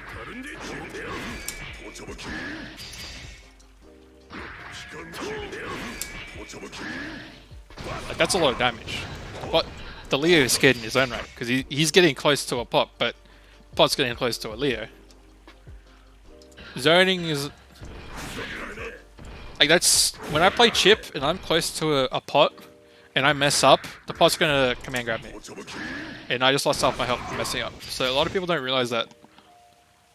[SPEAKER 1] Like that's a lot of damage. But the Leo is scared in his own right because he's getting close to a Pot, but Pot's getting close to a Leo. Zoning is like that's when I play Chip and I'm close to a Pot and I mess up, the Pot's gonna command grab me, and I just lost half my health from messing up. So a lot of people don't realize that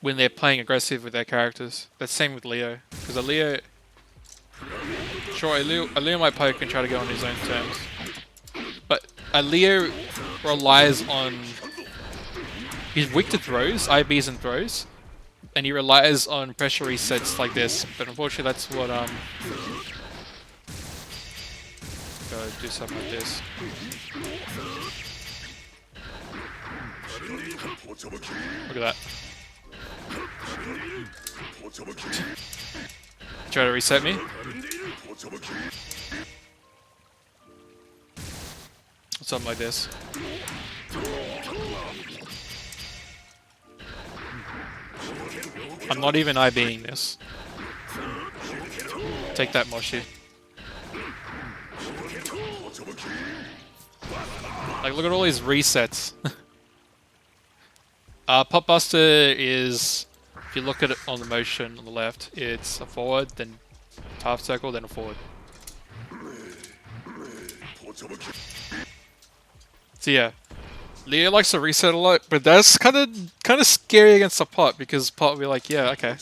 [SPEAKER 1] when they're playing aggressive with their characters. That's same with Leo because a Leo. Sure, a Leo might poke and try to go on his own terms, but a Leo relies on. He's weak to throws, IBs and throws, and he relies on pressure resets like this. But unfortunately, that's what Gotta do something like this. Look at that. Try to reset me. Something like this. I'm not even IBing this. Take that, Moshi. Like, look at all these resets. Pop Buster is, if you look at it on the motion on the left, it's a forward, then half circle, then a forward. So yeah, Leo likes to reset a lot, but that's kind of scary against a Pot because Pot will be like, yeah, okay,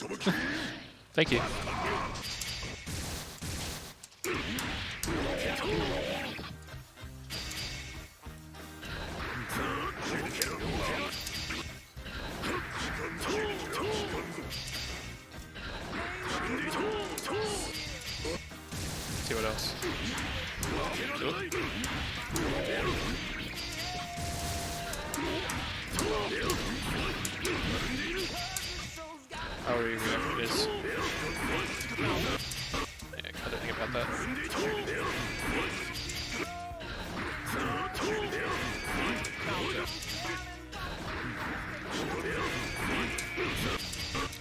[SPEAKER 1] thank you. See what else. How are we whoever it is. Yeah, I don't think about that.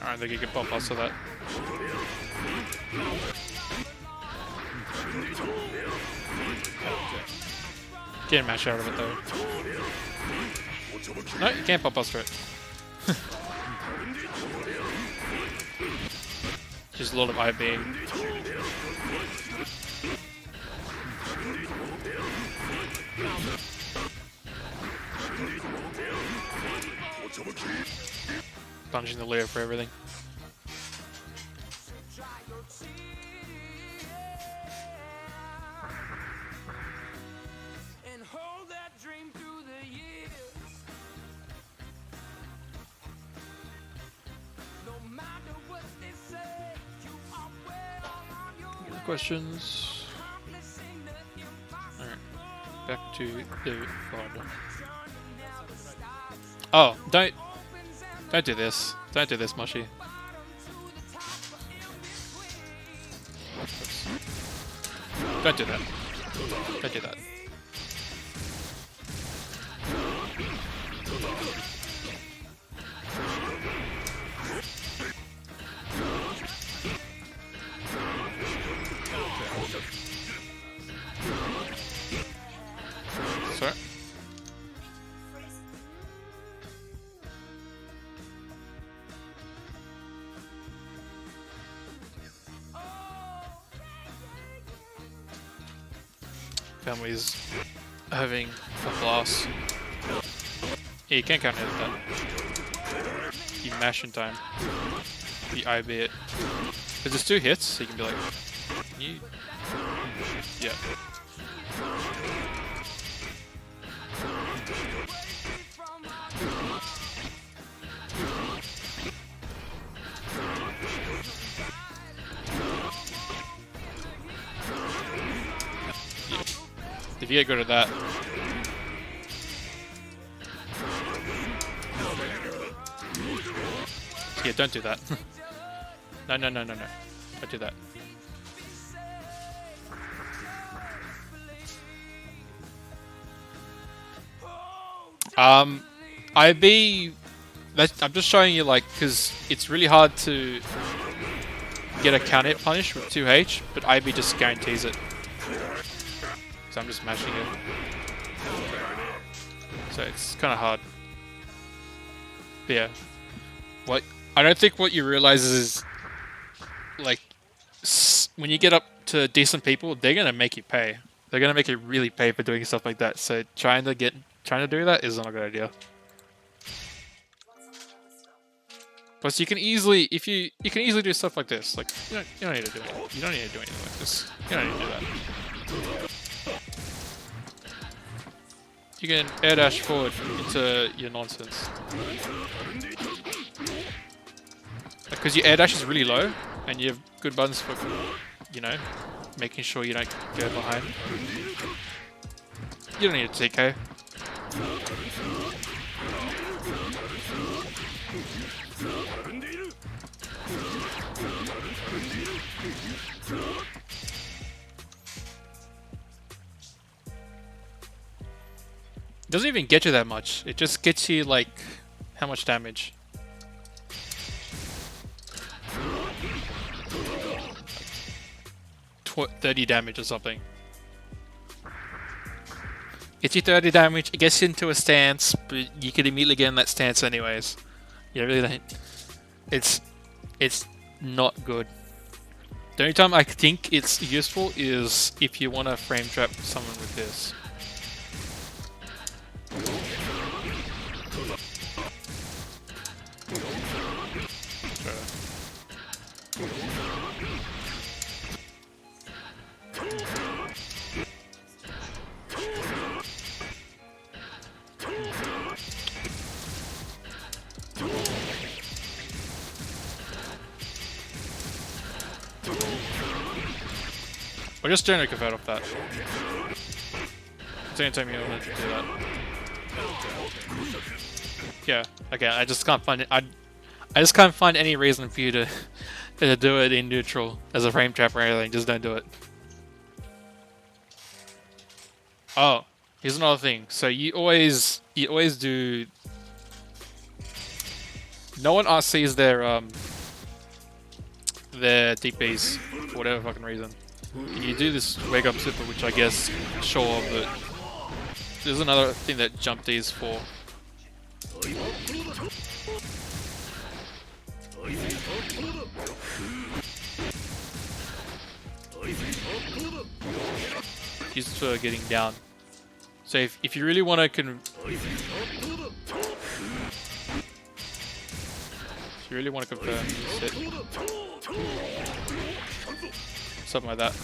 [SPEAKER 1] Alright, I think you can pop us with that. Can't mash out of it though. No, you can't pop us for it. Just a lot of IB. Punching the Leo for everything. Questions? Alright. Back to the VOD. Oh, don't do this. Don't do this, Mushy. Oops. Don't do that. Don't do that. Sorry. Family's having a blast. Yeah, you can't count it with that. You mash in time. You IB it. Because there's 2 hits, so you can be like, you. Yeah. If you get good at that. Yeah, don't do that. No. Don't do that. IB. I'm just showing you, like, because it's really hard to get a counter hit punish with 2H, but IB just guarantees it. So I'm just mashing it. So it's kind of hard. But yeah. I don't think what you realize is, like, when you get up to decent people, they're gonna make you pay. They're gonna make you really pay for doing stuff like that. So trying to do that is not a good idea. Plus, you can easily do stuff like this. Like, you don't need to do it. You don't need to do anything like this. You don't need to do that. You can air dash forward into your nonsense. Because your air dash is really low, and you have good buttons for, you know, making sure you don't go behind. You don't need a TK. It doesn't even get you that much. It just gets you, like, how much damage? 30 damage or something. Gets you 30 damage, it gets you into a stance, but you can immediately get in that stance anyways. You really don't... It's not good. The only time I think it's useful is if you want to frame trap someone with this. Or just generally convert off that. It's the only time you want to do that. Yeah, again, I just can't find it. I just can't find any reason for you to do it in neutral as a frame trap or anything. Just don't do it. Oh, here's another thing. So you always do. No one RCs their DPs for whatever fucking reason. You do this wake up super, which I guess sure, but there's another thing that jump D's for. Used for getting down. So if you really want to confirm, use it. Something like that.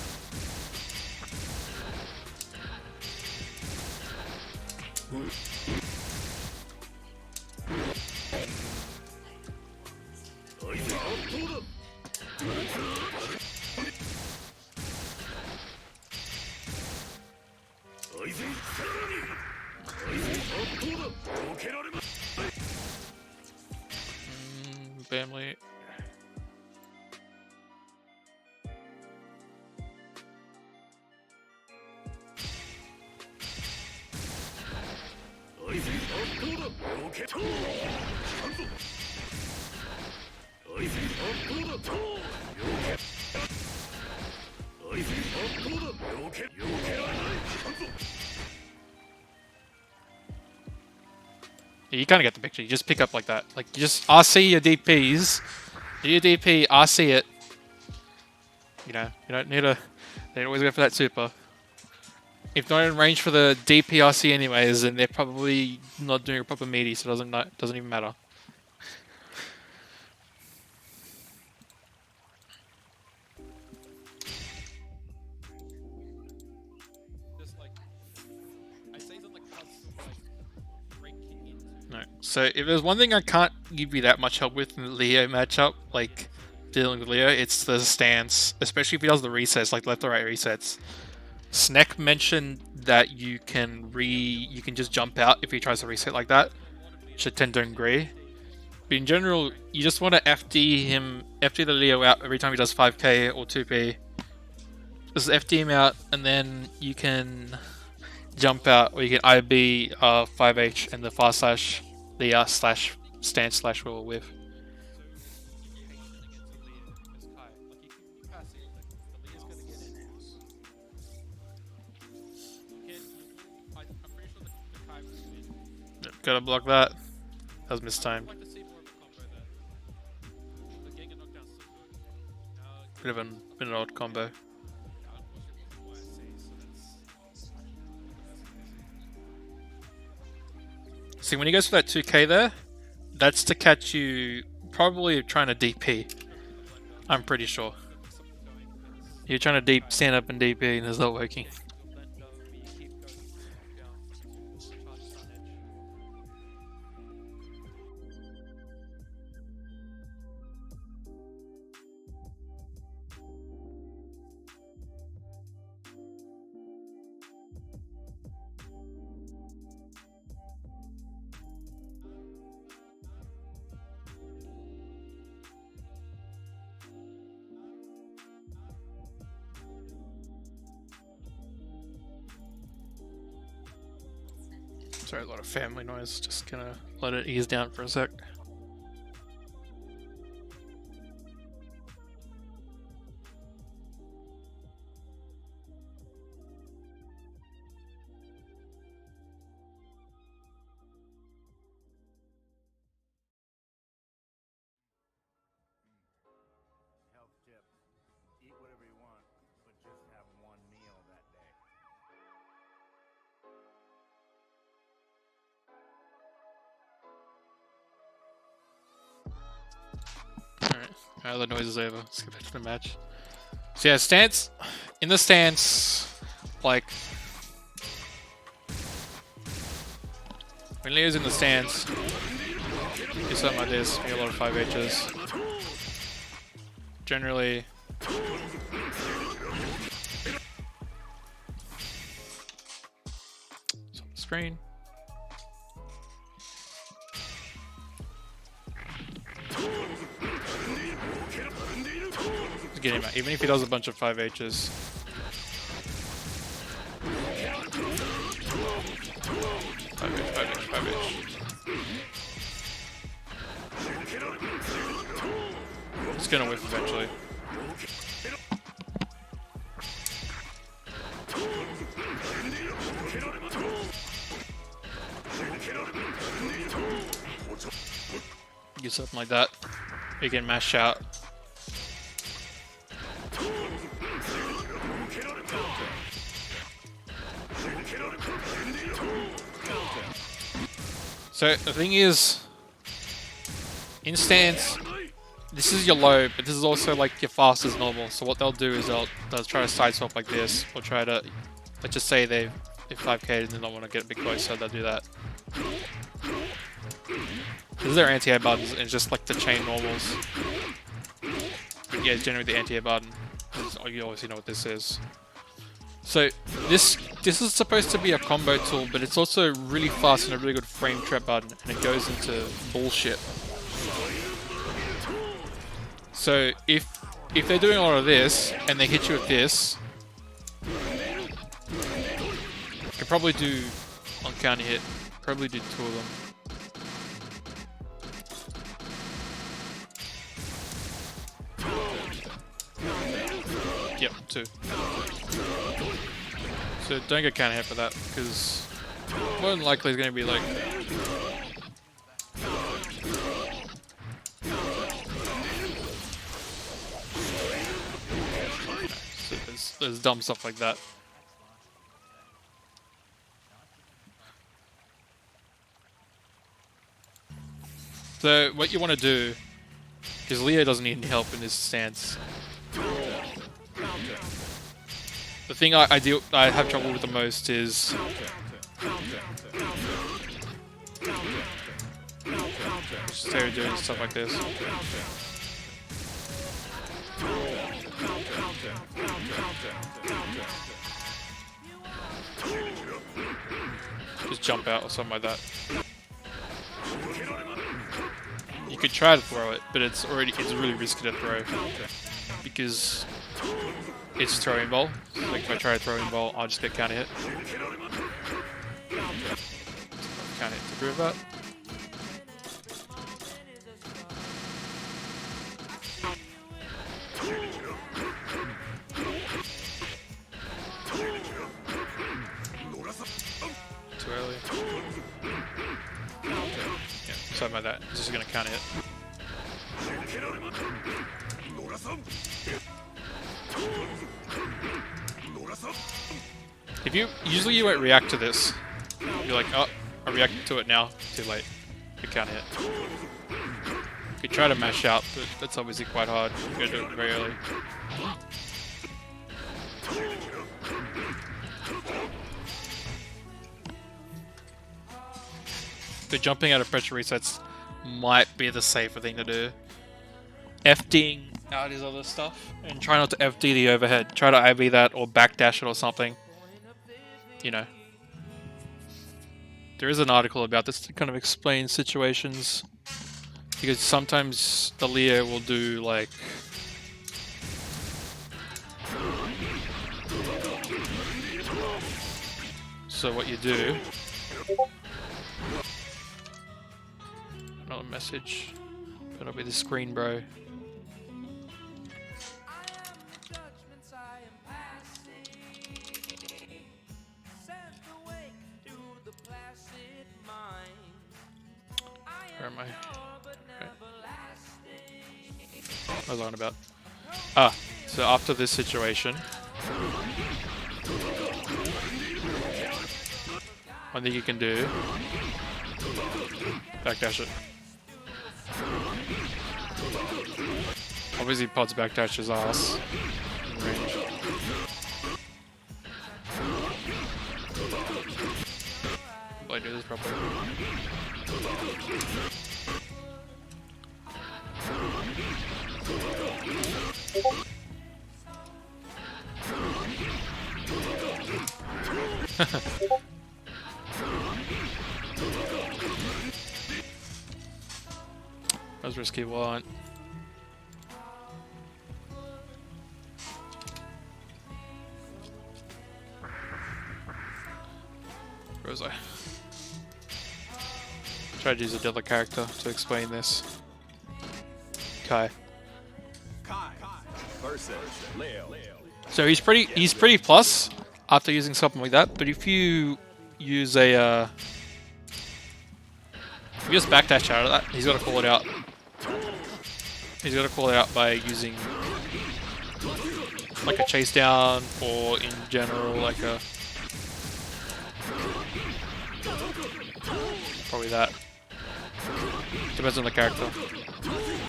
[SPEAKER 1] Family. Yeah, you kind of get the picture. You just pick up like that. Like, you just RC your DPs. Do your DP, RC it. You know, you don't need to... They always go for that super. If not in range for the DP RC anyways, then they're probably not doing a proper meaty, so it doesn't even matter. No. So if there's one thing I can't give you that much help with in the Leo matchup, like dealing with Leo, it's the stance, especially if he does the resets, like left or right resets. Snack mentioned that you can just jump out if he tries to reset like that, which I tend to agree. But in general, you just want to FD the Leo out every time he does 5k or 2p. Just FD him out, and then you can jump out, or you can IB 5H and the fast slash, the slash stance slash will with. Gotta block that. That was mistimed. Bit of an odd combo. See, when he goes for that 2k there, that's to catch you probably trying to DP. I'm pretty sure. You're trying to stand up and DP and it's not working. Sorry, a lot of family noise. Just gonna let it ease down for a sec.
[SPEAKER 2] Health tip. Eat whatever you want, but just have one meal that day.
[SPEAKER 1] Alright, now the noise is over. Let's get back to the match. So yeah, stance. In the stance, like... when Leo's in the stance, do something like this, make a lot of 5Hs. Generally... it's on the screen. get him out, even if he does a bunch of 5Hs. Five H. It's gonna whiff eventually. Get something like that. You can mash out. So the thing is, in stance, this is your low, but this is also like your fast as normal. So what they'll do is they'll try to side swap like this, or try to, let's just say they're 5K and they don't want to get a bit closer, they'll do that. This is their anti-air buttons, and it's just like the chain normals. But yeah, it's generally the anti-air button. You obviously know what this is. So this is supposed to be a combo tool, but it's also really fast and a really good frame trap button, and it goes into bullshit. So if they're doing a lot of this and they hit you with this, you can probably do on counter hit, probably do 2 of them. Yep, 2. So don't get counter hit for that, because more than likely it's going to be like... So there's dumb stuff like that. So what you want to do, because Leo doesn't need any help in this stance. The thing I have trouble with the most is just they're doing stuff like this. Just jump out or something like that. You could try to throw it, but it's really risky to throw because it's throwing ball. Like if I try a throwing ball, I'll just get counter hit. Counter hit to prove that. Too early. Yeah, something like that. This is gonna counter hit. If usually you won't react to this. You're like, oh, I react to it now. Too late. You can't hit. You could try to mash out, but that's obviously quite hard. You gotta do it very early. But jumping out of pressure resets might be the safer thing to do. FDing out his other stuff, and try not to FD the overhead. Try to IV that or backdash it or something. You know. There is an article about this to kind of explain situations. Because sometimes the Leo will do like... So what you do... Another message. It'll be the screen, bro. Where am I? Okay. What was I on about? Ah, so after this situation, one thing you can do, backdash it. Obviously Pod's backdash his ass in range. Will I do this properly? That was risky one. was I? Tried to use a different character to explain this. Kai. So he's pretty plus after using something like that. But if you use a if you just backdash out of that, he's got to call it out. He's got to call it out by using like a chase down, or in general like a probably that. Depends on the character.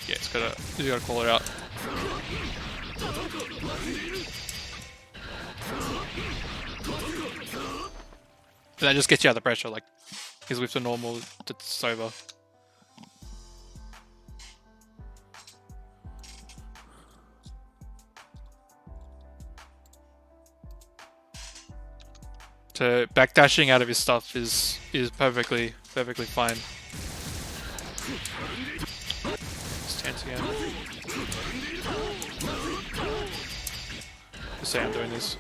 [SPEAKER 1] Yeah, he's gotta call it out. And that just gets you out of the pressure, like, because with the normal, it's over. So backdashing out of his stuff is perfectly fine. Stance again. Just say I'm doing this.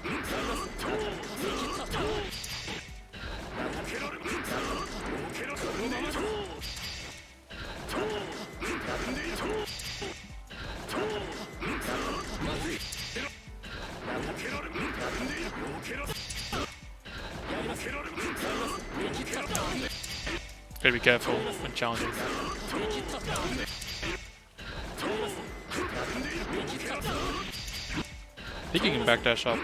[SPEAKER 1] Gotta be careful when challenging. I think you can backdash up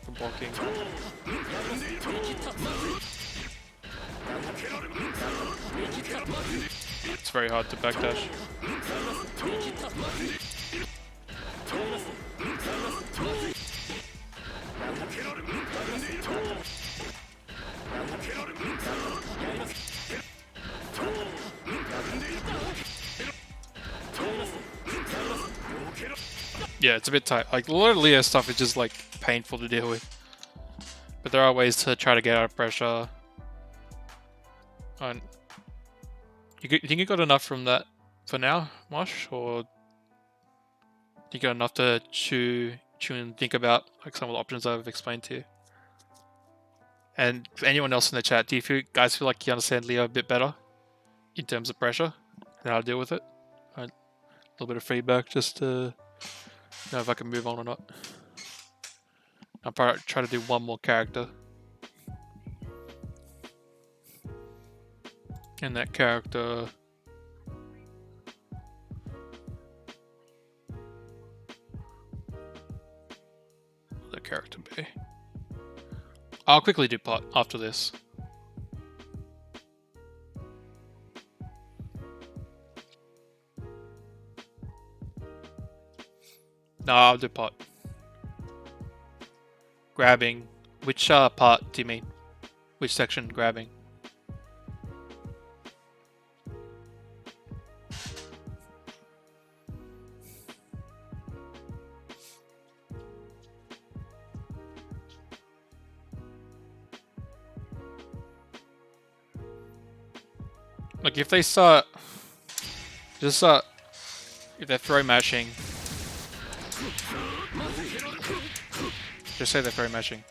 [SPEAKER 1] for blocking. It's very hard to backdash. Yeah, it's a bit tight. Like, a lot of Leo stuff is just like painful to deal with. But there are ways to try to get out of pressure. And you think you got enough from that for now, Mosh? Or do you got enough to chew and think about like some of the options I've explained to you? And for anyone else in the chat, do you guys feel like you understand Leo a bit better in terms of pressure and how to deal with it? A little bit of feedback just to know if I can move on or not. I'll probably try to do one more character. And that character... what would the character be? I'll quickly do pot after this. No, I'll do pot. Grabbing. Which part do you mean? Which section grabbing? Like if they start, if they're throw mashing, just say they're throw mashing.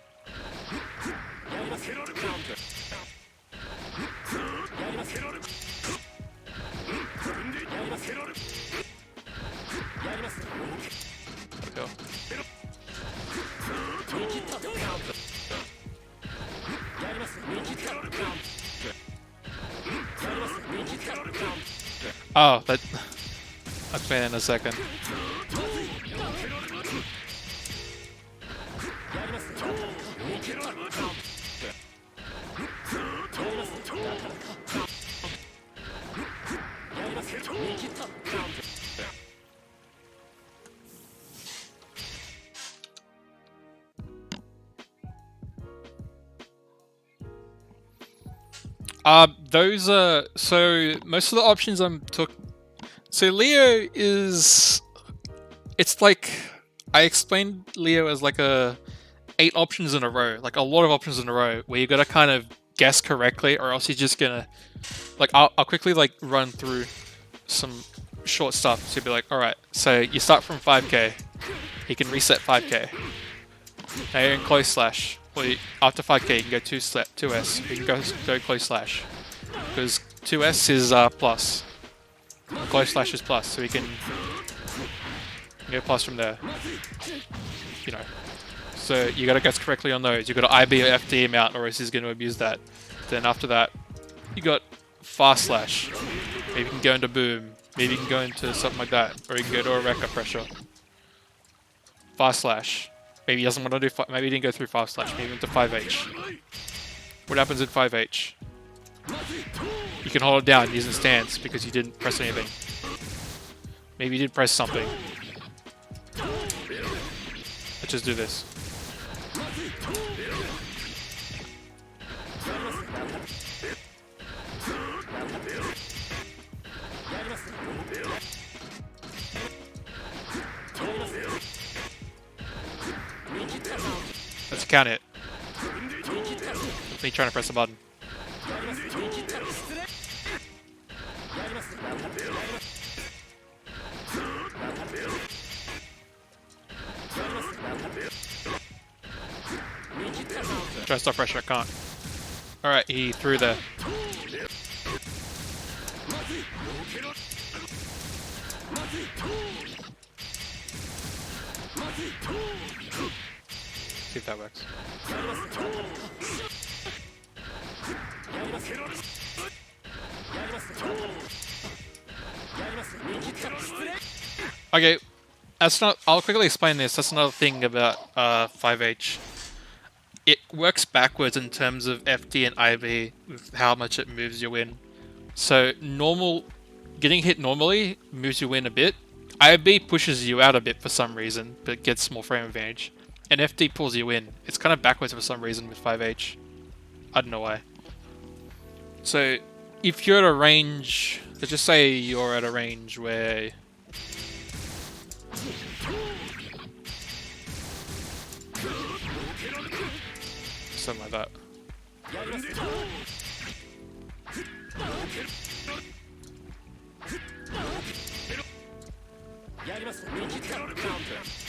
[SPEAKER 1] Oh, that... I'll explain in a second. Those are... So, most of the options So Leo is... It's like... I explained Leo as like 8 options in a row. Like a lot of options in a row where you gotta kind of guess correctly or else you're just gonna... Like, I'll quickly like run through some short stuff. So you'll be like, alright, so you start from 5k. You can reset 5k. Now you're in close slash. after 5k you can go 2S. You can go close slash because 2S is plus, close slash is plus, so we can go plus from there. You know, so you gotta guess correctly on those. You gotta IB or FD him out, or else he's gonna abuse that. Then after that, you got fast slash. Maybe you can go into boom. Maybe you can go into something like that, or you can go to a Rekka pressure. Fast slash. Maybe he doesn't want to do. Maybe he didn't go through fast slash. Maybe into 5H. What happens in 5H? You can hold it down using stance because you didn't press anything. Maybe you did press something. Let's just do this. Let's count it. Me trying to press a button. Try to stop pressure, I can't. Alright, he threw there. See if that works. Okay, that's not. I'll quickly explain this. That's another thing about 5H. It works backwards in terms of FD and IB with how much it moves you in. So getting hit normally moves you in a bit. IB pushes you out a bit for some reason, but gets more frame advantage. And FD pulls you in. It's kind of backwards for some reason with 5H. I don't know why. So if you're at a range, let's just say you're at a range where something like that.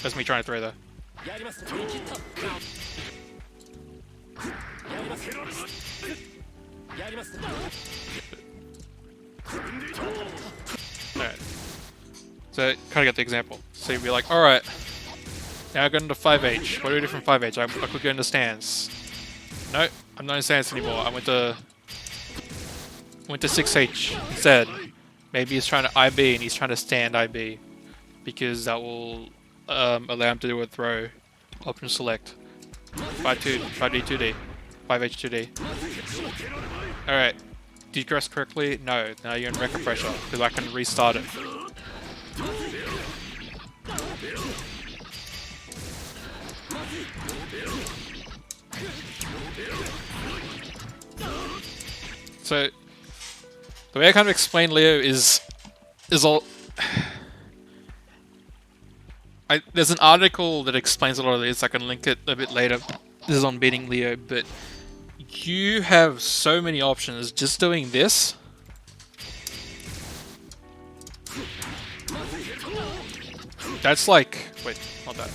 [SPEAKER 1] That's me trying to throw there. Alright. So, kind of get the example. So you'd be like, alright, now I got into 5H. What do we do from 5H? I could go into stance. No, I'm not in stance anymore. I went to 6H instead. Maybe he's trying to IB and he's trying to stand IB because that will allow him to do a throw. Option select. 5D 2D. 5H 2D. Alright. Did you guess correctly? No. Now you're in Rekka pressure because I can restart it. So the way I kind of explain Leo is all. There's an article that explains a lot of this. I can link it a bit later. This is on beating Leo, but you have so many options just doing this. That's like, wait, not that.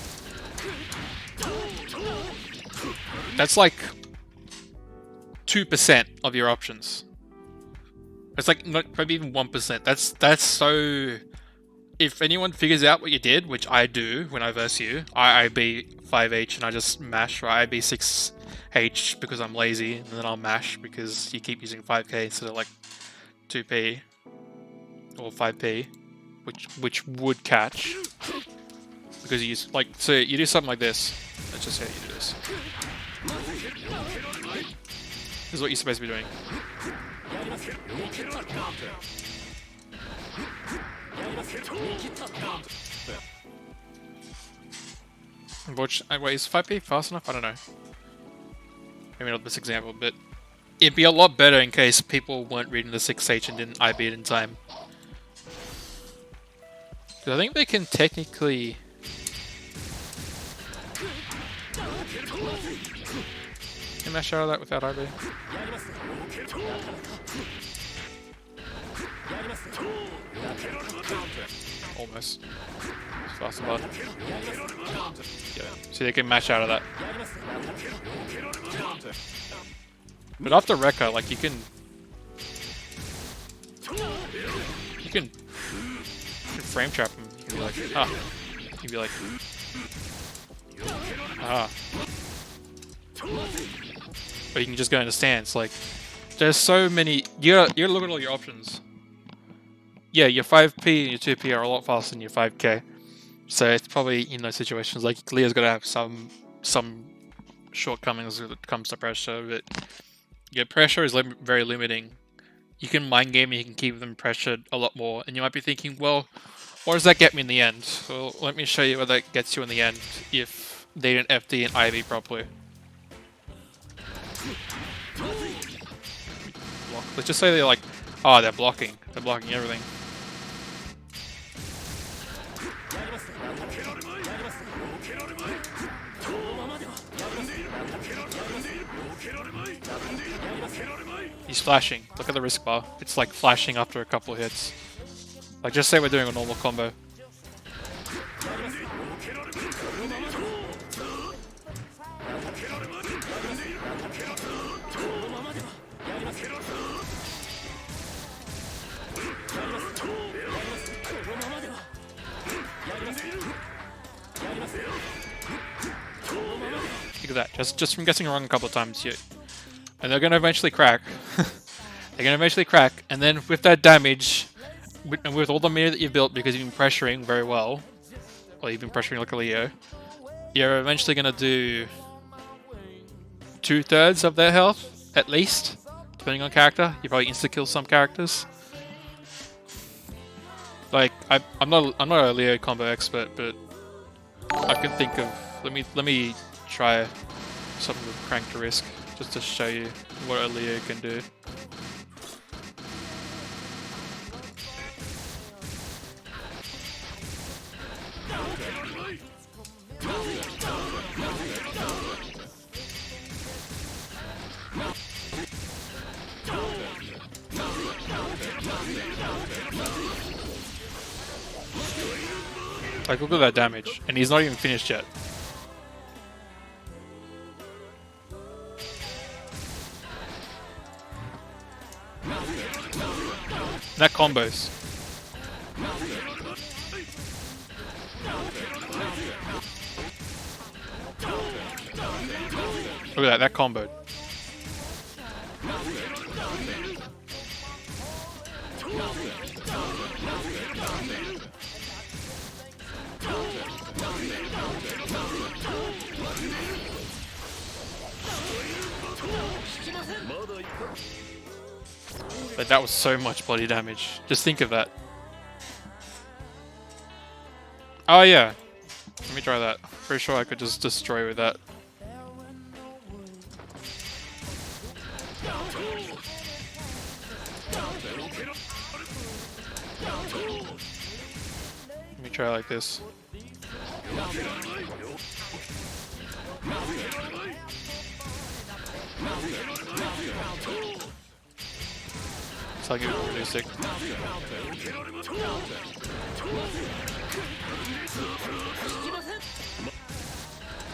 [SPEAKER 1] That's like 2% of your options. It's like not maybe even 1%. That's so. If anyone figures out what you did, which I do when I verse you, I IB 5H and I just mash, or I IB 6H because I'm lazy, and then I'll mash because you keep using 5k instead of like 2p or 5p, which would catch because you use like, so you do something like this. Let's just say you do this. This is what you're supposed to be doing. Wait, is 5p fast enough? I don't know. Maybe not this example, but it'd be a lot better in case people weren't reading the 6H and didn't IB it in time. Because I think they can technically. Can I mash out of that without IB? almost. It's faster button. Yeah. See, they can mash out of that. But after Rekka, like you can frame trap him. You can be like, ah. You can be like, ah. Or you can just go into stance. Like, there's so many. You gotta look at all your options. Yeah, your 5p and your 2p are a lot faster than your 5k. So it's probably in those situations like Leo's gotta have some shortcomings when it comes to pressure, but your pressure is very limiting. You can mind game and you can keep them pressured a lot more, and you might be thinking, well, what does that get me in the end? Well, let me show you what that gets you in the end if they didn't FD and IV properly. Block. Let's just say they're like, oh, they're blocking everything. He's flashing. Look at the risk bar. It's like flashing after a couple of hits. Like, just say we're doing a normal combo. Look at that. Just from guessing wrong a couple of times here. And they're gonna eventually crack. They're gonna eventually crack, and then with that damage, with all the meter that you've built because you've been pressuring very well, or you've been pressuring like a Leo, you're eventually gonna do 2/3 of their health, at least, depending on character. You probably insta-kill some characters. Like, I'm not a Leo combo expert, but I can think of, let me try something with Crank to Risk, just to show you what a Leo can do. Like, look at that damage, and he's not even finished yet. That combos. Look at that comboed. But that was so much body damage. Just think of that. Oh yeah. Let me try that. Pretty sure I could just destroy with that. Let me try like this. It's like it's realistic.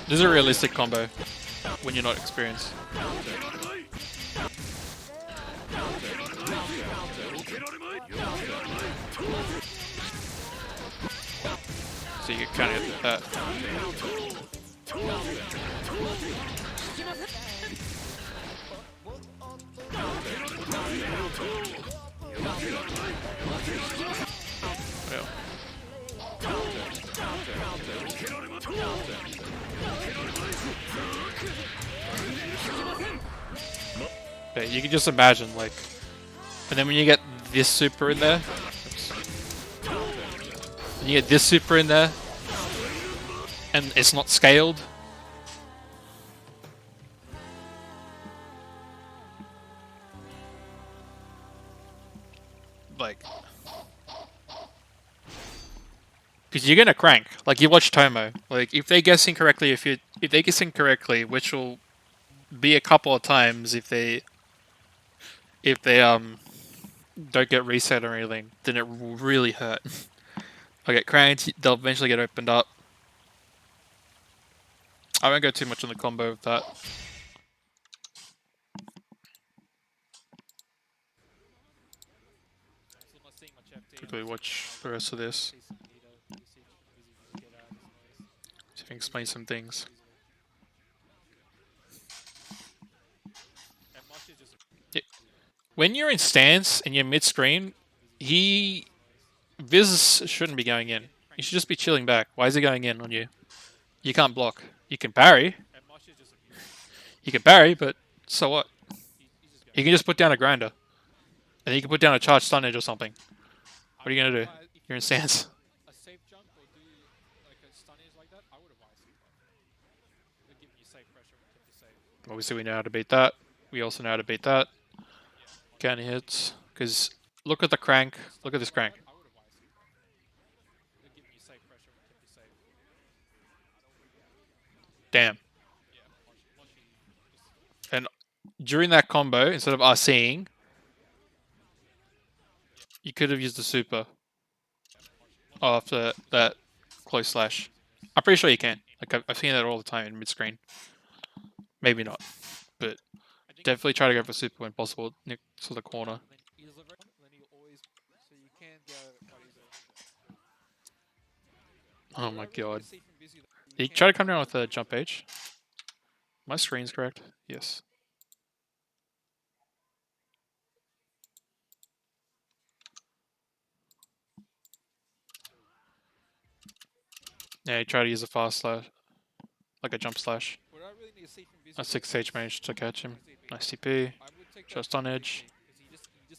[SPEAKER 1] This is a realistic combo when you're not experienced. So you kind of hit that. Well. Okay, you can just imagine, like, and then when you get this super in there, when you get this super in there, and it's not scaled, like, because you're gonna crank. Like, you watch Tomo. Like, if they guess incorrectly, if they guess incorrectly, which will be a couple of times if they don't get reset or anything, then it will really hurt. I'll get cranked, they'll eventually get opened up. I won't go too much on the combo with that.
[SPEAKER 3] Still not seeing much FD.
[SPEAKER 1] Quickly watch the rest of this.
[SPEAKER 3] See some meter usage. Easy to get out of this noise.
[SPEAKER 1] So I can explain some things.
[SPEAKER 3] And Mosh is just
[SPEAKER 1] When you're in stance and you're mid-screen, Viz shouldn't be going in. You should just be chilling back. Why is he going in on you? You can't block. You can parry.
[SPEAKER 3] and Mosh is just
[SPEAKER 1] You can parry, but so what?
[SPEAKER 3] he's just
[SPEAKER 1] You can just put down a grinder. And then you can put down a charge stun edge or something. What are you going to do? You're in stance.
[SPEAKER 3] a safe jump or do like a stun edge like that. I would advise it. They're giving you safe pressure and keep you safe.
[SPEAKER 1] Obviously, we know how to beat that. We also know how to beat that. Counter hits. Because look at the crank. Look at this crank.
[SPEAKER 3] I would advise it. They're giving you safe pressure and keep you safe.
[SPEAKER 1] Damn.
[SPEAKER 3] Yeah, Mosh just
[SPEAKER 1] And during that combo, instead of RCing, you could have used the super after that close slash. I'm pretty sure you can. Like I've seen that all the time in mid-screen. Maybe not, but definitely try to go for super when possible next to the corner.
[SPEAKER 3] then he's a very then you always so you can get out of it quite easily.
[SPEAKER 1] Oh my god.
[SPEAKER 3] See from Busy that
[SPEAKER 1] Did you try to come down with a jump H? My screen's correct? Yes. Yeah, you try to use a fast slash, like a jump slash.
[SPEAKER 3] what I really need to see from Busy
[SPEAKER 1] A 6 stage managed to catch him. Nice TP.
[SPEAKER 3] I would take
[SPEAKER 1] Just on edge.
[SPEAKER 3] because he just is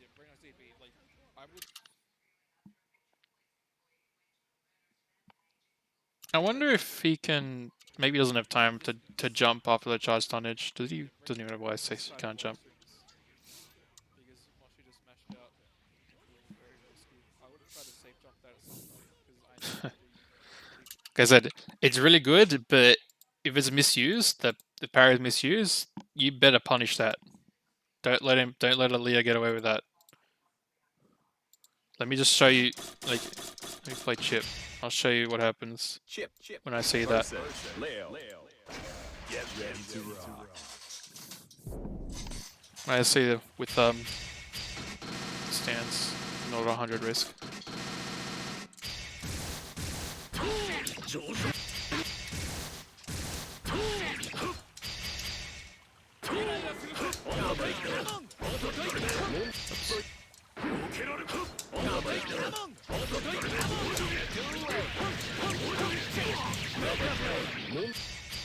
[SPEAKER 3] yeah, very nice DP. Like I would
[SPEAKER 1] I wonder if he can. Maybe he doesn't have time to jump after the charge stun edge. Does he? Doesn't even know why I say he can't jump.
[SPEAKER 3] because Moshi just mashed out. Very risky. I would have tried to safe jump that at some point because I know
[SPEAKER 1] Like I said, it's really good, but if it's misused, the parry is misused, you better punish that. Don't let Aaliyah get away with that. Let me just show you, like, let me play Chip. I'll show you what happens
[SPEAKER 4] Chip
[SPEAKER 1] when I see that.
[SPEAKER 4] Leo. Get ready to rock.
[SPEAKER 1] When I see the with stance, not 100 risk.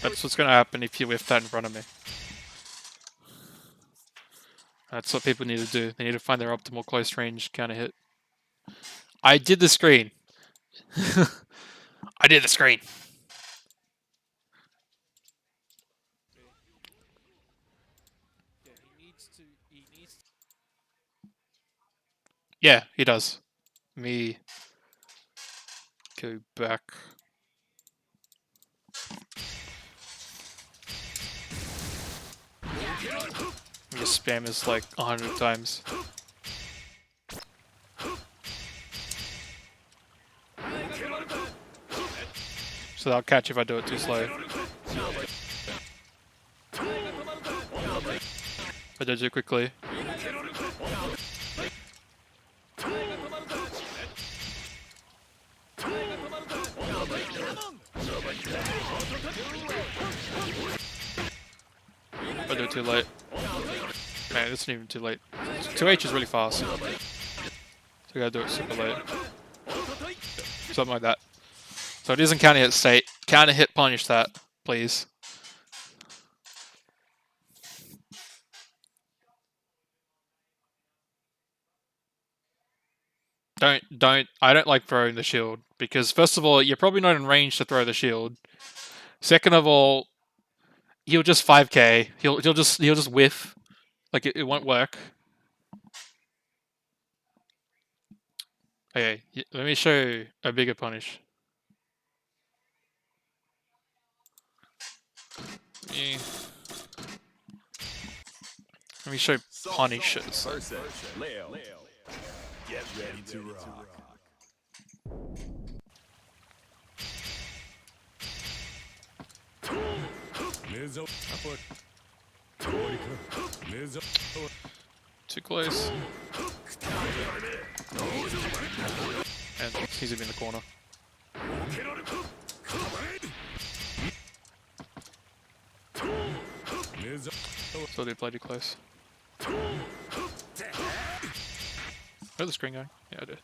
[SPEAKER 1] That's what's gonna happen if you whiff that in front of me. That's what people need to do. They need to find their optimal close range counter hit. I did the screen. I did the screen.
[SPEAKER 3] yeah, he needs to
[SPEAKER 1] Yeah, he does. Me go back. Just spam this like 100 times. So they'll catch if I do it too slow. If I do it too quickly. If I do it too late. Man, this isn't even too late. 2H is really fast. So we gotta do it super late. Something like that. So it isn't counter hit state. Counter hit punish that, please. I don't like throwing the shield because first of all, you're probably not in range to throw the shield. Second of all, he'll just 5k. He'll just whiff. Like it won't work. Okay, let me show you a bigger punish. Let me show punishes.
[SPEAKER 4] Leo. Get ready to rock.
[SPEAKER 1] Too close. And he's in the corner. So they played too close. Where's the screen going? Yeah, I did.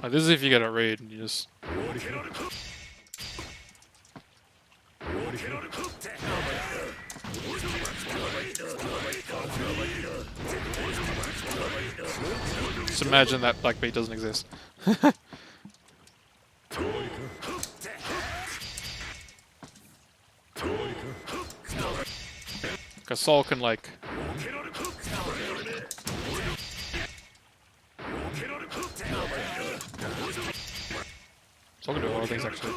[SPEAKER 1] Like, this is if you get a read and you just... Just imagine that black beat doesn't exist. Because Sol can like... Sol can do a lot of things actually.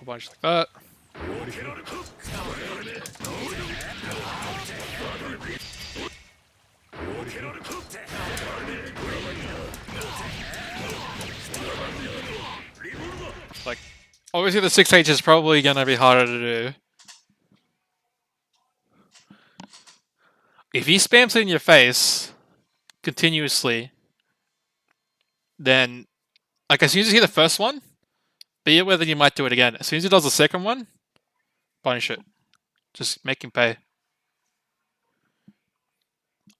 [SPEAKER 1] A bunch like that. Like, obviously the 6H is probably gonna be harder to do. If he spams it in your face continuously, then, like, as soon as you hit the first one, be aware that you might do it again. As soon as he does the second one, punish it. Just make him pay.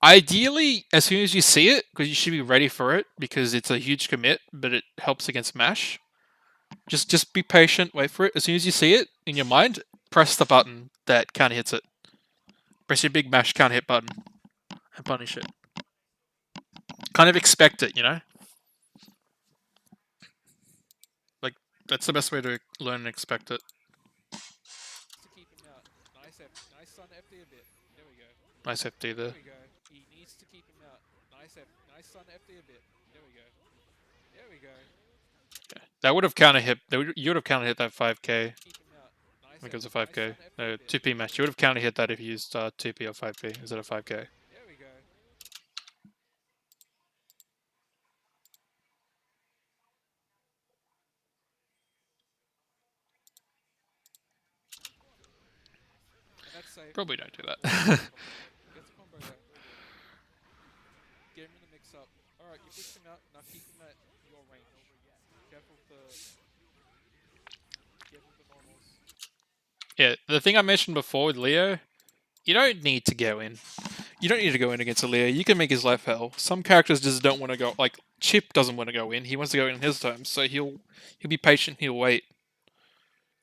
[SPEAKER 1] Ideally, as soon as you see it, because you should be ready for it, because it's a huge commit, but it helps against MASH. Just be patient, wait for it. As soon as you see it in your mind, press the button that counter hits it. Press your big MASH counter hit button and punish it. Kind of expect it, you know? Like, that's the best way to learn and expect it.
[SPEAKER 3] To keep him out. Nice sun FD a bit. There we go.
[SPEAKER 1] Nice FD there.
[SPEAKER 3] There we go. He needs to keep him out. Nice sun FD a bit. There we go. There we go.
[SPEAKER 1] Yeah. That would have counter hit. You would have counter hit that 5k.
[SPEAKER 3] Keep him out.
[SPEAKER 1] I think it was a 5k. No, 2p match. You would have counter hit that if you used 2p or 5p instead of 5k.
[SPEAKER 3] There we go. And that's safe.
[SPEAKER 1] Probably don't do that.
[SPEAKER 3] Gets a combo there. Get him in the mix up. Alright, you pushed him out. Now keep him at your range. Careful with the normals.
[SPEAKER 1] Yeah, the thing I mentioned before with Leo, you don't need to go in. You don't need to go in against a Leo. You can make his life hell. Some characters just don't want to go. Like Chip doesn't want to go in. He wants to go in his terms, so he'll be patient. He'll wait.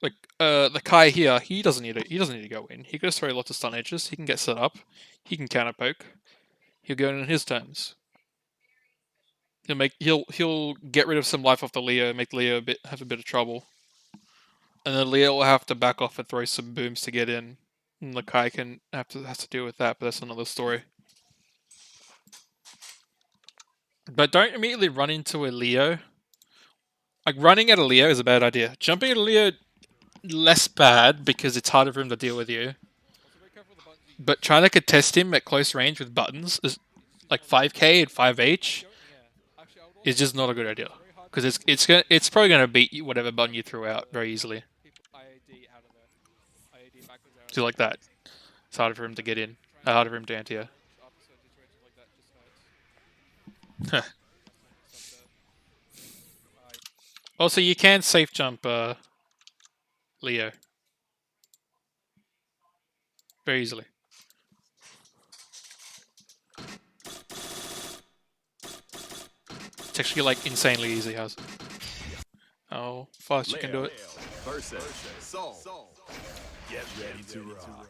[SPEAKER 1] Like the Kai here, he doesn't need to go in. He can just throw lots of stun edges. He can get set up. He can counter poke. He'll go in his terms. He'll get rid of some life off the Leo, make Leo have a bit of trouble. And then Leo will have to back off and throw some booms to get in. And the Kai has to deal with that, but that's another story. But don't immediately run into a Leo. Like, running at a Leo is a bad idea. Jumping at a Leo, less bad, because it's harder for him to deal with you. But trying to contest him at close range with buttons, is like 5k and 5h, is just not a good idea. Because it's probably going to beat whatever button you threw out very easily. So like that. It's harder for him to get in. Harder for him to anti-air. Also, you can safe jump Leo. Very easily. It's actually like insanely easy, how's it? Oh, fast you can do it.
[SPEAKER 4] Versus Sol. Get ready to rock.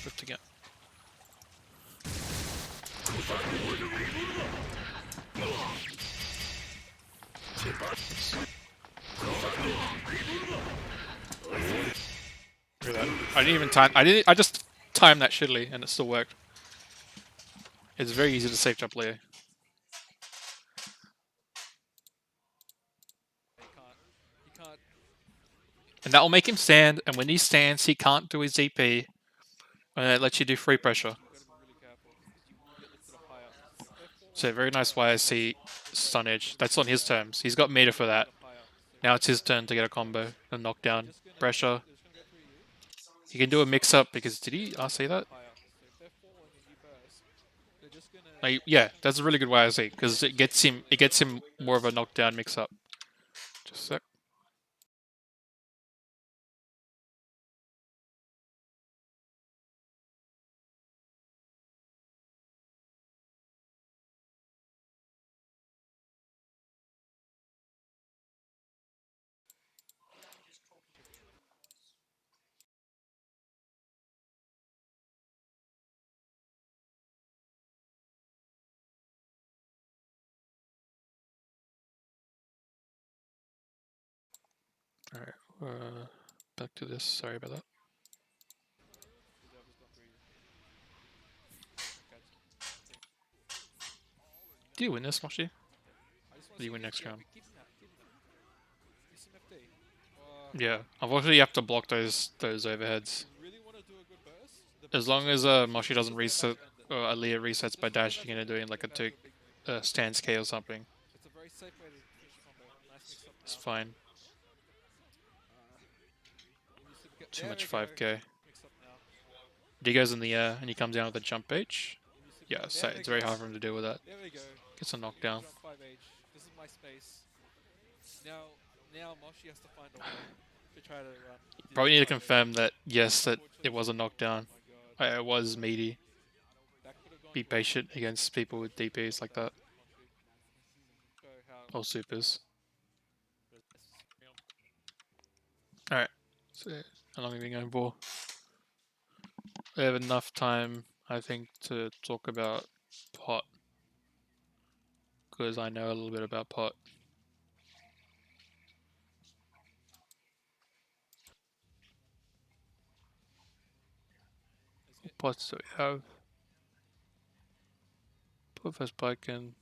[SPEAKER 1] Lift again. Look at that. I didn't even time. I just timed that shittily, and it still worked. It's very easy to safe jump Leo. And that will make him stand, and when he stands, he can't do his DP, and it lets you do free pressure.
[SPEAKER 3] You've got to be really careful because you will get lifted up higher. F4
[SPEAKER 1] So very nice YSC stun edge. That's on his terms. He's got meter for that.
[SPEAKER 3] up higher. So
[SPEAKER 1] Now it's his turn to get a combo, a knockdown,
[SPEAKER 3] just gonna
[SPEAKER 1] pressure.
[SPEAKER 3] they're just gonna go through you
[SPEAKER 1] He can do a mix up because did he see that?
[SPEAKER 3] higher. So if they're falling and you burst, they're just gonna
[SPEAKER 1] Like, yeah, that's a really good YSC because it gets him more of a knockdown mix up. Just a sec. Alright, back to this. Sorry about that.
[SPEAKER 3] whoever's gone through you. Okay.
[SPEAKER 1] Do you win this, Moshi?
[SPEAKER 3] I just
[SPEAKER 1] Do you win next round?
[SPEAKER 3] keeping that. You some FD.
[SPEAKER 1] Yeah. Unfortunately, you have to block those overheads.
[SPEAKER 3] You really want to do a good burst?
[SPEAKER 1] As long as Moshi doesn't reset, or Aliyah resets by dashing into doing like a two stance K or something,
[SPEAKER 3] It's a very safe way to finish combo. Nice mix up
[SPEAKER 1] it's
[SPEAKER 3] now.
[SPEAKER 1] fine. Too
[SPEAKER 3] There
[SPEAKER 1] much
[SPEAKER 3] we go.
[SPEAKER 1] 5k.
[SPEAKER 3] Mix up now.
[SPEAKER 1] D goes in the air and he comes down with a jump H. Yeah, so
[SPEAKER 3] There we
[SPEAKER 1] it's very
[SPEAKER 3] go.
[SPEAKER 1] hard for him to deal with that.
[SPEAKER 3] There we go.
[SPEAKER 1] Gets a knockdown.
[SPEAKER 3] Jump 5H. This is my space. Now Moshi has to find a way to try to do
[SPEAKER 1] Probably
[SPEAKER 3] the
[SPEAKER 1] need to
[SPEAKER 3] 5H.
[SPEAKER 1] confirm that yes, that it was a knockdown.
[SPEAKER 3] Oh my god.
[SPEAKER 1] It was meaty.
[SPEAKER 3] That could have gone
[SPEAKER 1] Be
[SPEAKER 3] great.
[SPEAKER 1] patient against people with DPs like that.
[SPEAKER 3] Show how
[SPEAKER 1] Or supers.
[SPEAKER 3] real.
[SPEAKER 1] Alright. So how long have we been going for? We have enough time, I think, to talk about pot. Because I know a little bit about pot. What pots do we have? Pot first bike and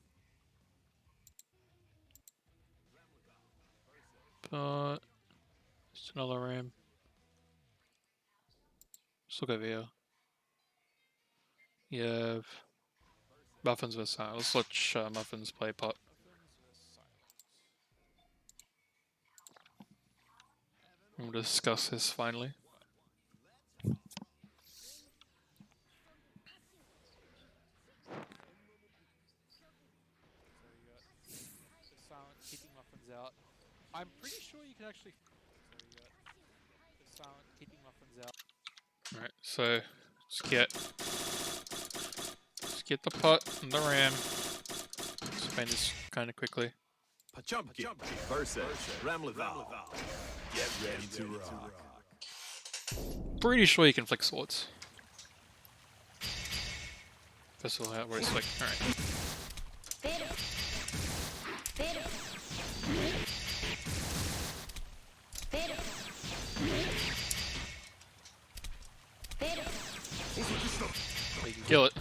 [SPEAKER 1] pot. Just another ram. Let's look over here. You have Muffins versus Silent. Let's watch Muffins play pot. We'll discuss this finally.
[SPEAKER 3] So you got the silent keeping muffins out. I'm pretty sure you can actually. So you got the silent keeping muffins out.
[SPEAKER 1] Alright, so just get the pot and the ram. Explain this kind of quickly.
[SPEAKER 4] Pachumki versus Ramlaval. Get ready to rock.
[SPEAKER 1] Pretty sure you can flick swords. First of all, where it's flick. Alright. You can kill it.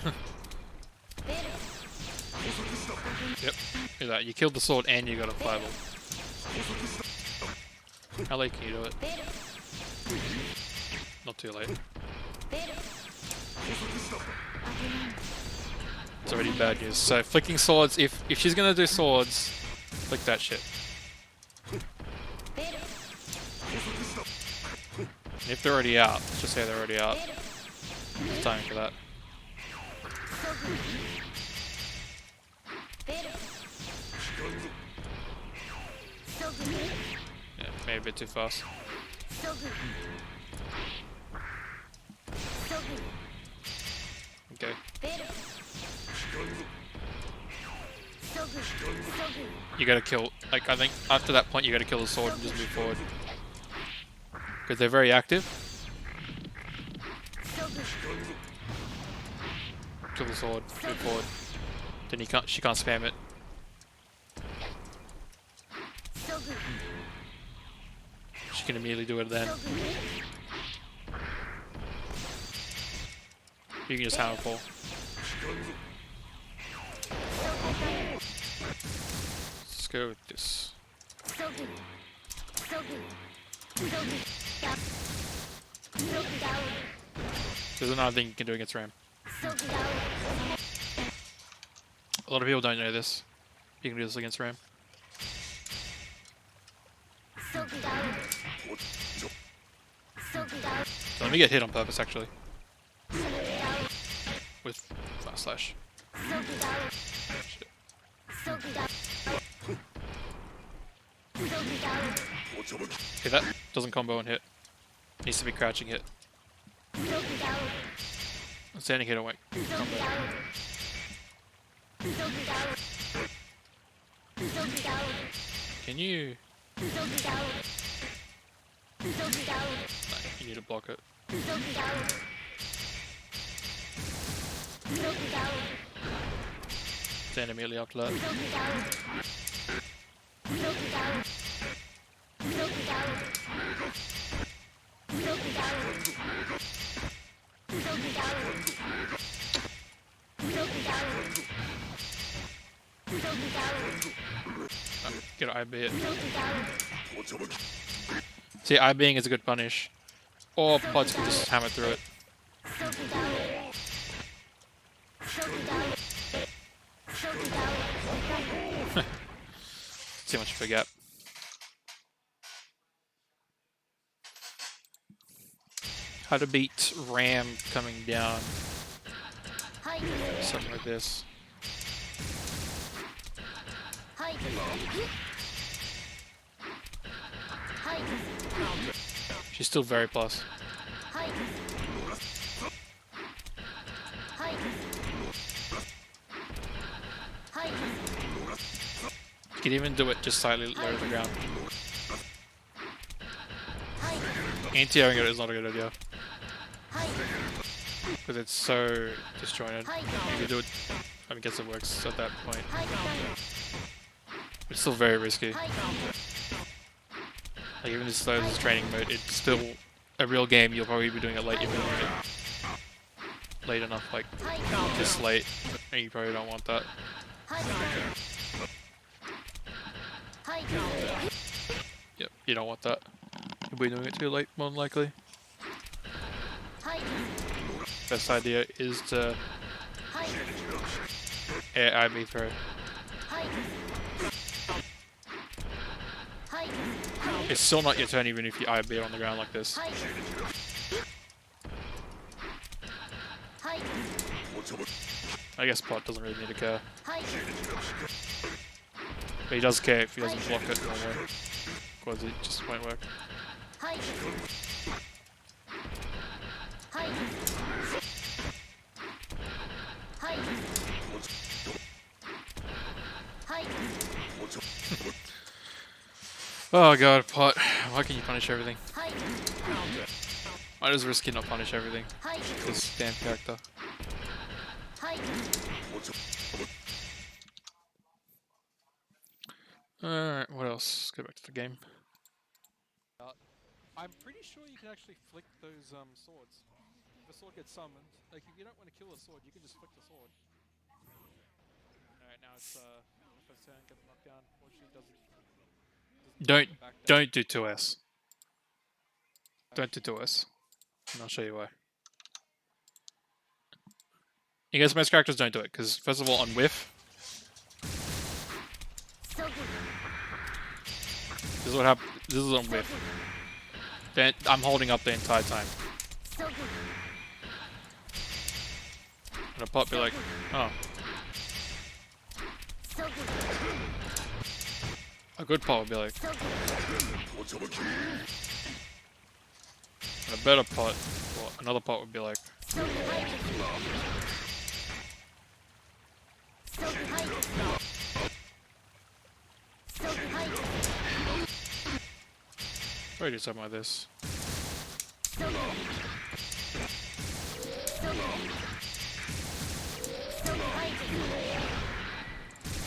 [SPEAKER 1] Yep. Look at that. You killed the sword and you got a 5-0. How late can you do it? Not too late. It's already bad news. So flicking swords, if she's gonna do swords, flick that shit. And if they're already out, let's just say they're already out. It's time for that. Yeah, maybe a bit too fast. Okay. You gotta kill, like, I think after that point you gotta kill the sword and just move forward. Because they're very active. Kill the sword, move forward. Then she can't spam it. She can immediately do it then. You can just hammer fall. Let's go with this. There's another thing you can do against Ram. A lot of people don't know this. You can do this against Ram. Let me get hit on purpose, actually. With fast slash. Shit. Okay, that doesn't combo and hit. Needs to be crouching hit. Standing hit don't work. Combo. Can you? No, you need to block it. Stand immediately after that. Get an IB it. See, IBing is a good punish. Or pods can just hammer through it. Too much of a gap. How to beat Ram coming down. Something like this. She's still very plus. You can even do it just slightly low to the ground. Anti-airing it is not a good idea. Because it's so disjointed. You can do it, I guess it works at that point. It's still very risky. Like even as slow as this training mode, it's still a real game. You'll probably be doing it late. You'll be doing it late enough, like this late, and you probably don't want that. Yep, you don't want that. You'll be doing it too late, more than likely. Best idea is to air IB throw. It's still not your turn even if you IB it on the ground like this. I guess Pot doesn't really need to care. But he does care if he doesn't block it normally. Because it just won't work. Oh god, Pot. Why can you punish everything? Why does Risky not punish everything? This damn character. Alright, what else? Let's go back to the game.
[SPEAKER 3] I'm pretty sure you can actually flick those swords. If a sword gets summoned, like if you don't want to kill a sword, you can just flick the sword. Alright, now it's first turn, get knocked down. Fortunately, doesn't
[SPEAKER 1] Don't do 2S. Don't do 2S. And I'll show you why. I guess most characters don't do it, because first of all, on whiff, this is what happens. This is on whiff. Then I'm holding up the entire time. And a Pot be like, oh. A good Pot would be like, and a better Pot, well, another Pot would be like, probably do something like this.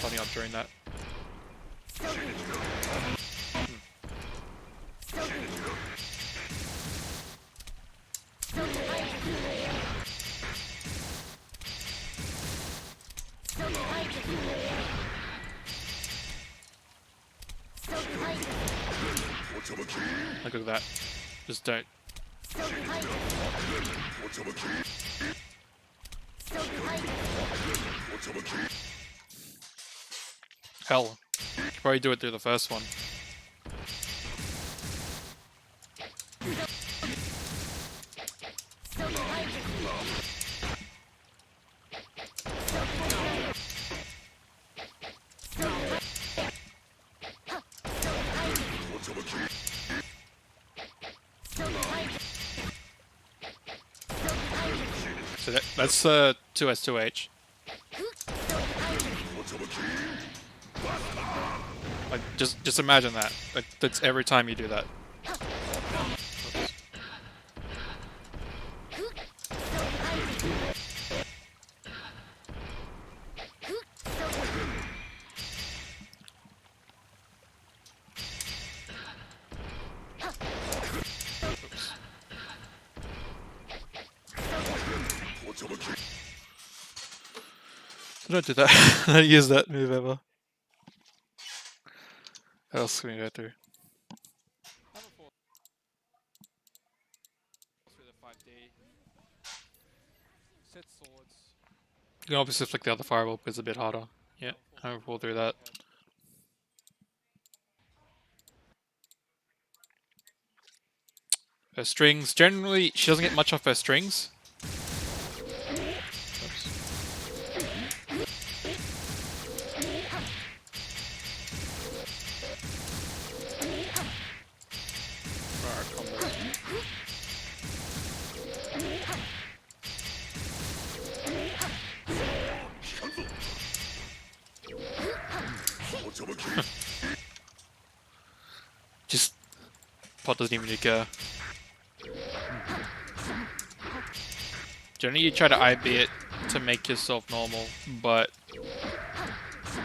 [SPEAKER 1] Funny up during that. Look at that. Just don't. Hell, you could probably do it through the first one. So that's 2S2H. Like just imagine that. Like that's every time you do that. Oops. So don't do that. Don't use that move ever. What else can we go through?
[SPEAKER 3] Number 4. Through the 5D. Set swords.
[SPEAKER 1] You can obviously flick the other fireball, but it's a bit harder. Yeah, I will through that. Her strings, generally, she doesn't get much off her strings. Oops. Alright, combos. Just pot doesn't even go. Generally, you try to IB it to make yourself normal, but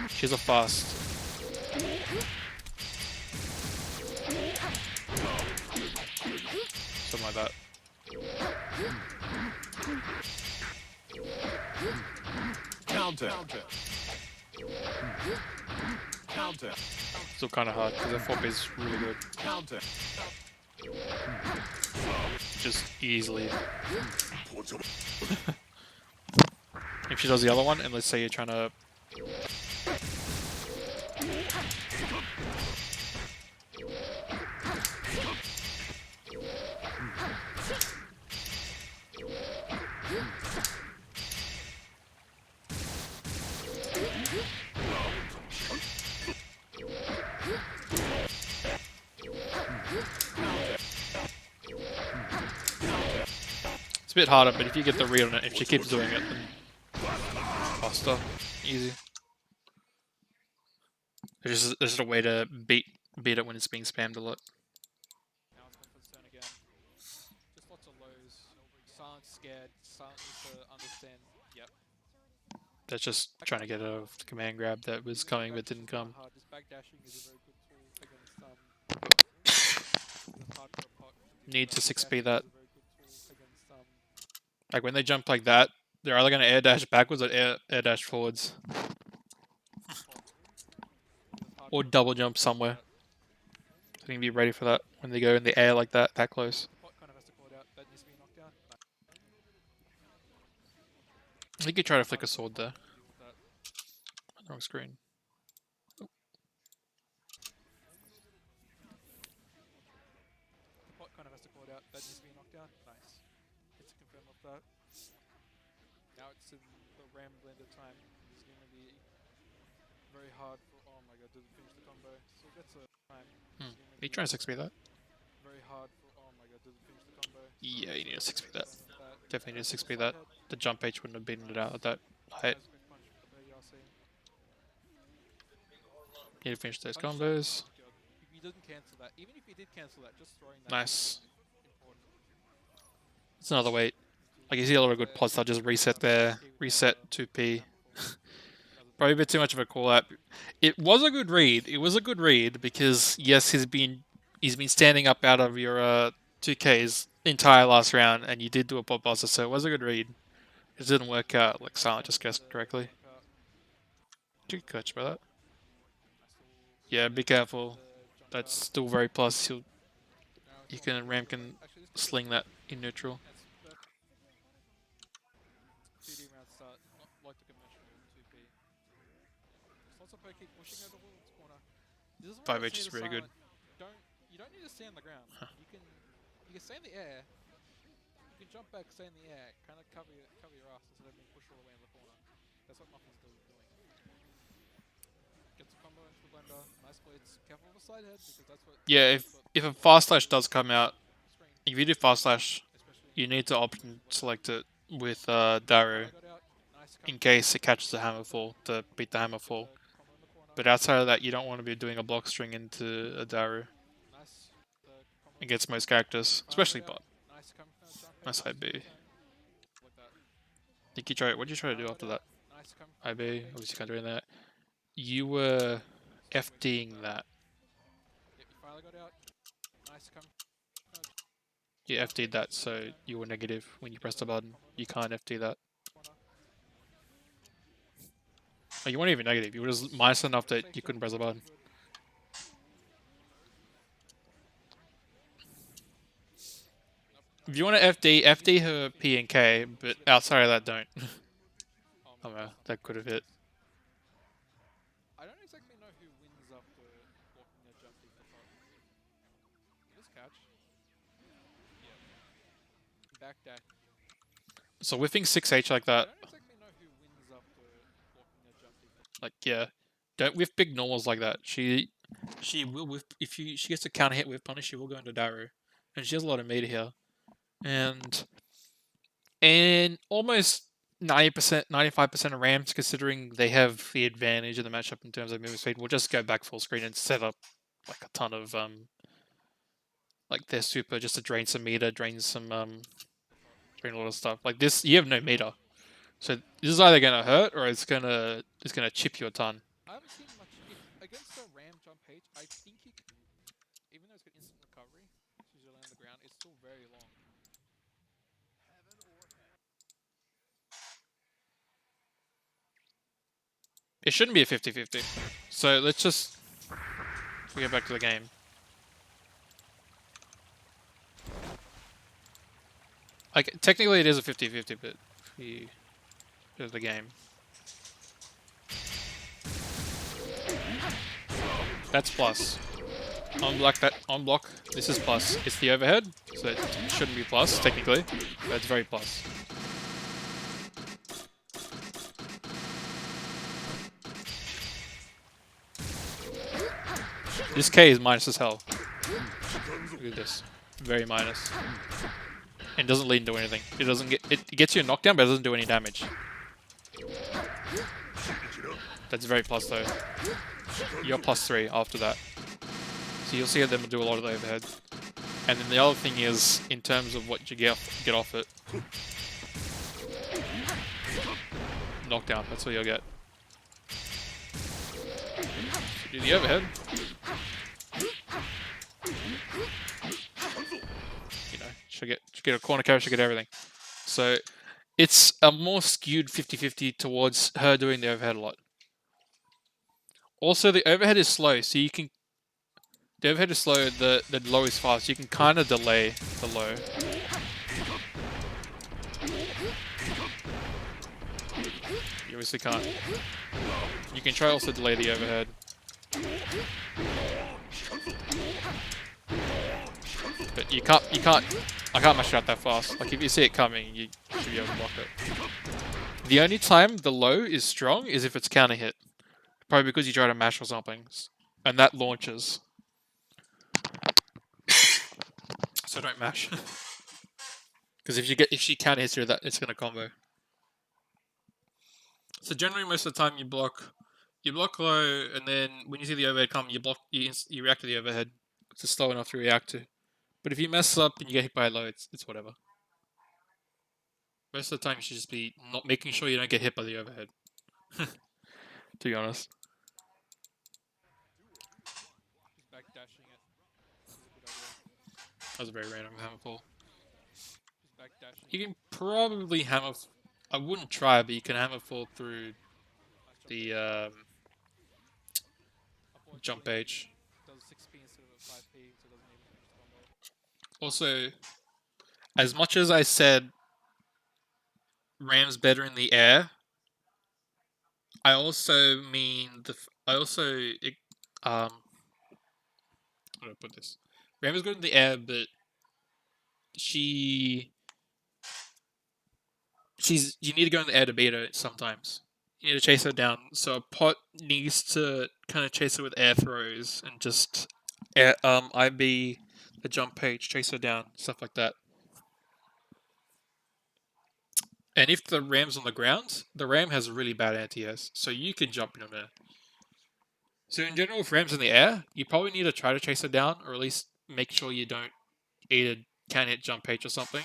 [SPEAKER 1] she's a fast. Something like that.
[SPEAKER 4] Counter. Counter.
[SPEAKER 1] Still kind of hard because her 4B is really good.
[SPEAKER 4] Counter.
[SPEAKER 1] Just easily. If she does the other one, and let's say you're trying to. It's a bit harder, but if you get the read on it, if she keeps doing it, then faster, easy. There's just a way to beat it when it's being spammed a lot.
[SPEAKER 3] Now it's going for his turn again. Just lots of lows. Silent's scared. Silent needs to understand. Yep.
[SPEAKER 1] That's just trying to get out of the command grab that was coming but didn't come.
[SPEAKER 3] Hard. This backdashing is a very good tool against it's hard for a pot.
[SPEAKER 1] Need to 6B that.
[SPEAKER 3] Is a very good tool against
[SPEAKER 1] Like when they jump like that, they're either going to air dash backwards or air dash forwards. Or double jump somewhere. So you can be ready for that when they go in the air like that close.
[SPEAKER 3] pot kind of has to call it out. That needs to be knocked down.
[SPEAKER 1] You could try to flick a sword there.
[SPEAKER 3] Deal with that.
[SPEAKER 1] Wrong screen.
[SPEAKER 3] The pot kind of has to call it out. That needs to be knocked down. Nice. Gets to confirm off that. Now it's in the Ram Blender time. It's going to be very hard for. Oh my god, doesn't finish the combo. So gets a time.
[SPEAKER 1] Are you trying to 6B that?
[SPEAKER 3] Very hard for. Oh my god, doesn't finish the combo.
[SPEAKER 1] Yeah, you need to 6B that. Definitely need to 6B that. The jump H wouldn't have beaten it out at that height. Need to finish those combos.
[SPEAKER 3] If he doesn't cancel that, even if he did cancel that, just throwing that.
[SPEAKER 1] Nice.
[SPEAKER 3] Important.
[SPEAKER 1] It's another weight. Like you see a lot of good plots, I'll just reset there, reset 2P. Probably a bit too much of a call out. It was a good read. It was a good read because yes, he's been standing up out of your 2Ks entire last round, and you did do a pop buster, so it was a good read. It didn't work out. Like Silent just guessed correctly. Did you catch by that? Yeah, be careful. That's still very plus. He'll you can Ram can
[SPEAKER 3] Actually, this could be
[SPEAKER 1] sling that in neutral.
[SPEAKER 3] That's perfect. 2D round start, not like the conventional 2P. Lots of keep pushing over towards corner. This is where I
[SPEAKER 1] 5H
[SPEAKER 3] say
[SPEAKER 1] is
[SPEAKER 3] the
[SPEAKER 1] really good.
[SPEAKER 3] you don't need to stay on the ground. You can stay in the air. You can jump back, stay in the air, kind of cover your ass instead of being pushed all the way in the corner. That's what Muffin's doing. Gets a combo into the blender. Nice blitz. Careful of the side head because that's what.
[SPEAKER 1] Yeah,
[SPEAKER 3] that's what
[SPEAKER 1] if a fast slash does come out,
[SPEAKER 3] screen,
[SPEAKER 1] if you do fast slash,
[SPEAKER 3] especially
[SPEAKER 1] you need to option select it with Daru
[SPEAKER 3] Fire got out. Nice
[SPEAKER 1] in
[SPEAKER 3] comeback.
[SPEAKER 1] case it catches the hammer fall to beat the hammer fall.
[SPEAKER 3] Combo in the corner.
[SPEAKER 1] But outside of that, you don't want to be doing a block string into a Daru
[SPEAKER 3] Nice. The combo
[SPEAKER 1] against most characters,
[SPEAKER 3] Fire
[SPEAKER 1] especially
[SPEAKER 3] got out.
[SPEAKER 1] bot.
[SPEAKER 3] Nice jump
[SPEAKER 1] Nice high B.
[SPEAKER 3] Like that.
[SPEAKER 1] Think you try. What did you try to do
[SPEAKER 3] Fire
[SPEAKER 1] after
[SPEAKER 3] got
[SPEAKER 1] that?
[SPEAKER 3] out. Nice come.
[SPEAKER 1] High B. Obviously can't do that. You were FDing that.
[SPEAKER 3] Yep, you finally got out. Nice come.
[SPEAKER 1] You FD'd that, so you were negative when you pressed the button. You can't FD that.
[SPEAKER 3] Corner.
[SPEAKER 1] Oh, you weren't even negative. You were just minus enough that you couldn't press the button. If you want to FD her P and K, but outside of that, don't. Oh no, that could have hit.
[SPEAKER 3] I don't exactly know who wins after blocking their jump beat the top. This catch. Yeah. Backdash.
[SPEAKER 1] So whiffing 6H like that,
[SPEAKER 3] I don't exactly know who wins after blocking their jump beat the top.
[SPEAKER 1] like yeah, don't whiff big normals like that. She will whiff if she gets a counter hit with punish. She will go into Daru, and she has a lot of meter here, and almost 90%, 95% of Rams, considering they have the advantage of the matchup in terms of movement speed, will just go back full screen and set up like a ton of like their super just to drain some meter, drain a lot of stuff. Like this, you have no meter, so this is either gonna hurt or it's gonna chip you a ton.
[SPEAKER 3] I haven't seen much against the Ram jump H. I think he can, even though it's got instant recovery, as soon as you land on the ground, it's still very long.
[SPEAKER 1] It shouldn't be a 50-50. So let's just get back to the game. Like technically it is a 50-50, but we go to the game. That's plus. On block. This is plus. It's the overhead, so it shouldn't be plus technically, but it's very plus. This K is minus as hell. Look at this. Very minus. And doesn't lead into anything. It doesn't get it gets you a knockdown, but it doesn't do any damage. That's very plus though. You're +3 after that. So you'll see them do a lot of the overhead. And then the other thing is, in terms of what you get off it. Knockdown, that's what you'll get. Do the overhead. You know, should get a corner carry, should get everything. So it's a more skewed 50-50 towards her doing the overhead a lot. Also, the overhead is slow, so you can... The overhead is slow, the low is fast. You can kind of delay the low. You obviously can't. You can try also delay the overhead. But you can't, I can't mash it out that fast. Like if you see it coming, you should be able to block it. The only time the low is strong is if it's counter hit. Probably because you try to mash or something. And that launches. So don't mash. Because if she counter hits you, that it's gonna combo. So generally most of the time you block low, and then when you see the overhead come, you react to the overhead. It's slow enough to react to. But if you mess up and you get hit by a low, it's whatever. Most of the time you should just be not making sure you don't get hit by the overhead. To be honest.
[SPEAKER 3] He's backdashing it. This is a good idea.
[SPEAKER 1] That was a very random hammer fall.
[SPEAKER 3] He's backdashing.
[SPEAKER 1] You can probably hammer... I wouldn't try, but you can hammer fall through the jump H.
[SPEAKER 3] Does 6p instead of a 5p, so it doesn't even finish the combo.
[SPEAKER 1] Also, as much as I said Ram's better in the air, I also mean how do I put this? Ram is good in the air, but she you need to go in the air to beat her sometimes. You need to chase her down. So a pot needs to kind of chase her with air throws and just IB the jump page, chase her down, stuff like that. And if the ram's on the ground, the ram has a really bad anti-air, so you can jump in on her. So in general, if ram's in the air, you probably need to try to chase her down, or at least make sure you don't either can hit jump page or something.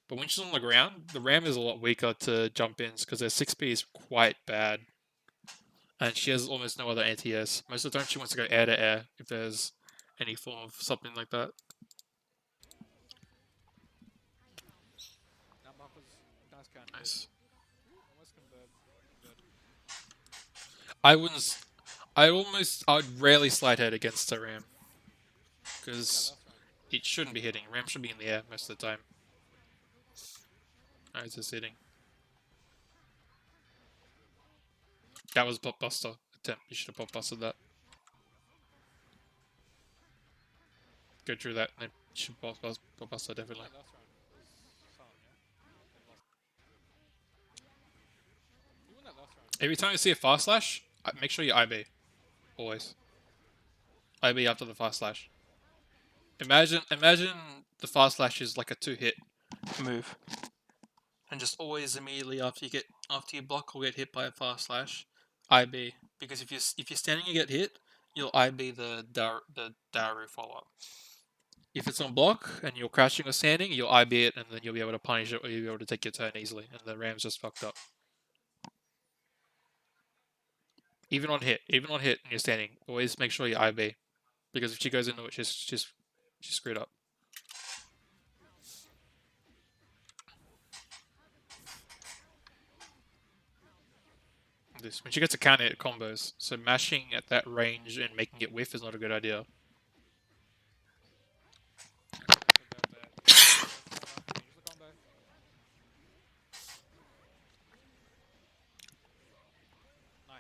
[SPEAKER 1] But when she's on the ground, the ram is a lot weaker to jump ins because their 6p is quite bad. And she has almost no other anti-airs. Most of the time she wants to go air to air if there's any form of something like that.
[SPEAKER 3] Now Marco's nice can.
[SPEAKER 1] Nice.
[SPEAKER 3] Almost convert.
[SPEAKER 1] I wouldn't. I'd rarely slide head against a ram. Because it shouldn't be hitting. Ram should be in the air most of the time. Oh, it's just hitting. That was a pop buster attempt. You should have pop busted that. Go through that and then you should pop buster definitely.
[SPEAKER 3] Last round was silent, yeah? Who won that last round?
[SPEAKER 1] Every time you see a fast slash, make sure you IB. Always. IB after the fast slash. Imagine the fast slash is like a 2-hit move. And just always immediately after you block or get hit by a fast slash, IB. Because if you're standing and get hit, you'll IB the Daru follow up. If it's on block and you're crouching or standing, you'll IB it and then you'll be able to punish it or you'll be able to take your turn easily. And the ram's just fucked up. Even on hit and you're standing, always make sure you IB. Because if she goes into it, she's screwed up. This when she gets a counter hit combos, so mashing at that range and making it whiff is not a good idea.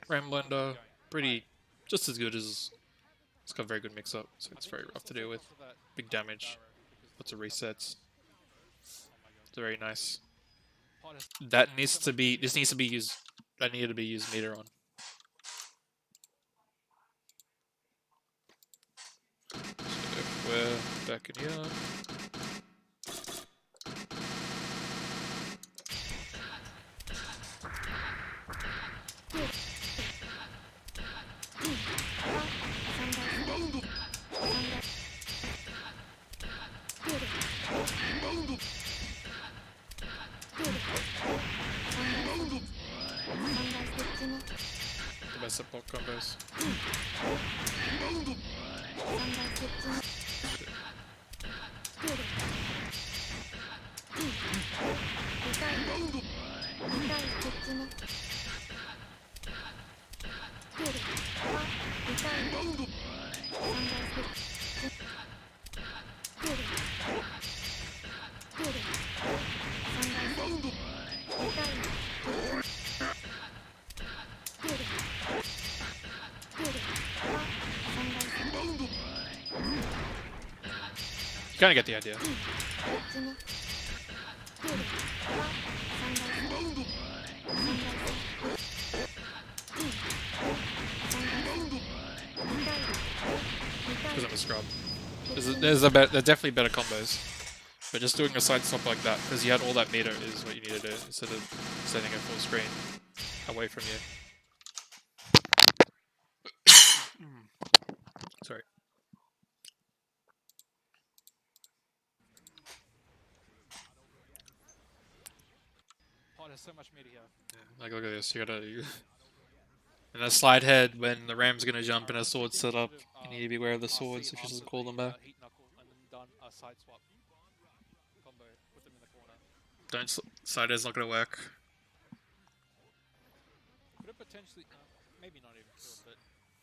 [SPEAKER 1] Ram blender, pretty, just as good as. It's got a very good mix up, so it's very rough to deal with. Big damage, lots of resets. It's very nice. That needs to be. This needs to be used. That needed to be used meter on. So if we're back in here. The best support combos. You kind of get the idea. Because I'm a scrub. There's definitely better combos. But just doing a side swap like that, because you had all that meter, is what you need to do, instead of setting a full screen away from you. Sorry.
[SPEAKER 3] Pot has so much meter here.
[SPEAKER 1] Yeah, like look at this, you gotta... And a slide head, when the ram's gonna jump and a sword set up, you need to be aware of the swords if she doesn't call them back.
[SPEAKER 3] Heat knuckle and then done a side swap combo. Put them in the corner.
[SPEAKER 1] Side head's not gonna work.
[SPEAKER 3] Could have potentially, maybe not even killed, but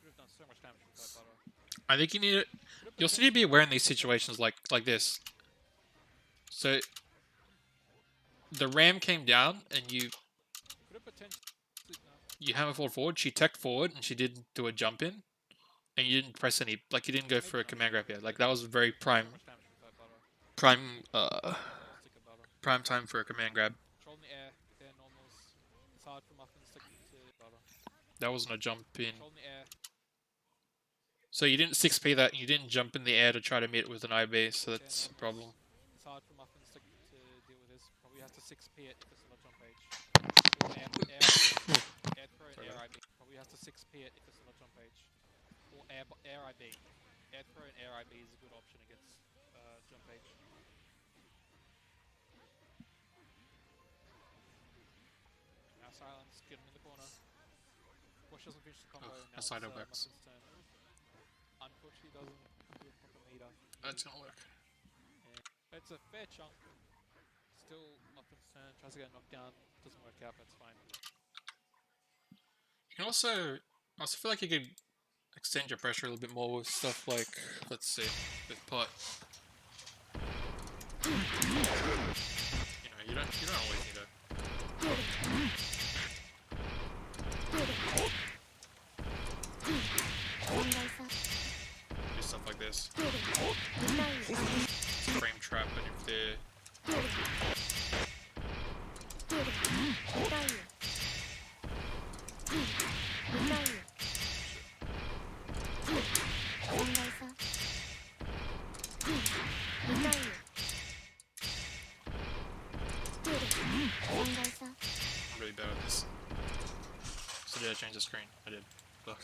[SPEAKER 3] could have done so much damage with that butter.
[SPEAKER 1] I think you also need to be aware in these situations like this. So the ram came down and you
[SPEAKER 3] Could have potentially. No.
[SPEAKER 1] hammer forward. She teched forward and she didn't do a jump in, and you didn't press any. Like you didn't go for a command grab yet. Like that was very prime,
[SPEAKER 3] How much damage with that butter?
[SPEAKER 1] prime,
[SPEAKER 3] Stick of butter.
[SPEAKER 1] prime time for a command grab.
[SPEAKER 3] Control in the air, with air normals. It's hard for muffins to butter.
[SPEAKER 1] That wasn't a jump in.
[SPEAKER 3] Control in the air.
[SPEAKER 1] So you didn't 6p that. And you didn't jump in the air to try to meet it with an IB. So that's a problem.
[SPEAKER 3] It's hard for muffins to deal with this. Probably has to 6p it if it's not a jump age. Or air throw and air IB. Probably has to 6p it if it's not a jump age. Or air IB. Air throw and air IB is a good option against jump age. Now silence, get him in the corner. Wash doesn't finish the combo.
[SPEAKER 1] Oh,
[SPEAKER 3] Now
[SPEAKER 1] that's side
[SPEAKER 3] it's
[SPEAKER 1] works.
[SPEAKER 3] Muffin's turn. Unfortunately, doesn't do a proper meter.
[SPEAKER 1] That's gonna work.
[SPEAKER 3] Yeah. It's a fair chunk. Still Muffin's turn. Tries to get a knockdown. Doesn't work out. That's fine.
[SPEAKER 1] You can also, I also feel like you could extend your pressure a little bit more with stuff like, let's see, with pot. You don't always need to. Do stuff like this. Frame trap, and if they're I'm really bad at this. So did I change the screen? I did. Look.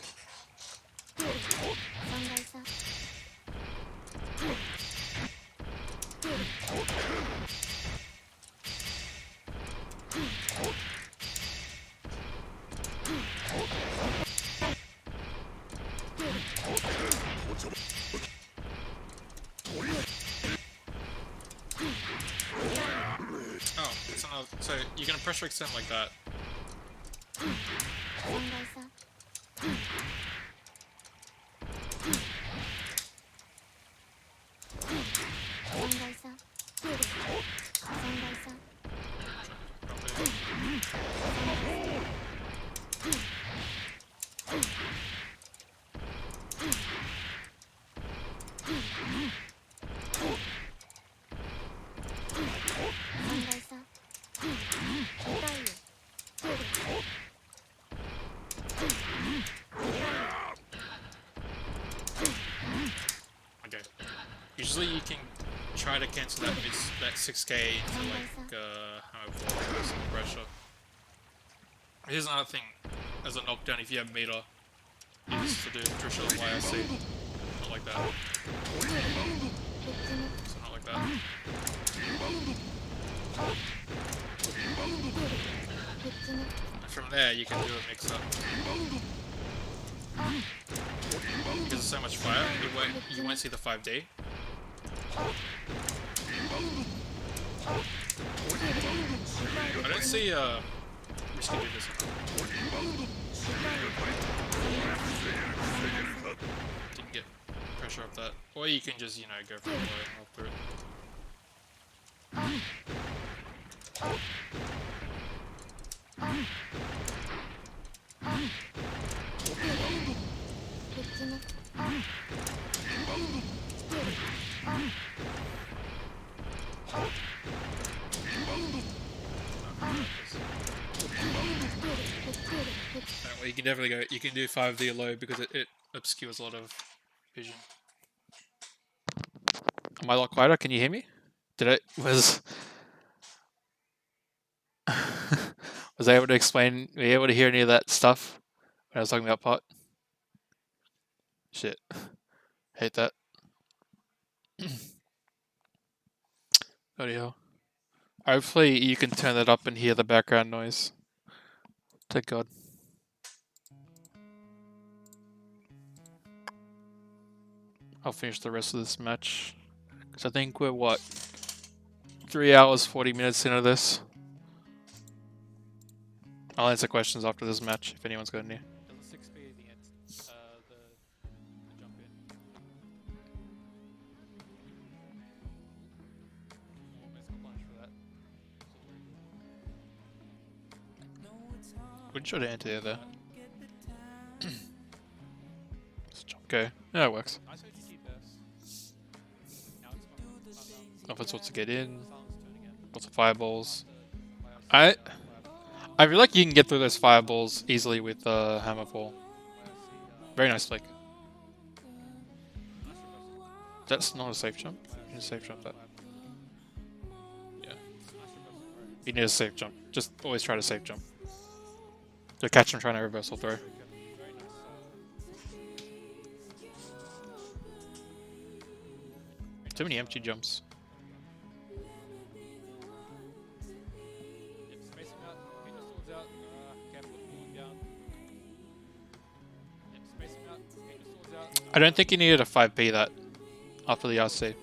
[SPEAKER 1] Oh, it's another, so you can pressure extend like that. Okay. Usually you can try to cancel that 6k into like however some pressure. Here's another thing as a knockdown if you have meter is to do traditional YRC. Not like that. So not like that. And from there you can do a mix up. Because there's so much fire, you won't see the 5D. I don't see risky do this. Didn't get pressure off that. Or you can just, go for it all through it. Well, you can definitely go. You can do 5D low because it obscures a lot of vision. Am I a lot quieter? Can you hear me? Was was I able to explain? Were you able to hear any of that stuff when I was talking about pot? Shit, hate that. Bloody hell. Hopefully you can turn that up and hear the background noise. Thank God. I'll finish the rest of this match. Because I think we're, what, 3 hours, 40 minutes into this. I'll answer questions after this match, if anyone's got any.
[SPEAKER 3] Does a 6p the end, the jump in.
[SPEAKER 1] Wouldn't try to enter there. Okay, yeah, it works.
[SPEAKER 3] Nice OTT burst. Now it's gone.
[SPEAKER 1] Offense wants to get in.
[SPEAKER 3] Silence turn again.
[SPEAKER 1] Lots of fireballs.
[SPEAKER 3] Fire
[SPEAKER 1] I feel like you can get through those fireballs easily with Hammerfall. Very nice flick. That's not a safe jump. You need a safe jump that. Yeah. You need a safe jump. Just always try to safe jump. To catch him trying to reversal throw. Too many empty jumps. I don't think you needed a 5p that after the RC.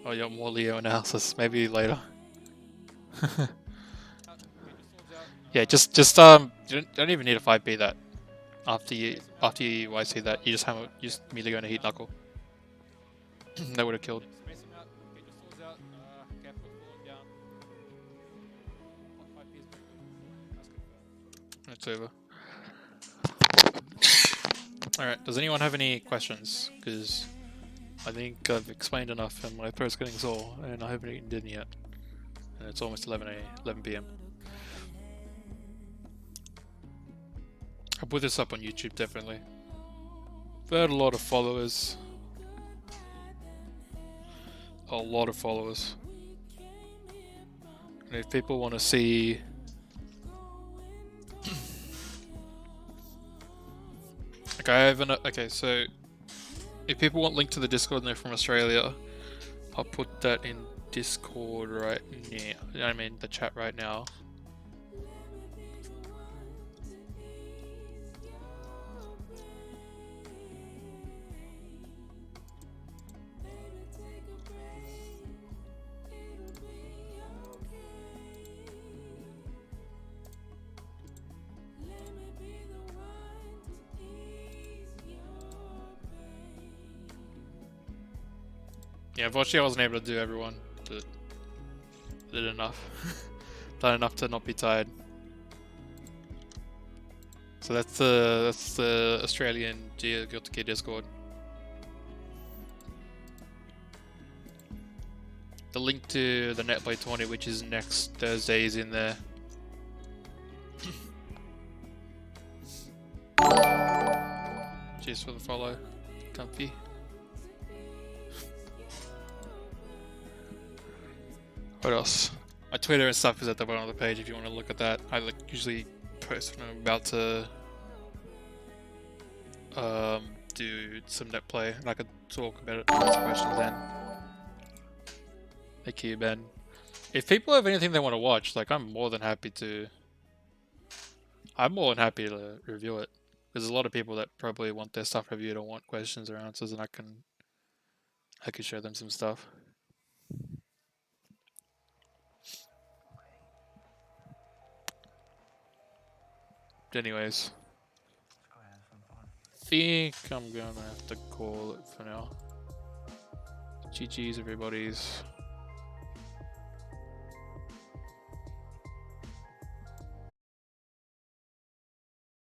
[SPEAKER 1] Oh, you got more Leo analysis. Maybe later. Yeah, just you don't even need a 5p that after you YC that you just immediately going to heat knuckle. That would have killed. It's over. Alright, does anyone have any questions? Because I think I've explained enough and my throat's getting sore and I haven't eaten dinner yet. And it's almost 11 PM. I'll put this up on YouTube definitely. I've had a lot of followers. A lot of followers. And if people want to see okay, so if people want link to the Discord and they're from Australia, I'll put that in Discord right now. I mean the chat right now. Yeah, unfortunately I wasn't able to do everyone, but I did enough. Done enough to not be tired. So that's the Australian Guilty Gear Discord. The link to the Netplay Tourney, which is next Thursday, is in there. Cheers for the follow, comfy. What else? My Twitter and stuff is at the bottom of the page if you want to look at that. I usually post when I'm about to do some Netplay and I could talk about it, answer questions then. Thank you, Ben. If people have anything they want to watch, like I'm more than happy to review it. There's a lot of people that probably want their stuff reviewed or want questions or answers, and I can show them some stuff. But anyways, I think I'm gonna have to call it for now. GG's everybody's.